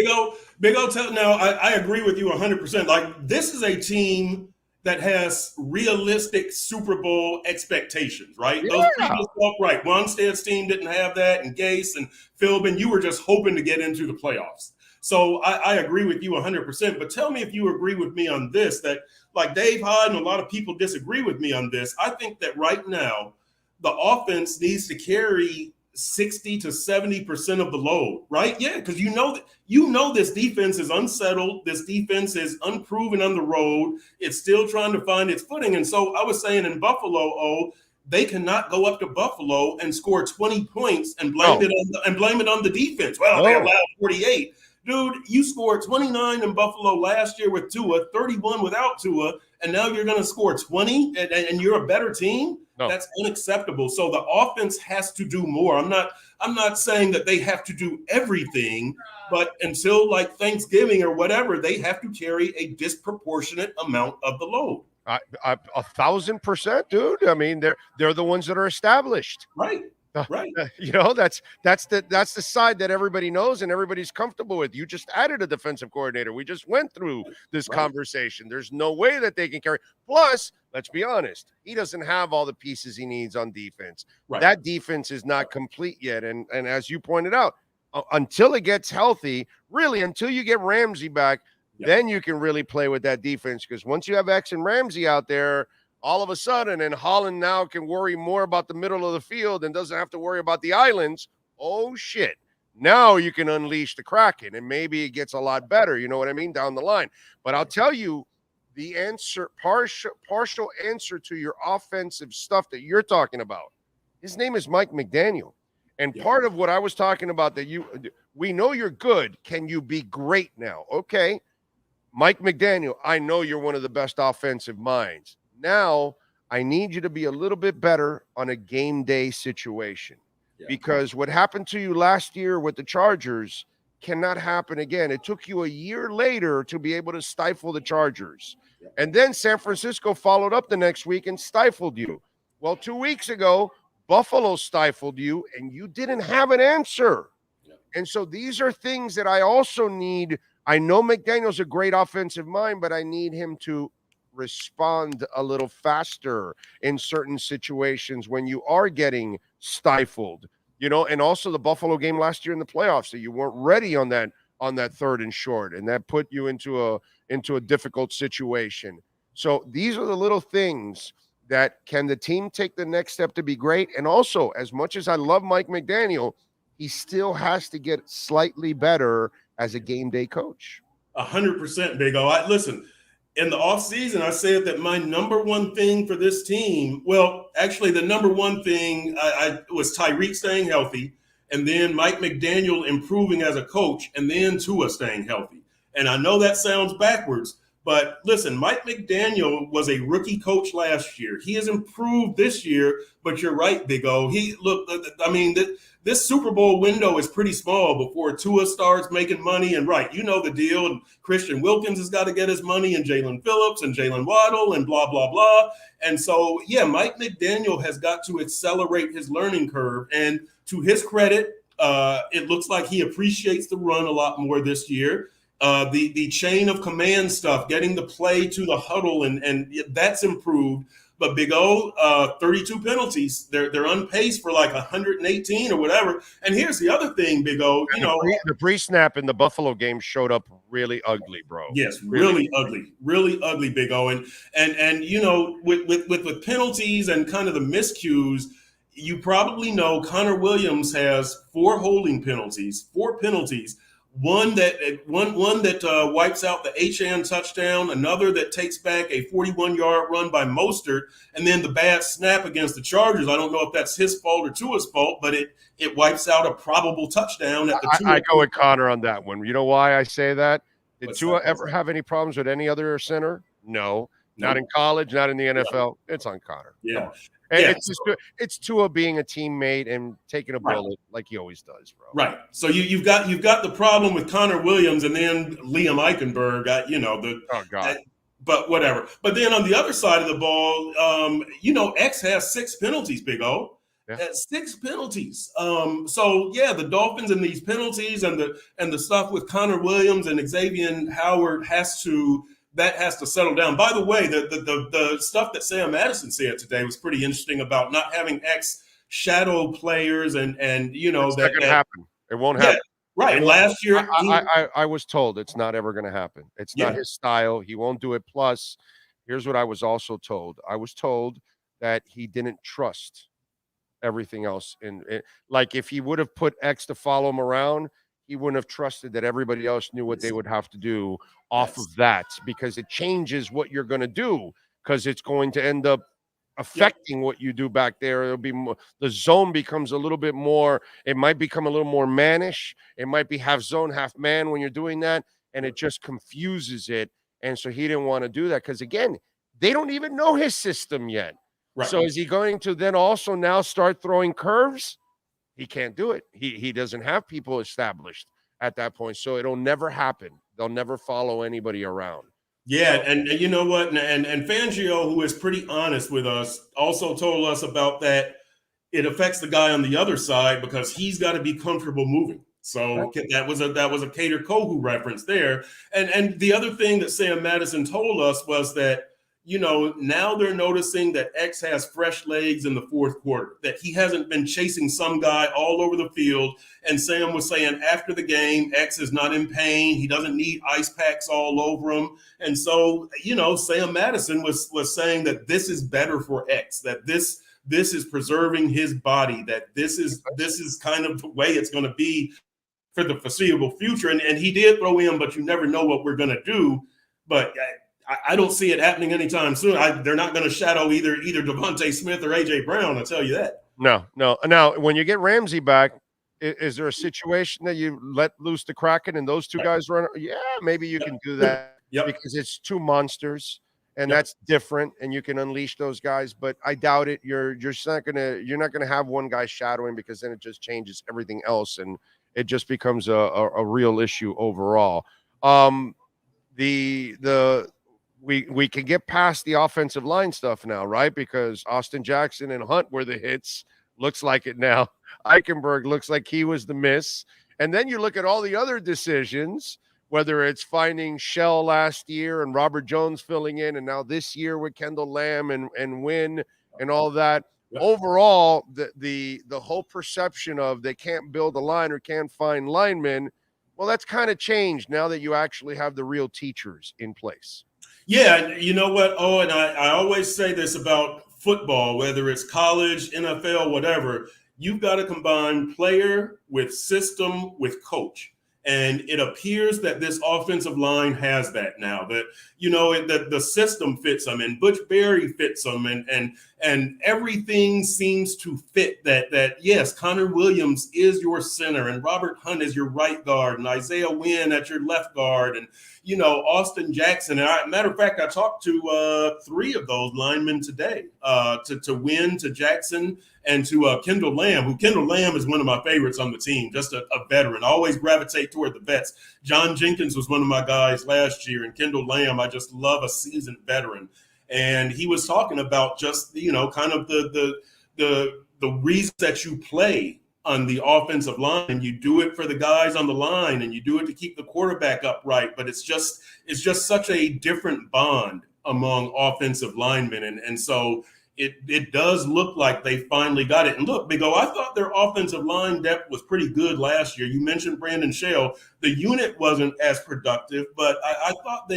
Big O, now I agree with you 100%. Like, this is a team that has realistic Super Bowl expectations, right? Yeah. Those previous right. Wannstedt's team didn't have that, and Gase and Philbin, you were just hoping to get into the playoffs. So I agree with you 100%. But tell me if you agree with me on this, that like Dave Hyde and a lot of people disagree with me on this. I think that right now the offense needs to carry 60 to 70% of the load, right? Yeah, because this defense is unsettled. This defense is unproven on the road. It's still trying to find its footing. And so I was saying in Buffalo, they cannot go up to Buffalo and score 20 points and blame it on the defense. Well, they allowed 48. Dude, you scored 29 in Buffalo last year with Tua, 31 without Tua, and now you're going to score 20 and you're a better team? No. That's unacceptable. So the offense has to do more. I'm not saying that they have to do everything, but until like Thanksgiving or whatever, they have to carry a disproportionate amount of the load. 1,000%, dude. I mean, they're the ones that are established. Right. Right. That's the side that everybody knows and everybody's comfortable with. You just added a defensive coordinator. We just went through this conversation. There's no way that they can carry. Plus, let's be honest, he doesn't have all the pieces he needs on defense. Right. That defense is not complete yet. And as you pointed out, until it gets healthy, really until you get Ramsey back, then you can really play with that defense. Because once you have X and Ramsey out there, all of a sudden, and Holland now can worry more about the middle of the field and doesn't have to worry about the islands. Oh, shit. Now you can unleash the Kraken, and maybe it gets a lot better, you know what I mean, down the line. But I'll tell you, the answer, partial answer to your offensive stuff that you're talking about, his name is Mike McDaniel. And part of what I was talking about that we know you're good. Can you be great now? Okay. Mike McDaniel, I know you're one of the best offensive minds. Now, I need you to be a little bit better on a game day situation because what happened to you last year with the Chargers cannot happen again. It took you a year later to be able to stifle the Chargers. And then San Francisco followed up the next week and stifled you. Well, 2 weeks ago, Buffalo stifled you, and you didn't have an answer. And so these are things that I also need. I know McDaniel's a great offensive mind, but I need him to respond a little faster in certain situations when you are getting stifled, and also the Buffalo game last year in the playoffs, that you weren't ready on that 3rd and short, and that put you into a difficult situation. So these are the little things that can the team take the next step to be great. And also, as much as I love Mike McDaniel, he still has to get slightly better as a game day coach. 100%, Big O. Listen, in the offseason, I said that my number one thing for this team, well, actually, the number one thing I was Tyreek staying healthy, and then Mike McDaniel improving as a coach, and then Tua staying healthy. And I know that sounds backwards, but listen, Mike McDaniel was a rookie coach last year. He has improved this year, but you're right, Big O. This Super Bowl window is pretty small before Tua starts making money. And right, you know the deal. And Christian Wilkins has got to get his money, and Jalen Phillips and Jalen Waddle and blah, blah, blah. And so, yeah, Mike McDaniel has got to accelerate his learning curve. And to his credit, it looks like he appreciates the run a lot more this year. The chain of command stuff, getting the play to the huddle, and that's improved. But Big O, 32 penalties. They're on pace for like 118 or whatever. And here's the other thing, Big O. The pre-snap in the Buffalo game showed up really ugly, bro. Yes, really ugly, Big O. And with penalties and kind of the miscues, you probably know Connor Williams has 4 holding penalties, 4 penalties. One that wipes out the H-N touchdown, another that takes back a 41-yard run by Mostert, and then the bad snap against the Chargers. I don't know if that's his fault or Tua's fault, but it wipes out a probable touchdown at the Tua. I go with Connor on that one. You know why I say that? Did Tua ever have any problems with any other center? No. Not in college, not in the NFL. It's on Connor. Yeah. And it's Tua being a teammate and taking a bullet like he always does, bro. Right. So you've got the problem with Connor Williams, and then Liam Eichenberg. Oh God. But whatever. But then on the other side of the ball, X has 6 penalties, Big O. Yeah. 6 penalties. So yeah, the Dolphins and these penalties and the stuff with Connor Williams and Xavier Howard has to settle down. By the way, the stuff that Sam Madison said today was pretty interesting about not having X shadow players and it's not going to happen. It won't happen. Right. Last year, I was told it's not ever going to happen. It's not his style. He won't do it. Plus, here's what I was also told. I was told that he didn't trust everything else. Like if he would have put X to follow him around, he wouldn't have trusted that everybody else knew what they would have to do off of that, because it changes what you're going to do, because it's going to end up affecting what you do back there. It'll be more, the zone becomes a little bit more, it might become a little more mannish. It might be half zone, half man when you're doing that, and it just confuses it. And so he didn't want to do that because, again, they don't even know his system yet. Right. So is he going to then also now start throwing curves? He can't do it. He doesn't have people established at that point. So it'll never happen. They'll never follow anybody around. Yeah, and you know what? And Fangio, who is pretty honest with us, also told us about that. It affects the guy on the other side because he's got to be comfortable moving. So that was a Cater Kohu reference there. And the other thing that Sam Madison told us was that, now they're noticing that X has fresh legs in the fourth quarter, that he hasn't been chasing some guy all over the field. And Sam was saying after the game, X is not in pain. He doesn't need ice packs all over him. And so, Sam Madison was saying that this is better for X, that this is preserving his body, that this is kind of the way it's going to be for the foreseeable future. And he did throw in, but you never know what we're going to do. But I don't see it happening anytime soon. They're not going to shadow either Devontae Smith or A.J. Brown, I'll tell you that. No. Now, when you get Ramsey back, is there a situation that you let loose the Kraken and those two guys run? Yeah, maybe you can do that because it's two monsters, and that's different, and you can unleash those guys. But I doubt it. You're not gonna have one guy shadowing, because then it just changes everything else, and it just becomes a real issue overall. We can get past the offensive line stuff now, right? Because Austin Jackson and Hunt were the hits. Looks like it now. Eichenberg looks like he was the miss. And then you look at all the other decisions, whether it's finding Shell last year and Robert Jones filling in, and now this year with Kendall Lamb and Wynn and all that. Yep. Overall, the whole perception of they can't build a line or can't find linemen, well, that's kind of changed now that you actually have the real teachers in place. Yeah, you know what? Oh, and I always say this about football, whether it's college, NFL, whatever, you've got to combine player with system with coach. And it appears that this offensive line has that now. That that the system fits them, and Butch Berry fits them, and everything seems to fit. That yes, Connor Williams is your center, and Robert Hunt is your right guard, and Isaiah Wynn at your left guard, and Austin Jackson. And matter of fact, I talked to 3 of those linemen today, to Wynn, to Jackson, and to Kendall Lamb, who Kendall Lamb is one of my favorites on the team, just a veteran. I always gravitate toward the vets. John Jenkins was one of my guys last year, and Kendall Lamb, I just love a seasoned veteran. And he was talking about just, kind of the reason that you play on the offensive line, and you do it for the guys on the line, and you do it to keep the quarterback upright. But it's just such a different bond among offensive linemen. And so it does look like they finally got it. And look, Big O, I thought their offensive line depth was pretty good last year. You mentioned Brandon Shell. The unit wasn't as productive, but I thought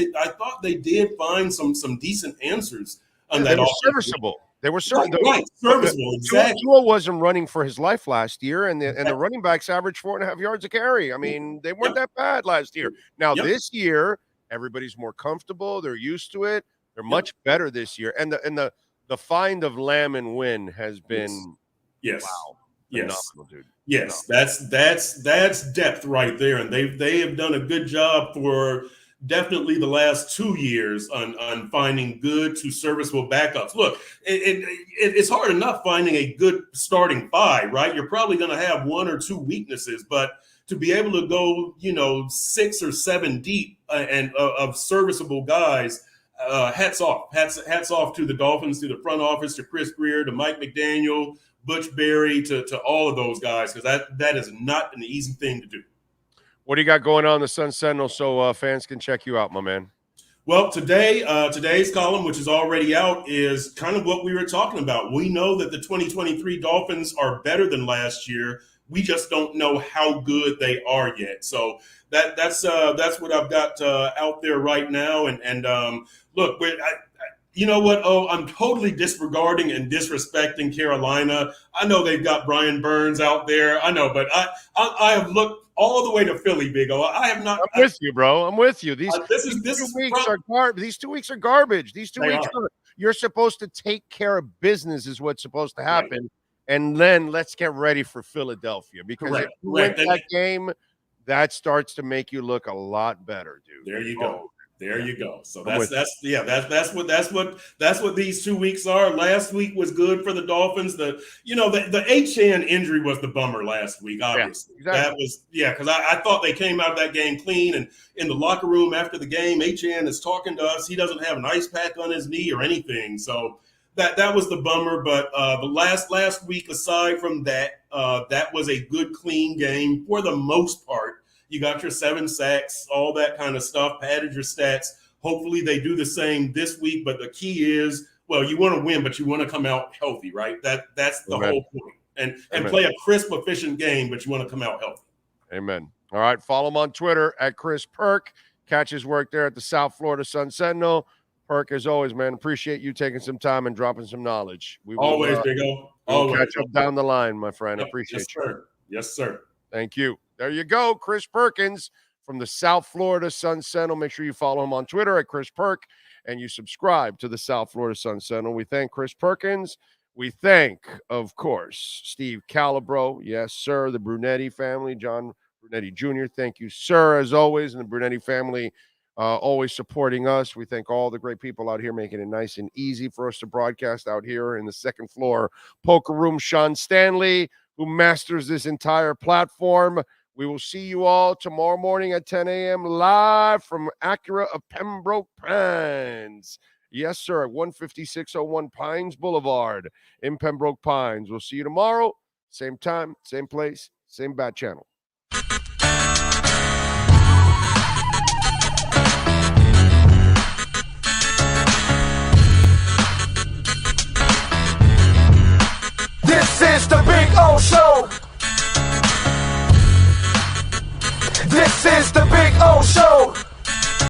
they did find some decent answers on that. They were serviceable. They were serviceable. Right, serviceable. Exactly. Tua wasn't running for his life last year, and the running backs averaged 4.5 yards a carry. I mean, they weren't that bad last year. Now this year, everybody's more comfortable. They're used to it. They're much better this year, and the find of Lamb and Wynn has been wow, phenomenal, dude. Yes, that's depth right there, and they have done a good job for definitely the last 2 years on finding good to serviceable backups. Look, it's hard enough finding a good starting 5, right? You're probably going to have 1 or 2 weaknesses, but to be able to go 6 or 7 deep and of serviceable guys. Hats off to the Dolphins, to the front office, to Chris Greer, to Mike McDaniel, Butch Berry, to all of those guys, because that is not an easy thing to do. What do you got going on in the Sun Sentinel so fans can check you out, my man? Well, today's column, which is already out, is kind of what we were talking about. We know that the 2023 Dolphins are better than last year. We just don't know how good they are yet. So that's what I've got out there right now. And look, you know what? Oh, I'm totally disregarding and disrespecting Carolina. I know they've got Brian Burns out there. I know, but I have looked all the way to Philly, Big O. I have not. I'm with you, bro. I'm with you. These 2 weeks are garbage. These 2 weeks are garbage. These 2 weeks you're supposed to take care of business is what's supposed to happen. Right. And then let's get ready for Philadelphia, because if you win that game, that starts to make you look a lot better, dude. There you go. There you go. So that's what these 2 weeks are. Last week was good for the Dolphins. The Achane injury was the bummer last week, obviously. Yeah, exactly. That was because I thought they came out of that game clean, and in the locker room after the game, Achane is talking to us. He doesn't have an ice pack on his knee or anything. So that was the bummer. But the last week, aside from that, that was a good, clean game for the most part. You got your 7 sacks, all that kind of stuff, padded your stats. Hopefully they do the same this week. But the key is, well, you want to win, but you want to come out healthy, right? That's the whole point. And play a crisp, efficient game, but you want to come out healthy. Amen. All right, follow him on Twitter at Chris Perk. Catch his work there at the South Florida Sun Sentinel. Perk, as always, man, appreciate you taking some time and dropping some knowledge. We will, always, Big O. We'll catch up down the line, my friend. Yep. Appreciate you. Sir. Yes, sir. Thank you. There you go, Chris Perkins from the South Florida Sun Sentinel. Make sure you follow him on Twitter at Chris Perk, and you subscribe to the South Florida Sun Sentinel. We thank Chris Perkins. We thank, of course, Steve Calabro. Yes, sir. The Brunetti family, John Brunetti Jr. Thank you, sir, as always. And the Brunetti family always supporting us. We thank all the great people out here making it nice and easy for us to broadcast out here in the second floor poker room. Sean Stanley, who masters this entire platform. We will see you all tomorrow morning at 10 a.m. live from Acura of Pembroke Pines. Yes, sir, at 15601 Pines Boulevard in Pembroke Pines. We'll see you tomorrow. Same time, same place, same bat channel. This is the